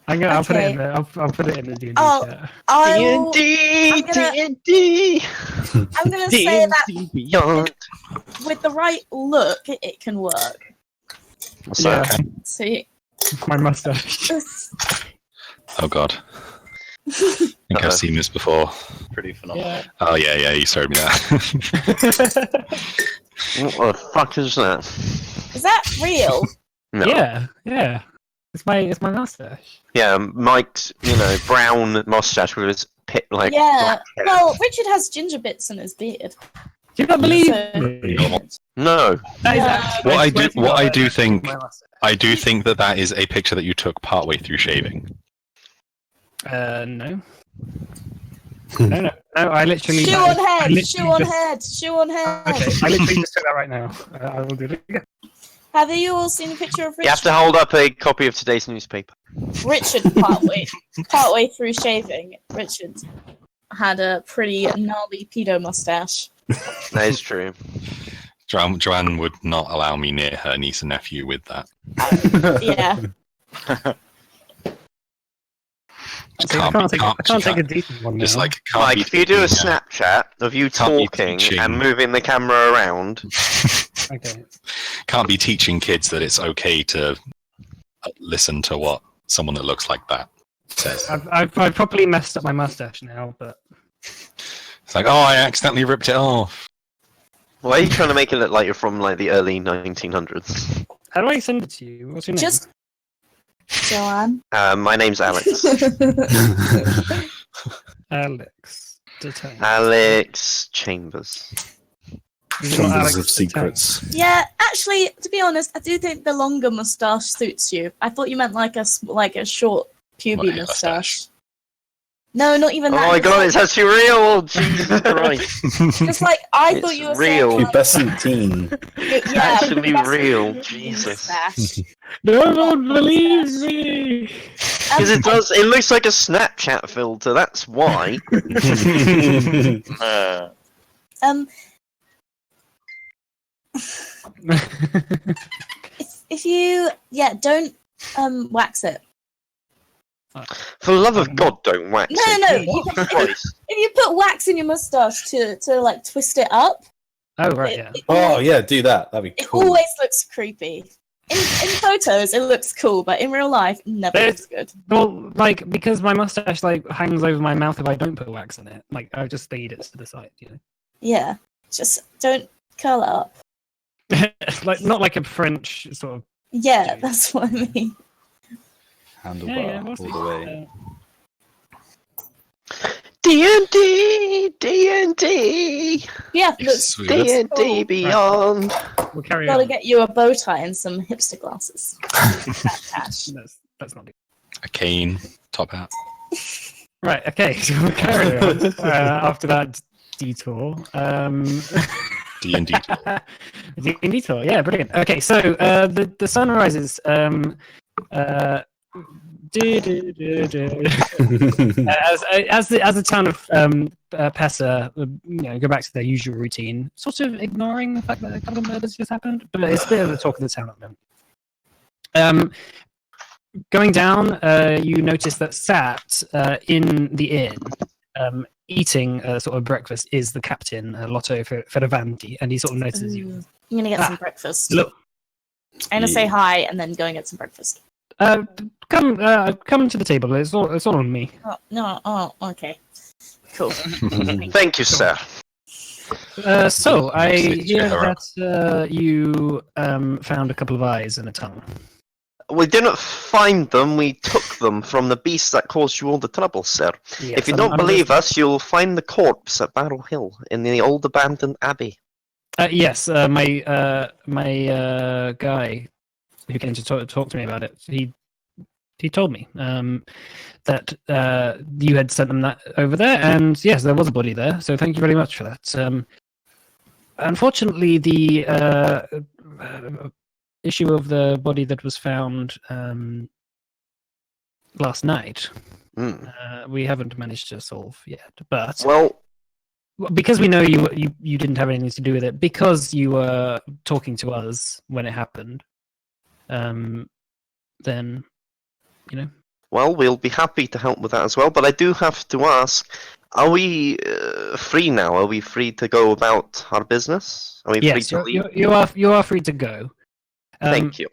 I'll put it Okay. in the. I'll put it in the D&D Oh, chat. D&D, I'm gonna- D&D, I'm gonna say that D&D Beyond. with the right look, it can work. What's Yeah, that? So you, my mustache. Oh god. I think I've seen this before. Pretty phenomenal. Yeah. Oh yeah, you showed me that. What the fuck is that? is that real? No. Yeah. It's my mustache. Yeah, Mike's, brown mustache with his black Yeah. hair. Well, Richard has ginger bits in his beard. Do you not believe So- me? No. That is No. actually- What I swear do- to what God, I do that's think- my mustache. I do think that is a picture that you took partway through shaving. No. No, I literally. Shoe I on head. literally Shoe on just- head. Shoe on head. Okay, I literally just took that right now. I will do it again. Have you all seen a picture of You have Richard? to hold up a copy of today's newspaper. Richard partway through shaving. Richard had a pretty gnarly pedo mustache. That is true. Joanne would not allow me near her niece and nephew with that. Yeah. See, I can't take a decent one now. Just like can't Mike, be if you do a teaching, Snapchat of you Can't be talking teaching. and moving the camera around, Okay. can't be teaching kids that it's okay to listen to what someone that looks like that says. I've probably messed up my mustache now, but It's like, oh, I accidentally ripped it off. why are you trying to make it look like you're from the early 1900s? how do I send it to you? What's your name? Just Joanne. My name's Alex. Alex. Detain. Alex Chambers. Is it not Chambers Alex of Detain? Secrets. Yeah, actually, to be honest, I do think the longer mustache suits you. I thought you meant like a short puby What, a mustache. No, not even Oh that. my just god, like- it's actually real! Jesus Christ. Just like I It's thought you were real. saying. Like, Pubescent teen. yeah, actually pubescent real, puby Jesus. mustache. No one believes me. Because it does, it looks like a Snapchat filter, that's why. Um, if you don't wax it. For the love of God, don't wax No, it. no, Jesus Christ. If you put wax in your mustache to like twist it up, Oh right, yeah. Oh yeah, do that. That'd be it cool. always looks creepy. In photos, it looks cool, but in real life, never There's- looks good. Well, because my mustache hangs over my mouth if I don't put wax in it. I just lead it to the side, Yeah, just don't curl it up. not like a French sort of. Yeah, that's what I mean. Handlebar we'll all see. the way. D&D, D&D, Yeah, look, Sweet. That's- D&D Beyond. We'll carry gotta on. get you a bow tie and some hipster glasses. That patch. That's not it. A cane, top hat. Right. Okay. So we'll carry on after that detour. D&D. Detour. Yeah, brilliant. Okay, so the sun rises. As the town of Pessa, go back to their usual routine, sort of ignoring the fact that a couple of murders just happened, but it's a bit of the talk of the town at the moment. Going down, you notice that sat in the inn, eating sort of breakfast, is the captain, Lotto Feravanti, and he sort of notices you. Ooh, I'm gonna get some breakfast. Look, I'm gonna say hi and then go and get some breakfast. come to the table. It's all on me. Oh, no, okay. Cool. Thank you, sir. So I Actually, hear cheer her up. that you found a couple of eyes and a tongue. We didn't find them, we took them from the beast that caused you all the trouble, sir. Yes, If you don't believe us, you'll find the corpse at Barrow Hill in the old abandoned abbey. Yes, my guy who came to talk to me about it, he told me that you had sent them that over there, and yes, there was a body there. So thank you very much for that. Unfortunately, the issue of the body that was found last night, we haven't managed to solve yet. But Well, because we know you didn't have anything to do with it, because you were talking to us when it happened, then Well, we'll be happy to help with that as well. But I do have to ask: are we free now? Are we free to go about our business? Are we free yes, to leave? you are free to go. Thank you.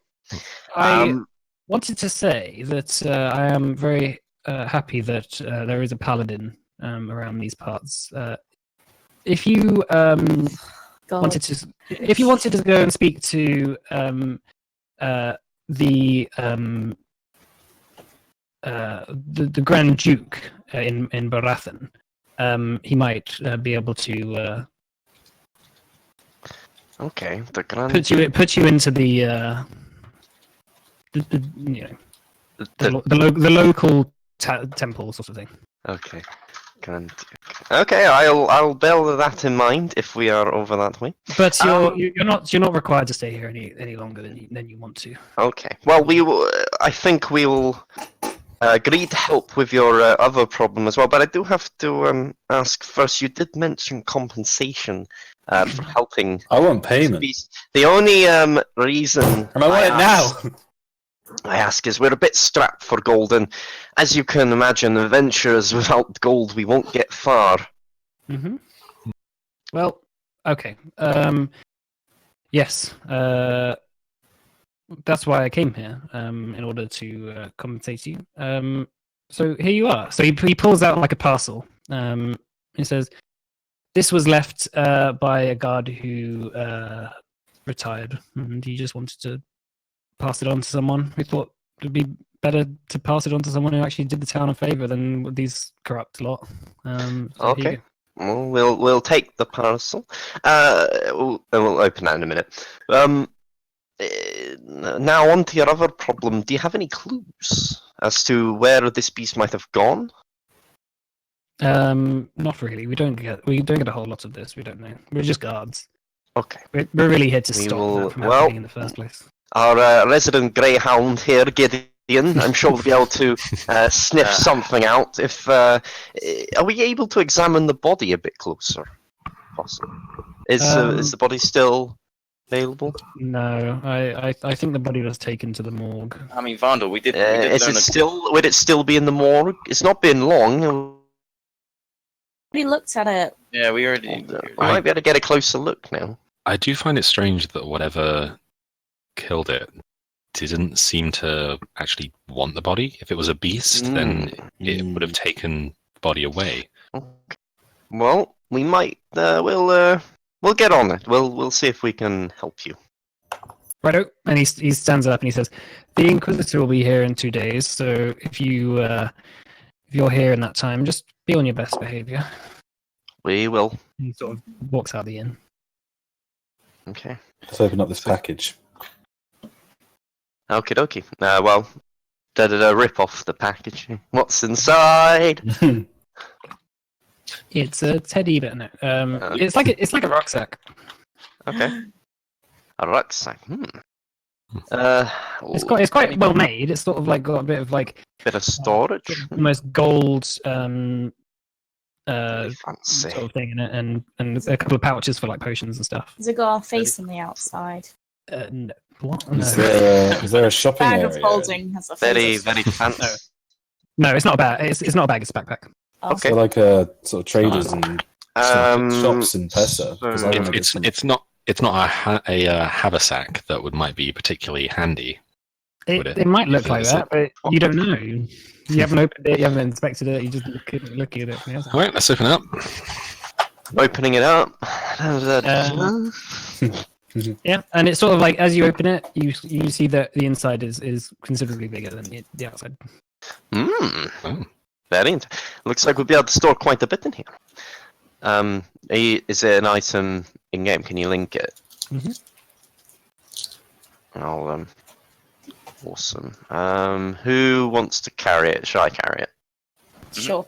I wanted to say that I am very happy that there is a paladin around these parts. If you wanted to go and speak to the Grand Duke in Barathan, he might be able to Okay, the Grand put you into the the local temple sort of thing. Okay. Grand Duke. Okay, I'll bear that in mind if we are over that way. But you're not required to stay here any longer than you want to. Okay. Well, I think we will agree to help with your other problem as well. But I do have to ask first. You did mention compensation for helping. I want payment. The only reason And I want it now. I ask is we're a bit strapped for gold, and as you can imagine, adventurers without gold, we won't get far. Mm-hmm. Well, okay. Yes. That's why I came here, in order to compensate you. So here you are. So he pulls out like a parcel. He says, "This was left by a guard who retired, and he just wanted to pass it on to someone. We thought it would be better to pass it on to someone who actually did the town a favor than these corrupt lot." So Okay. Well, we'll take the parcel. We'll open that in a minute. Now on to your other problem. Do you have any clues as to where this beast might have gone? Not really. We don't get a whole lot of this. We don't know. We're just guards. Okay. We're really here to We stop will- that from well- happening in the first place. Our resident greyhound here, Gideon, I'm sure will be able to sniff something out. If are we able to examine the body a bit closer? Possible. Is the body still available? No, I think the body was taken to the morgue. I mean, Vandal, we did Is learn it still? Would it still be in the morgue? It's not been long. We looked at it. Yeah, we already. I might be able to get a closer look now. I do find it strange that whatever killed it didn't seem to actually want the body. If it was a beast, then it would have taken the body away. Well, we might. We'll get on it. We'll see if we can help you. Righto. And he stands up and he says, "The Inquisitor will be here in 2 days. So if you're here in that time, just be on your best behavior." We will. He sort of walks out the inn. Okay. Let's open up this package. Okie dokie. Well, rip off the packaging. What's inside? It's a teddy bear. No, it's like a rucksack. Okay. A rucksack. It's quite well made. It's sort of like got a bit of like bit of storage. almost gold Fancy. sort of thing in it, and a couple of pouches for like potions and stuff. Has it got our face on the outside? No. What? Is No. is there a shopping Bag area? of holding has a Very, face. very fancy. No, it's not a bag. It's not a bag. It's a backpack. Oh. Is there like a sort of traders and shops in Pesa? 'Cause I wanna get some- It's not a haversack that might be particularly handy. Would It might look Is like it- that, but you don't know. You haven't opened it. You haven't inspected it. You just looking at it from the outside. All right, let's open it up. Opening it up. Yeah, and it's sort of like as you open it, you see that the inside is considerably bigger than the outside. Oh. Very interesting. Looks like we'll be able to store quite a bit in here. Is it an item in game? Can you link it? Mhm. I'll awesome. Who wants to carry it? Shall I carry it? Sure.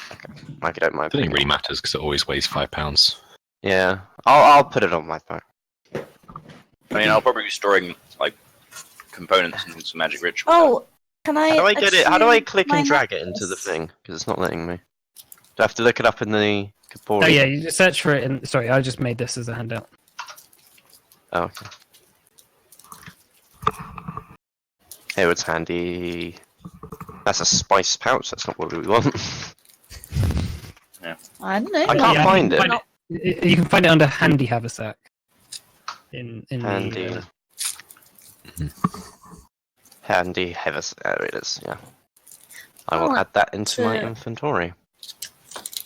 I don't mind. I don't think it really matters because it always weighs 5 pounds. Yeah, I'll put it on my back. I mean, I'll probably be storing like components and some magic ritual. Oh, can I? How do I get it? How do I assume click my and drag it into the necklace? thing? Because it's not letting me. Do I have to look it up in the Kapori? Oh yeah, you just search for it. And sorry, I just made this as a handout. Oh, okay. Here, it's handy. That's a spice pouch. That's not what we want. I don't know. I can't find it. You can find it under handy haversack. In Handy. the Handy heavers. There it is. Yeah. I will Oh, add that into my to- inventory.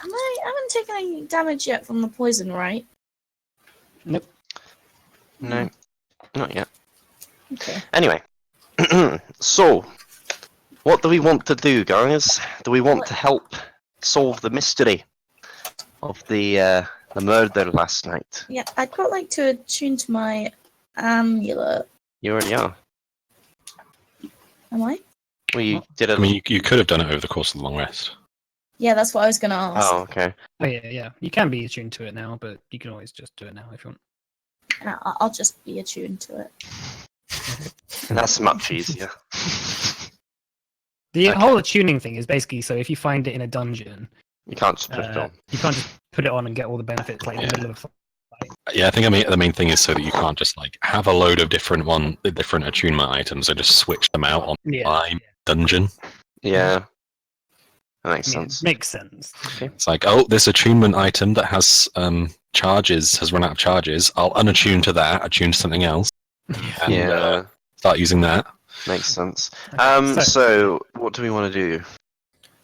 I haven't taken any damage yet from the poison, right? Nope. No, not yet. Okay. Anyway, so what do we want to do, guys? Do we want to help solve the mystery of the murder last night? Yeah, I'd quite like to attune to my amulet. You already are. Am I? Well, you did a. I mean, you could have done it over the course of the long rest. Yeah, that's what I was going to ask. Oh, okay. Oh yeah. You can be attuned to it now, but you can always just do it now if you want. I'll just be attuned to it. That's much easier. The Okay. whole attuning thing is basically so if you find it in a dungeon, You can't just put it on. you can't just put it on and get all the benefits like in the Yeah. middle of a fight. Yeah, I think the main thing is so that you can't just like have a load of different attunement items and just switch them out on Yeah. my dungeon. Yeah. That makes Yeah, sense. makes sense. It's like, oh, this attunement item that has charges has run out of charges. I'll unattune to that, attune to something else, and Yeah, start using that. makes sense. Okay, So what do we want to do?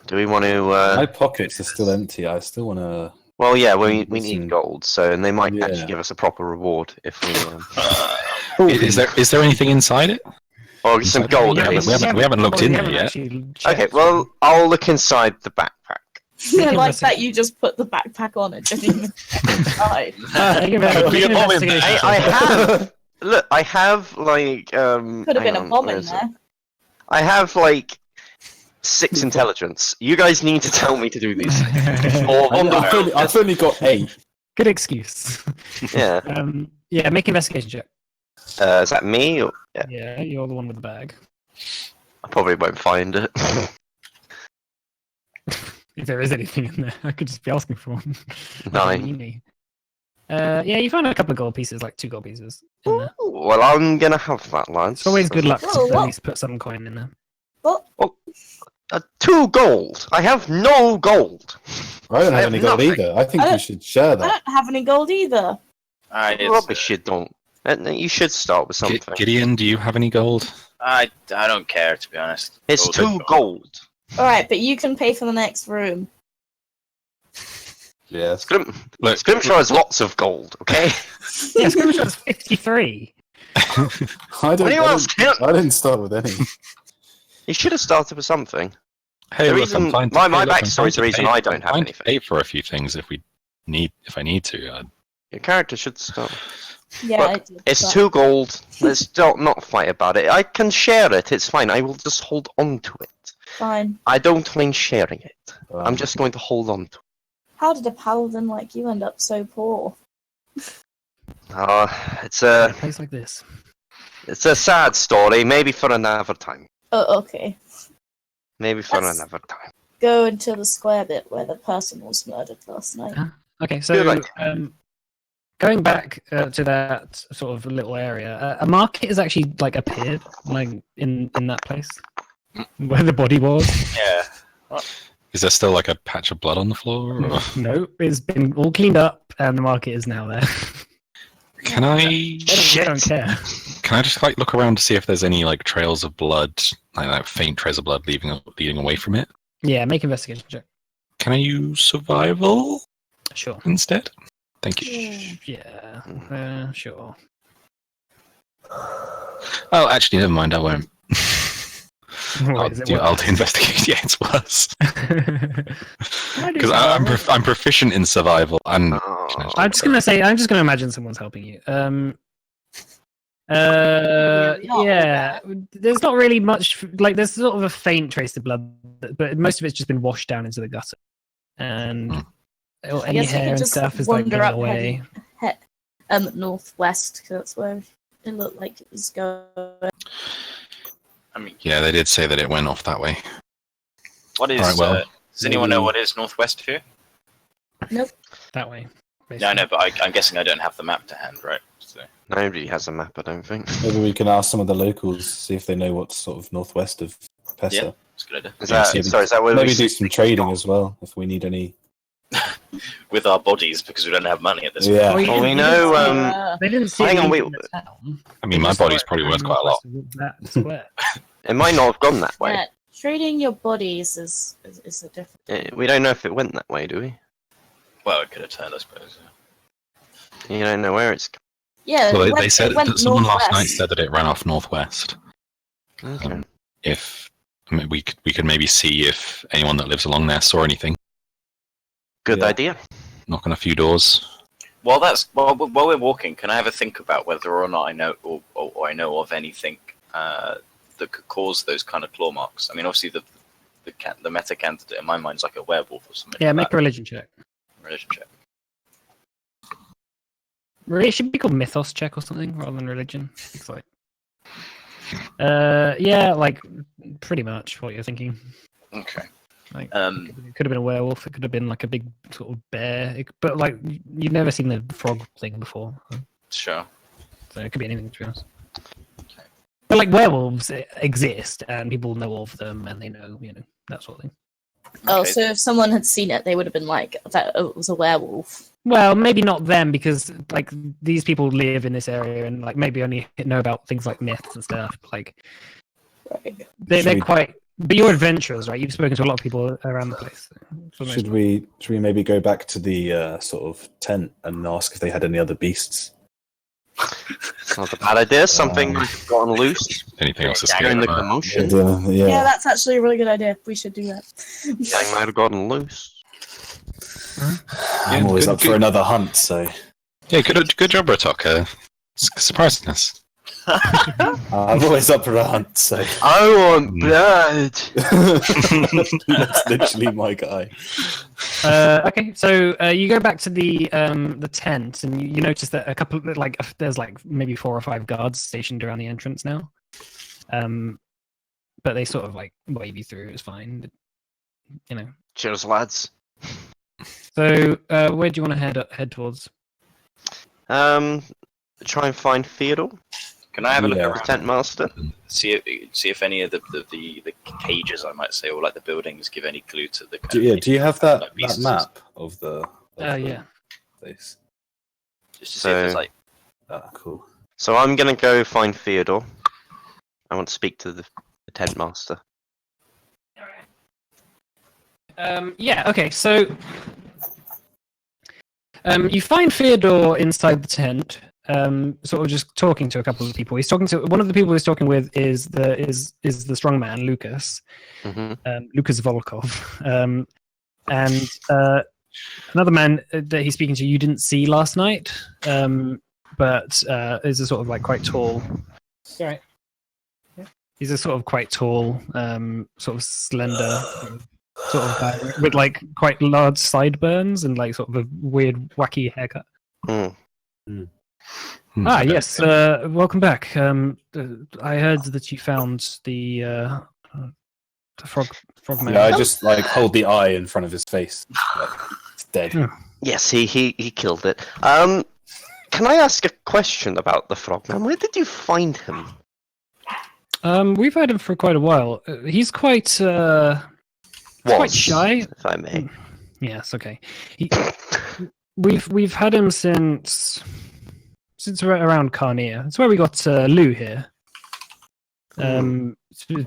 Do we want to? My pockets are still empty. I still want to. Well, yeah, we Listen. need gold, so and they might Yeah. actually give us a proper reward if we. Is there anything inside it? Or some gold. Yeah, at we least. haven't looked in there yet. actually Okay, checked. well, I'll look inside the backpack. I like that you just put the backpack on and didn't even try. Make an investigation check. I have. Look, I have like. Could have been hang a on, bomb where in is it? there. I have like 6 intelligence. You guys need to tell me to do these things. Or on the I've only got 8. Good excuse. Yeah. Yeah, make an investigation check. Is that me? Or... Yeah. Yeah, you're the one with the bag. I probably won't find it. If there is anything in there, I could just be asking for one. 9. Yeah, you found a couple of gold pieces, like 2 gold pieces in there. Well, I'm gonna have that, lads. It's always good luck to Whoa, at what? least put some coin in there. What? 2 gold. I have no gold. I don't I have have any gold nothing. either. I think I you don't- should share I that. don't have any gold either. Rubbish, you don't. You should start with something. Gideon, do you have any gold? I don't care, to be honest. It's Gold 2 is gold. Alright, but you can pay for the next room. Yes. Look, Scrimshaw has lots of gold, okay? Yeah, Scrimshaw's 53. I Anyone else count? didn't start with any. You should have started with something. hey, The look, reason- I'm fine to, my hey, look, I'm backstory's fine the to reason pay- I don't I'm have fine to anything. pay for a few things if I need to. Your character should start. Yeah, Look, I did. It's but- 2 gold. Let's not fight about it. I can share it. It's fine. I will just hold on to it. Fine. I don't mind sharing it. I'm just going to hold on to it. How did a paladin like you end up so poor? It's A a place like this. sad story. Maybe for another time. Oh, okay. Maybe for That's- another time. Go into the square bit where the person was murdered last night. Okay, Good so idea. going back to that sort of little area, a market has actually like appeared like in that place where the body was. Yeah. Is there still like a patch of blood on the floor? Or... No, it's been all cleaned up and the market is now there. Can I? They don't care. Can I just like look around to see if there's any like trails of blood, like faint trails of blood leading away from it? Yeah, make investigation check. Can I use survival Sure. instead? Thank you. Yeah, sure. Oh, actually, never mind. I won't. What, is it I'll worse? do investigate. Yeah, it's worse Can I do because survival? I'm proficient in survival. And Oh, I'm just gonna imagine someone's helping you. Yeah, there's not really much. Like, there's sort of a faint trace of blood, but most of it's just been washed down into the gutter, and any guess we hair could and just stuff is like wander going up away. Northwest, because that's where it looked like it was going. I mean, yeah, they did say that it went off that way. what is? Alright, well, does anyone know what is northwest here? That way. Yeah, I know, but I'm guessing I don't have the map to hand, right? So. Nobody has a map, I don't think. Maybe we can ask some of the locals, see if they know what's sort of northwest of Pesa. Yeah. That's a good idea. Is that, maybe- sorry, is that where Maybe we do some trading as well if we need any. With our bodies, because we don't have money at this Yeah. point. Well, we didn't know, see- they didn't see hang on, it wait. in the town. I mean, my Just body's like probably worth quite a lot. northwest of that square. It might not have gone that way. Yeah, trading your bodies is a different. We don't know if it went that way, do we? Well, it could have turned, I suppose. You don't know where it's. Yeah, Well, it they went, said it went that someone last night northwest. said that it ran off northwest. Okay. If I mean, we could maybe see if anyone that lives along there saw anything. Good Yeah. idea. Knock on a few doors. While we're walking, can I have a think about whether or not I know or I know of anything that could cause those kind of claw marks? I mean, obviously the meta candidate in my mind is like a werewolf or something. Yeah, like make a that. religion check. Religion check. It should be called mythos check or something rather than religion. It's like, yeah, like pretty much what you're thinking. Okay. Like, Um, it could have been a werewolf. It could have been like a big sort of bear. But like, you've never seen the frog thing before, Sure. so it could be anything to be honest. But like werewolves exist, and people know of them, and they know, that sort of thing. Oh, Okay. so if someone had seen it, they would have been like, "That it was a werewolf." Well, maybe not them, because like these people live in this area, and like maybe only know about things like myths and stuff. Like Right. they're Should we- quite. But you're adventurers, right? You've spoken to a lot of people around the place. For the most Should part. we maybe go back to the sort of tent and ask if they had any other beasts? It's not a bad idea. Something might have gotten loose Anything else to Yeah, scare during the them? commotion. Yeah, Yeah. that's actually a really good idea. We should do that. Something might have gotten loose. I'm always good- up for another hunt, so Yeah, good job, Rotok. Surprising us. I'm always up for a hunt. So I want blood. that's literally my guy. Okay, so you go back to the tent, and you notice that a couple, there's like maybe 4 or 5 guards stationed around the entrance now. But they sort of like wave you through. It's fine, Cheers, lads. So where do you want to head towards? Try and find Fyodor, Can I have a look Yeah. the around? tent master. See if any of the cages, I might say, or like the buildings, give any clue to the. Do you have that, like that beasts? map of the? Of the Yeah. place? Just to see if there's So- like. Ah, cool. So I'm gonna go find Fyodor. I want to speak to the tent master. Yeah. Okay. So you find Fyodor inside the tent, sort of just talking to a couple of people. He's talking to one of the people he's talking with is the strong man Lucas, Hmm Lucas Volkov, and another man that he's speaking to you didn't see last night, but is a sort of like quite tall. Sorry. He's a sort of quite tall, sort of slender, sort of guy with like quite large sideburns and like sort of a weird, wacky haircut. Ah, yes. Welcome back. I heard that you found the frog man. Yeah, I just like hold the eye in front of his face. Like, it's dead. Yeah. Yes, he killed it. Can I ask a question about the frogman? Where did you find him? We've had him for quite a while. He's quite quite shy. If I may. Yes. Okay. We've had him since around Carnea. That's where we got Lou here.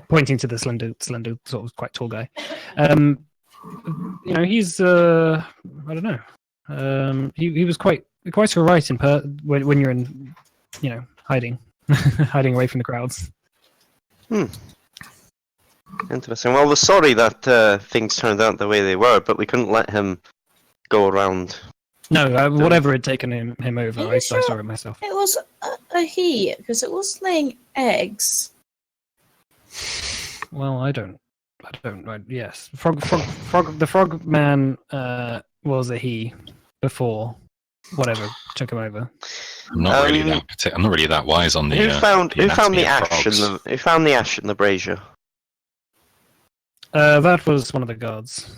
Pointing to the slender, sort of quite tall guy. He's I don't know. He was quite alright when you're in, hiding, hiding away from the crowds. Interesting. Well, we're sorry that things turned out the way they were, but we couldn't let him go around. No, whatever had taken him over, Are I you saw sure? it myself. It was a he, because it was laying eggs. Well, I don't. Yes, the frog man was a he before whatever took him over. I'm not really that wise on the. Who found the anatomy of ash in frogs. who found the ash in the brazier? That was one of the guards.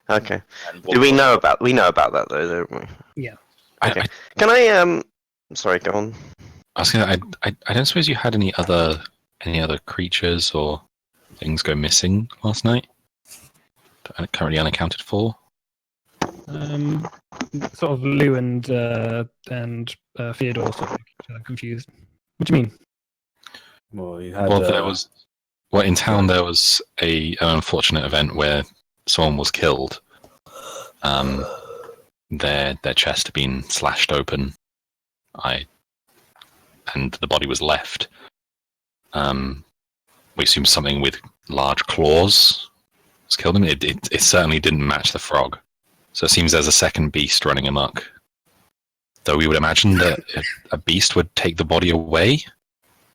Okay. And Do we know about that though, don't we? Yeah. Okay. Can I Sorry, go on. I was gonna. I don't suppose you had any other creatures or things go missing last night? Currently unaccounted for. Sort of Lou and Fyodor sort of confused. What do you mean? Well, you had. Well, there was. Well, in town there was an unfortunate event where someone was killed. Their chest had been slashed open. And the body was left. We assume something with large claws has killed him. It certainly didn't match the frog. So it seems there's a second beast running amok. Though we would imagine that a beast would take the body away.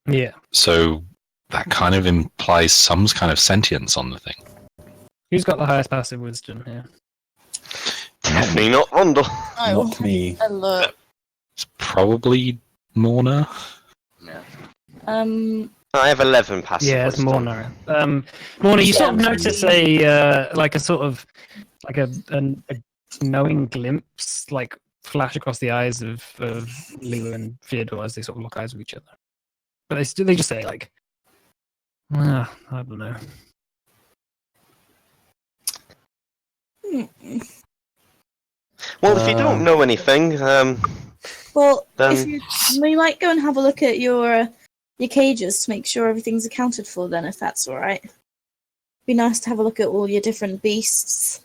Yeah. So that kind of implies some kind of sentience on the thing. Who's got the highest passive wisdom here? Definitely not Rundle. Oh, Not me. hello. It's probably Morna. Yeah. I have 11 passive. Yeah, it's wisdom. Morna. Morna, you sort of notice a knowing glimpse, like flash across the eyes of Lou and Fyodor as they sort of lock eyes with each other. But they just say like, I don't know. Well, if you don't know anything, Well, Then- if we might go and have a look at your cages to make sure everything's accounted for. Then, if that's all right, be nice to have a look at all your different beasts.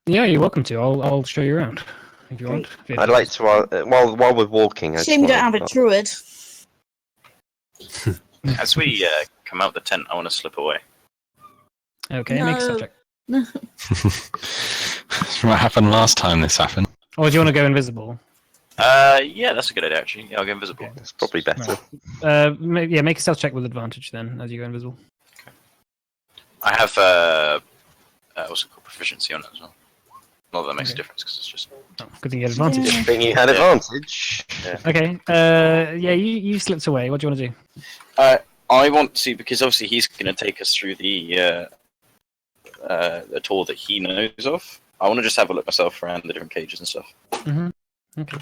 Yeah, you're welcome to. I'll show you around if you want. I'd like to, while we're walking... I Shame you just don't have a wanna- druid. As we come out the tent, I want to slip away. Okay, make a No. subject. What happened last time this happened? Or do you want to go invisible? Yeah, that's a good idea, actually. Yeah, I'll go invisible. Okay. It's probably better. Make a stealth check with advantage then as you go invisible. I have what's it called, proficiency on it as well. Not that that makes a Okay. difference because it's just. Oh, good thing you had advantage. Yeah. I think you had advantage. Okay. Yeah, you slipped away. What do you want to do? I want to, because obviously he's going to take us through the tour that he knows of. I want to just have a look myself around the different cages and stuff. Mm-hmm. Okay.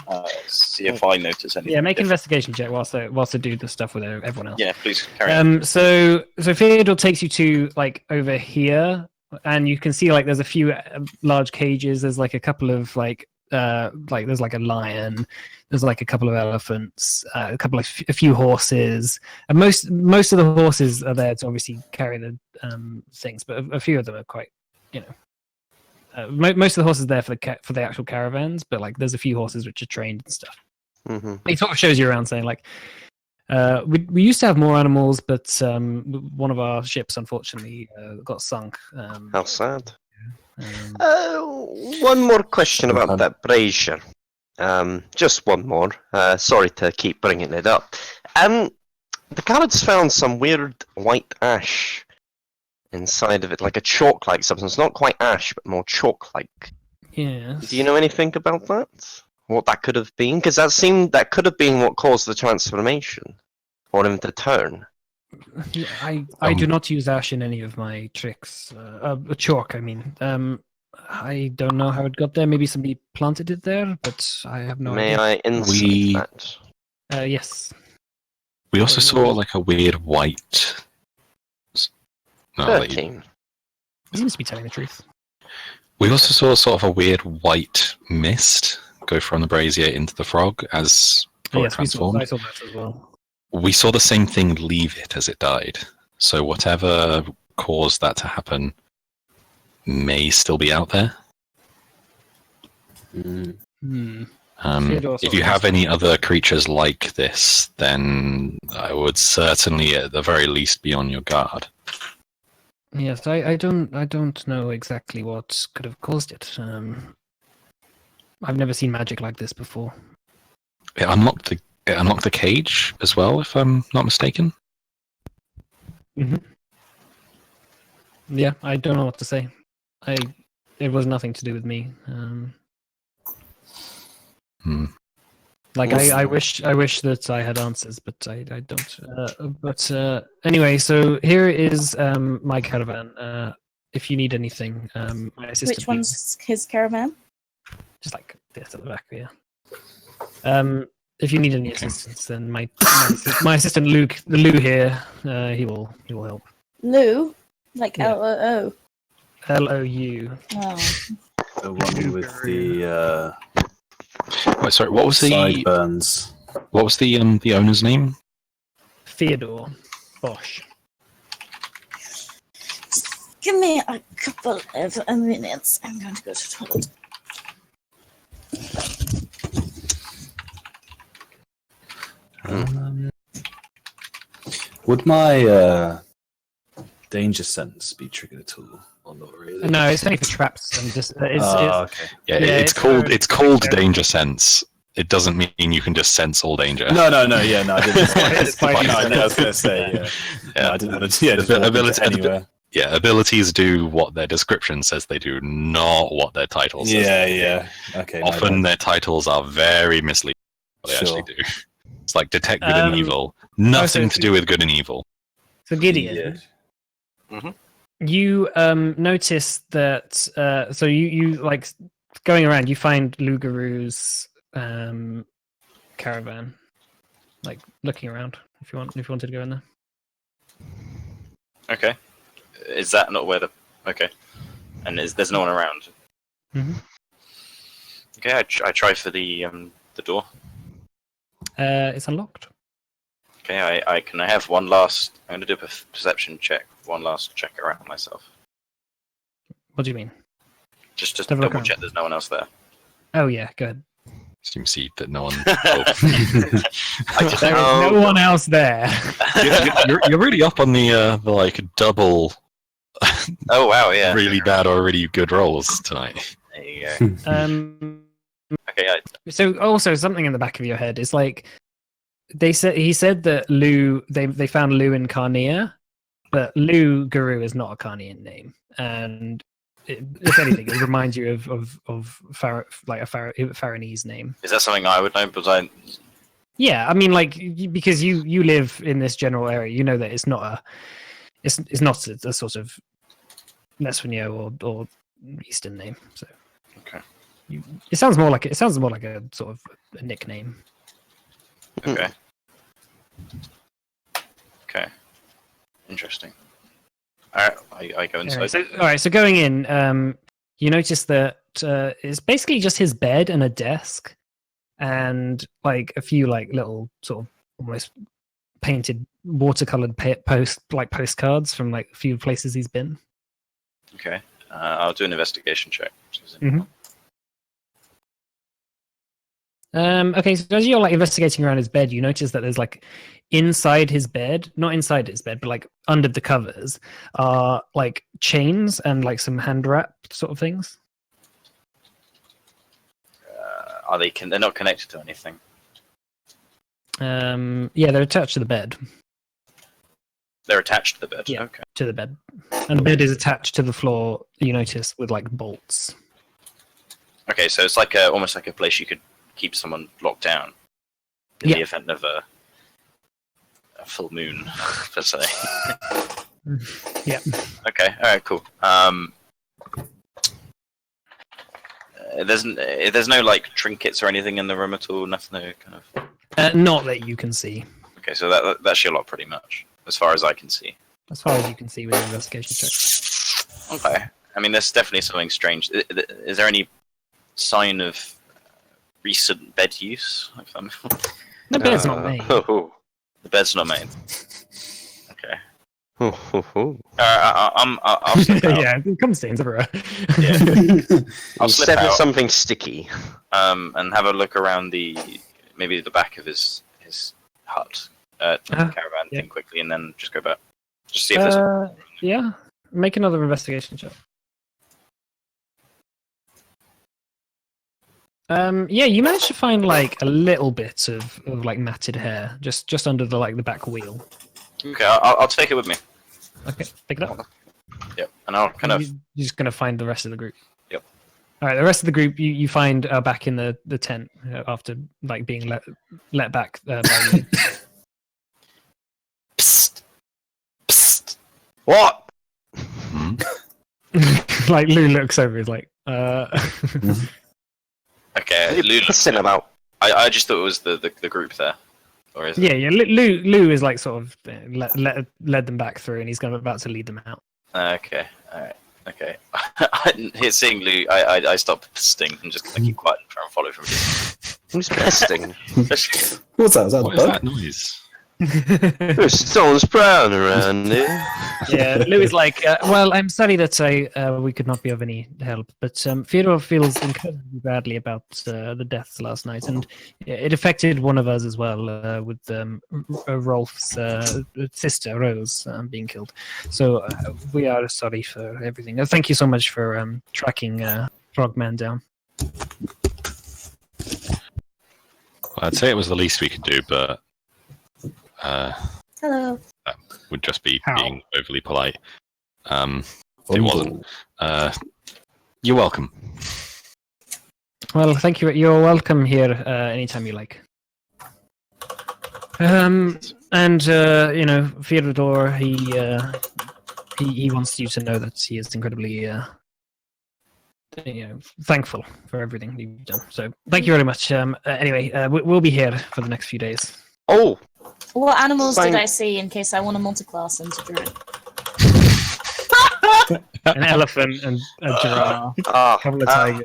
See if I notice anything. Yeah, make an different. investigation check whilst I do the stuff with everyone else. Yeah, please carry on. So Fyodor takes you to like over here, and you can see like there's a few large cages. There's like a couple of like there's like a lion. There's like a couple of elephants, a few horses, and most of the horses are there to obviously carry the things, but a few of them are quite, most of the horses are there for the actual caravans, but like there's a few horses which are trained and stuff. Mm-hmm. He sort of shows you around saying like, we used to have more animals, but one of our ships unfortunately got sunk. How sad. Um, One more question about Okay. that brazier. Just one more. Sorry to keep bringing it up. The guards found some weird white ash inside of it, like a chalk-like substance. Not quite ash, but more chalk-like. yes. Do you know anything about that? What that could have been? Because that could have been what caused the transformation, or him to turn. I do not use ash in any of my tricks. Chalk, I mean. I don't know how it got there. Maybe somebody planted it there, but I have no May idea. I insight We- that? Yes. We also saw like a weird white. No, I'll let you- 13. He seems to be telling the truth. We also saw sort of a weird white mist go from the brazier into the frog as it Yes, I saw transformed. that as well. We saw the same thing leave it as it died. So whatever caused that to happen may still be out there. Mm. Hmm. Fyodor If sort you of have has- any other creatures like this, then I would certainly, at the very least, be on your guard. Yes, I don't know exactly what could have caused it. I've never seen magic like this before. It unlocked the cage as well, if I'm not mistaken. Yeah, I don't know what to say. It was nothing to do with me. Like I wish that I had answers, but I don't. Anyway, so here is my caravan. If you need anything, my assistant. Which one's his caravan? Just like this at the back here. if you need any assistance, then my assistant Lou here, he will help. Lou? Like Yeah. L-O-O. Lou. Oh. The one with the Wait, sorry. What was the sideburns. the owner's name? Fyodor Bosch. Give me a couple of minutes. I'm going to go to the toilet. Would my danger sense be triggered at all, or not really? No, it's only for traps and just. Okay. Yeah, Yeah, it's called danger sense. It doesn't mean you can just sense all danger. No, I didn't. It's fine. No, I was going to say, yeah. No, I didn't want to. Yeah, just Ability- anywhere. Yeah, abilities do what their description says they do, not what their title says. Yeah. Okay. Often their titles are very misleading. What they Sure. actually do. It's like detect good and evil. Nothing to do with good and evil. So Gideon, you notice that. So you like going around. You find Lugaru's caravan, like looking around. If you wanted to go in there. Okay. Is that not where the... Okay. And there's no one around? Mhm. Okay, I try for the door. It's unlocked. Okay, I can I have one last... I'm going to do a perception check. One last check around myself. What do you mean? Just Have a look double around. check there's no one else there. Oh yeah, go ahead. So you see that no one. I just, There is no one else there. You're really up on the like double oh, wow, yeah. really bad or really good rolls tonight. There you go. Okay, So also something in the back of your head is like he said that Lou they found Lou in Carnea, but Lou Guru is not a Carnean name, and if anything, it reminds you of a Faranese name. is that something I would know? Because Yeah, I mean, like because you live in this general area, you know that it's not a sort of Nesvenio or Eastern name. So Okay. It sounds more like a sort of a nickname. Okay. Okay. Interesting. Alright, I go inside. All right, so going in, you notice that it's basically just his bed and a desk, and like a few like little sort of almost painted watercolored postcards from like a few places he's been. Okay. I'll do an investigation check. Mhm. Okay, so as you're like investigating around his bed, you notice that there's like inside his bed, not inside his bed, but like under the covers, are like chains and like some hand wrap sort of things. Are they? They're not connected to anything. Yeah, they're attached to the bed. They're attached to the bed. Yeah. Okay. To the bed, and the bed is attached to the floor. You notice with like bolts. Okay, so it's like almost like a place you could keep someone locked down in the event of a full moon, per se. Yeah. Okay. All right. Cool. There's no like trinkets or anything in the room at all. Nothing. No kind of. Not that you can see. Okay, so that's your lot pretty much, as far as I can see. As far as you can see with the investigation check. Okay. I mean, there's definitely something strange. Is there any sign of recent bed use? The bed's not made. Oh, The bed's not made. Okay. oh. I'll slip out. Yeah, it comes stains everywhere. I'll slip Instead of out something sticky. and have a look around maybe the back of his hut, caravan yeah. thing quickly, and then just go back. Just see if there's. Yeah, make another investigation check. Yeah, you managed to find like a little bit of like matted hair just under the like the back wheel. Okay, I'll take it with me. Okay, pick it up. Yep, and I'll kind of. You're just gonna find the rest of the group. Yep. All right, the rest of the group you find are back in the tent after like being let back. By me. Psst. Psst. What? Like Lou looks over, he's like, What are you Okay, pissing about? I just thought it was the group there. Or is it? Yeah. Lou is like sort of led them back through, and he's about to lead them out. Okay, alright, okay. Here, seeing Lou, I stopped pesting and just kind of keep quiet and try and follow from a distance. Who's pesting? What's that? Is that a What is bug? that noise? There's stones prowling around here. Yeah, Lou is like, well, I'm sorry that we could not be of any help, but Fyodor feels incredibly badly about the deaths last night, and it affected one of us as well, with Rolf's sister, Rose, being killed. So we are sorry for everything. Thank you so much for tracking Frogman down. Well, I'd say it was the least we could do, but Hello. that would just be How? being overly polite. It wasn't. You're welcome. Well, thank you. You're welcome here anytime you like. And Fyodor, he wants you to know that he is incredibly thankful for everything you've done. So thank you very much. Anyway, we'll be here for the next few days. Oh, What animals Fine. did I see in case I want to multiclass into druid? An elephant and a giraffe, a couple of tigers.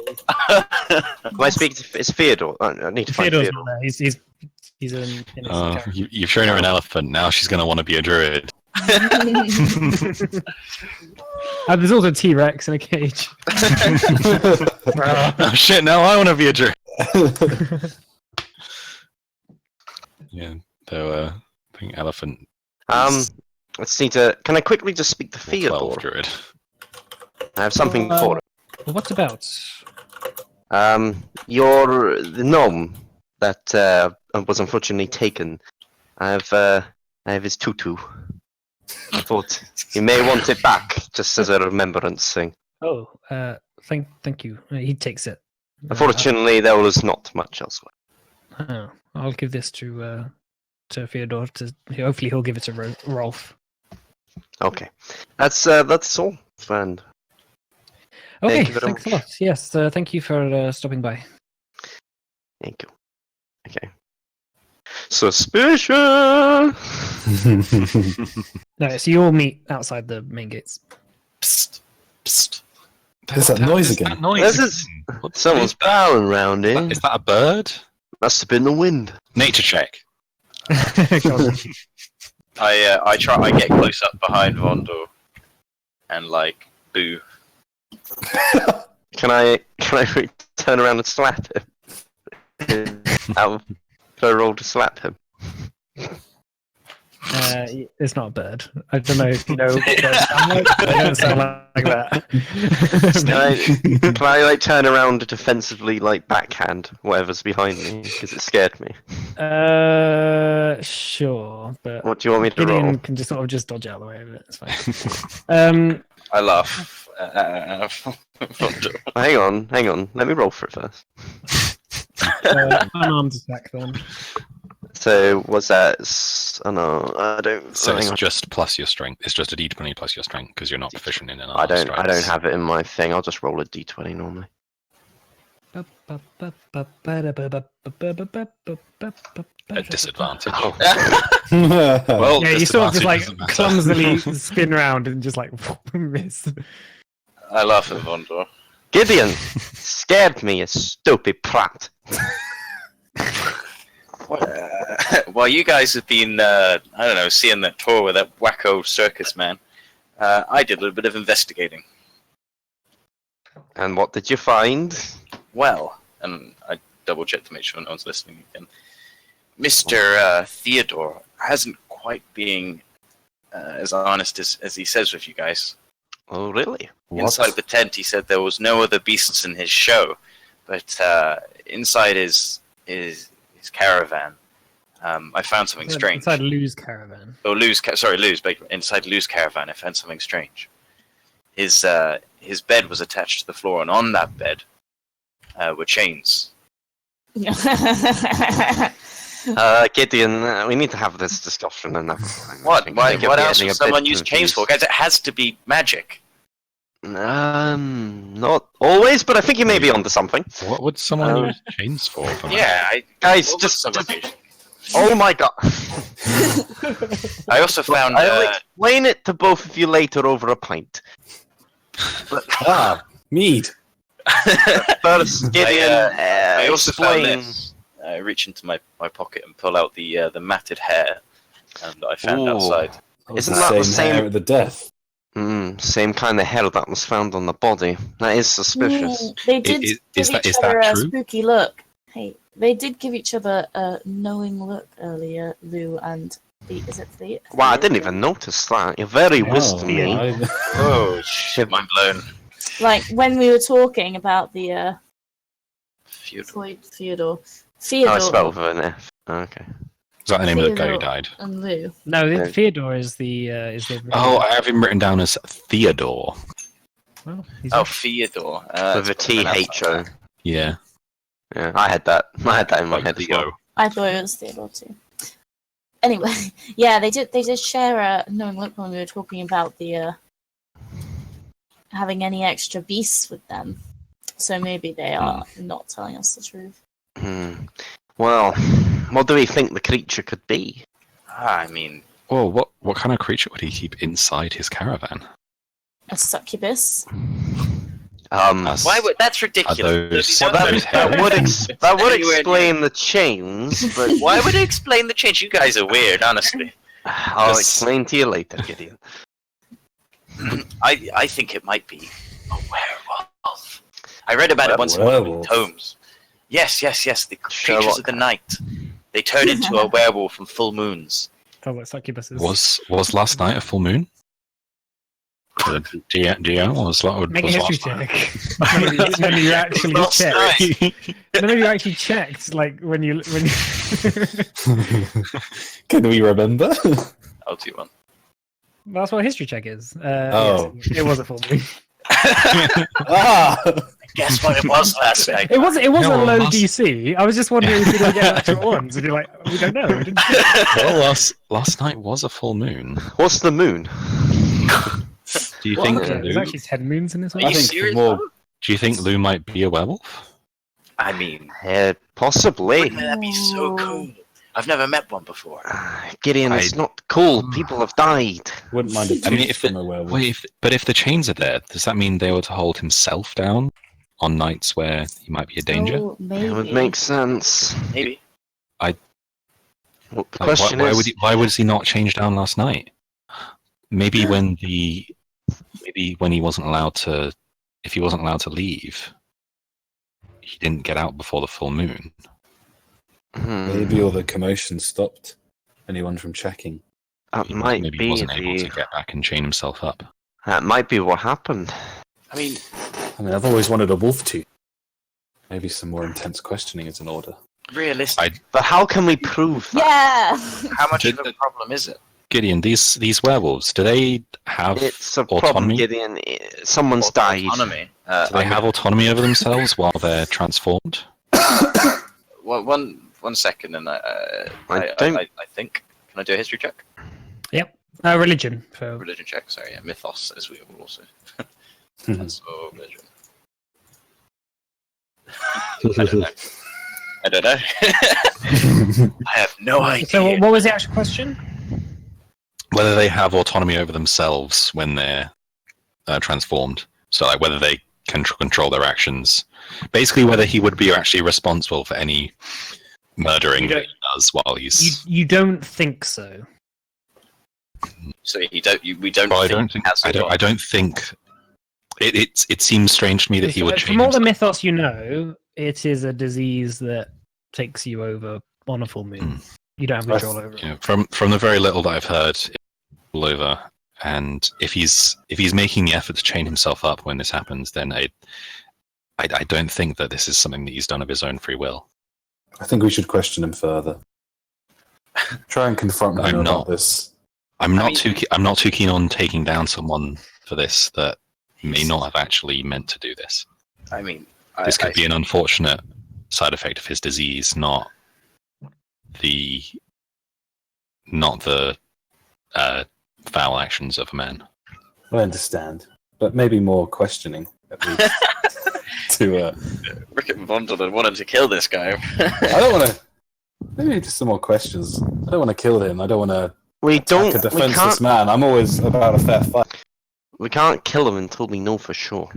Am I speaking to? It's Fyodor. I need to find Fyodor's Fyodor. not there. He's in his character. You've shown her an elephant. Now she's going to want to be a druid. There's also a T-Rex in a cage. Oh shit! Now I want to be a druid. Yeah. So I think elephant. Let's need to. Can I quickly just speak to 12 Fyodor? druid. I have something for him. Well, what's about? You're the gnome that was unfortunately taken. I have his tutu. I thought you may want it back, just as a remembrance thing. Oh, thank you. He takes it. Unfortunately, there was not much elsewhere. Oh, I'll give this to Fyodor. Hopefully, he'll give it to Rolf. Okay, that's all, friend. Okay, Thank you very thanks a much. lot. Yes, thank you for stopping by. Thank you. Okay. Suspicion. No, so you all meet outside the main gates. Psst, psst. There's that noise again. That noise This is again. What someone's is that? prowling around here. Is that a bird? Must have been the wind. Nature check. God. I get close up behind Vondo and like boo. Can I turn around and slap him? Can I roll to slap him? It's not a bird. I don't know if you know what birds sound like. They don't sound like that. Can I like turn around and defensively like backhand whatever's behind me because it scared me? Sure, but What do you want me to Gideon roll? can just dodge out of the way of it. It's fine. I laugh. Vondo. Hang on. Let me roll for it first. Unarmed attack then. So what's that? Oh no, I don't. So hang it's on. just plus your strength. It's just a d20 plus your strength because you're not proficient in an I don't have it in my thing. I'll just roll a d20 normally. At disadvantage. Oh, Well, Yeah, you sort of just disadvantage like doesn't matter. clumsily spin around and just like miss. I laugh at Vondo. Gideon scared me, you stupid prat. While you guys have been, I don't know, seeing that tour with that wacko circus man, I did a little bit of investigating. And what did you find? Well, and I double checked to make sure no one's listening again. Mr. Theodore hasn't quite been as honest as he says with you guys. Oh, really? Inside the tent, he said there was no other beasts in his show, but inside his caravan, I found something strange. Inside Lou's caravan. Oh, inside Lou's caravan, I found something strange. His bed was attached to the floor, and on that bed were chains. Gideon, we need to have this discussion another time. What? I Why? think you're What else getting would a bit someone use chains for? confused. Guys, it has to be magic. Not always, but I think you may be onto something. What would someone use chains for? Yeah, Guys, what just- was some occasion? Oh my god. I also found. I'll explain it to both of you later over a pint. Mead. First, Gideon, I also found explain. this. I reach into my pocket and pull out the matted hair that I found Ooh. outside. Isn't that the same- hair at the death? Same kind of hair that was found on the body. That is suspicious. They did Is give that- each is that other a true? spooky look. Hey, they did give each other a knowing look earlier, Lou and is it the? Wow, I didn't even notice that. You're very wisdomy. Oh shit! Mind blown. Like when we were talking about the Fyodor. Fyodor, Oh, I spelled Fyodor with an F. Okay. Is that the name of the guy who Theodore. died? and Lou. No, Yeah. Fyodor is the. Oh, I have him written down as Theodore. Well, he's Oh, Fyodor. With a T-H-O. Yeah. Yeah, I had that. I had that in my Like head as Theo. well. I thought it was Theodore too. Anyway, yeah, they did share a knowing look when we were talking about the having any extra beasts with them. So maybe they are not telling us the truth. Well, what do we think the creature could be? I mean, Well, what kind of creature would he keep inside his caravan? A succubus. As- why would that's ridiculous? those- Well, That, those that would explain the chains, but Why would it explain the change? You guys are weird, honestly. I'll Just- explain to you later, Gideon. I think it might be a werewolf. I read about it once in one of the Werewolf? tomes. Yes. The creatures Sherlock. of the night. They turn into a werewolf from full moons. Oh, what succubuses. Was last night a full moon? Do you know? Was Make a history last night? check. None of you actually Last checked. night. None of you actually checked. Like when you. Can we remember? I'll do one. That's what a history check is. Oh. Yes, it was a full moon. Guess what it was last night? It wasn't. It wasn't No, a low last- DC. I was just wondering if you don't get natural ones. And you're like, we don't know. We didn't check. Well, last night was a full moon. What's the moon? Do you What? think Okay, there's Lou? actually 10 moons in this Are one. you think serious? more- bro? Do you think Lou might be a werewolf? I mean, Possibly. wouldn't that be so cool? I've never met one before. Gideon, it's not cool. People have died. Wouldn't mind a tooth I mean, if from a werewolf. But if the chains are there, does that mean they were to hold himself down on nights where he might be a danger? Oh, maybe. It would make sense. Maybe. Well, the Like, question why is, why was he not changed down last night? Maybe when he wasn't allowed to, if he wasn't allowed to leave, he didn't get out before the full moon. Maybe all the commotion stopped anyone from checking. that He might maybe be wasn't able to the. get back and chain himself up. That might be what happened. I mean, I mean, I've always wanted a wolf tooth. Maybe some more intense questioning is in order. realistic. But how can we prove that? Yeah. How much of a problem is it? Gideon, these werewolves, do they have It's a problem, autonomy? Gideon. Someone's died. Autonomy. Do they have autonomy over themselves while they're transformed? One second, and I don't- think. Can I do a history check? Religion. For... Religion check. Sorry, yeah, mythos, as we will also. Mhm. So religion. I don't know. I have no idea. So, what was the actual question? Whether they have autonomy over themselves when they're transformed. So, like, whether they can control their actions. Basically, whether he would be actually responsible for any murdering You don't- that he does while he's. You don't think so. So we don't. Well, I think don't think. he has I don't think. It seems strange to me that he would change. From all the himself. mythos you know, it is a disease that takes you over on a full moon. You don't have control over it. You know, from the very little that I've heard, it's all over. And if he's making the effort to chain himself up when this happens, then I don't think that this is something that he's done of his own free will. I think we should question him further. Try and confront him I'm about not. this. I'm not mean- too keen on taking down someone for this that may not have actually meant to do this. I mean, This could be an unfortunate side effect of his disease, not the foul actions of a man. I understand. but maybe more questioning at least. to Rick and Vondel wanted to kill this guy. I don't want to. Maybe just some more questions. I don't want to kill him. I don't want to We attack a defenseless man. I'm always about a fair fight. We can't kill him until we know for sure.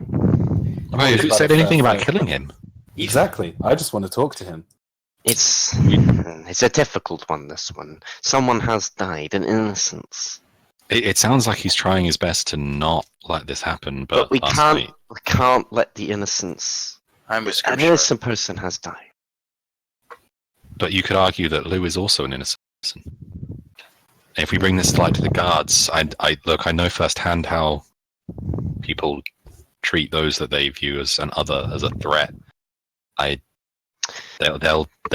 Wait, who said anything about killing him? Exactly. I just want to talk to him. It's a difficult one, this one. Someone has died in innocence. It sounds like he's trying his best to not let this happen, but We last can't night- we can't let the innocence I'm with an Scrimshaw. innocent person has died. But you could argue that Lou is also an innocent person. If we bring this to light to the guards, I know firsthand how people treat those that they view as a threat. They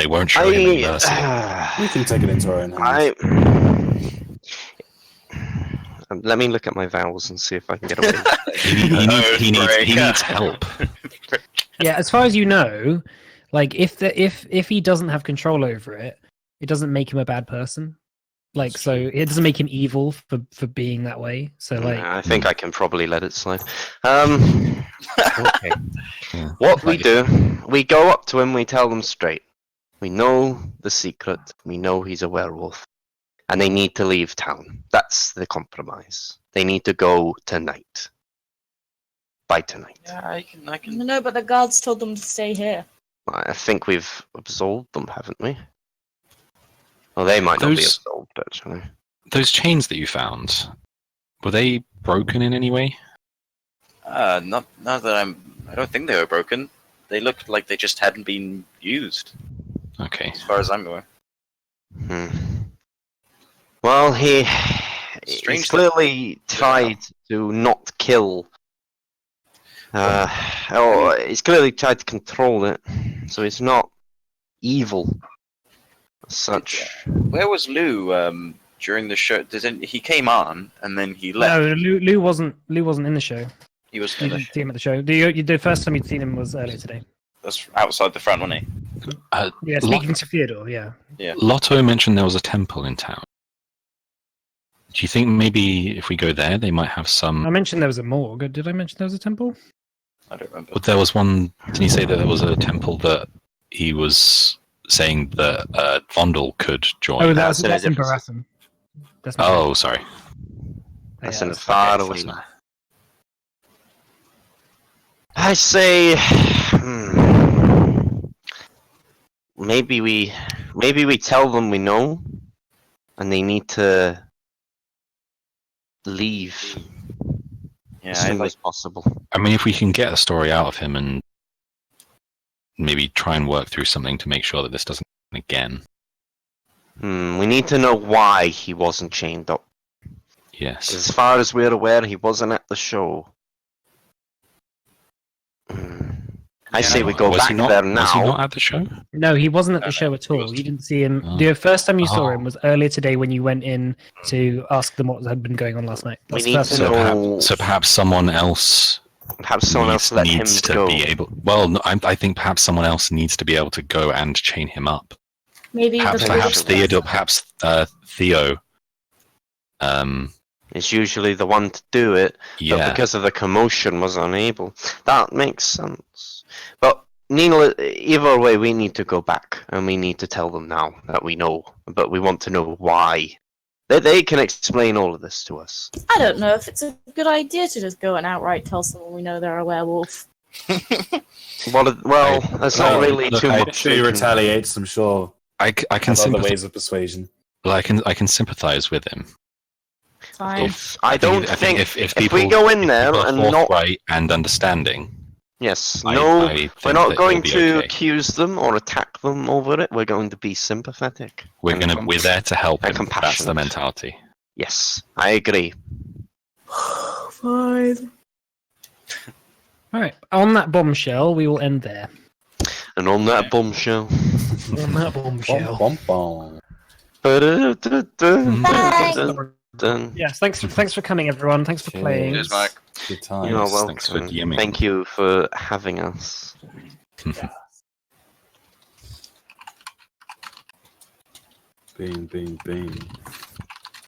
won't show him any mercy. We can take it into our own hands. Let me look at my vowels and see if I can get away. He needs help. Yeah, as far as you know, like if he doesn't have control over it, it doesn't make him a bad person. Like, so it doesn't make him evil for being that way. So like, I think I can probably let it slide. Okay. Yeah. What we do, we go up to him, we tell them straight. We know the secret, we know he's a werewolf, and they need to leave town. That's the compromise. They need to go tonight. By tonight. Yeah, I can. No, but the guards told them to stay here. I think we've absolved them, haven't we? Well, they might not be Those- absolved, actually. Those chains that you found, were they broken in any way? Not that I don't think they were broken. They looked like they just hadn't been used, Okay. as far as I'm aware. Well, he's Strange clearly tried to not kill. Or he's clearly tried to control it, so it's not evil as such. Where was Lou during the show? He came on and then he left. no, Lou wasn't in the show. He was You didn't see him at the show. The first time you'd seen him was earlier today. That's outside the front, wasn't Yeah, speaking to Fyodor. Yeah. Lotto mentioned there was a temple in town. Do you think maybe if we go there, they might have I some? mentioned there was a morgue. Did I mention there was a temple? I don't remember. But there was one. Didn't he say that there was a temple that he was saying that Vondel could join? Oh, that's that's in in a different- Baratham. That's not- Oh, sorry. That's Yeah, in a far okay, away. that's not- I say, maybe we tell them we know, and they need to leave Yeah, as soon as possible. I mean, if we can get a story out of him and maybe try and work through something to make sure that this doesn't happen again. We need to know why he wasn't chained up. Yes. As far as we're aware, he wasn't at the show. I say we go Was back he not, there Was he now. not at the show? No, he wasn't at No, the show at all. wasn't. You didn't see him. Oh. The first time you saw Oh. him was earlier today when you went in to ask them what had been going on last night. We That's the need first to time. know- So perhaps someone else Perhaps someone else let him needs to go. be able. Well, no, I think perhaps someone else needs to be able to go and chain him up. Maybe Perhaps, the perhaps police- Theodore, perhaps Theo. Is usually the one to do it, but Yeah. because of the commotion was unable. That makes sense. But Nina, either way, we need to go back, and we need to tell them now that we know, but we want to know why. They can explain all of this to us. I don't know if it's a good idea to just go and outright tell someone we know they're a werewolf. Well, there's not really look, too I- I'm much. sure he we can- retaliates. I'm sure I can have other sympathize. ways of persuasion. Well, I can sympathize with him. Fine. If I don't think if if people, we go in if there people are and not forthright and understanding. yes, I no, think we're not that going it'll be to okay. accuse them or attack them over it. We're going to be sympathetic. We're and we're there to help and him. That's the compassionate. mentality. Yes, I agree. Fine. All right. On that bombshell, we will end there. And on that bombshell. On that bombshell. Bom, bom, bom. Dun. Yes. Thanks for coming, everyone. Thanks for Cheers. playing. Cheers, Mike. Good times. You're Yes, thanks for welcome. DMing. Thank you for having us. Beam, beam, beam.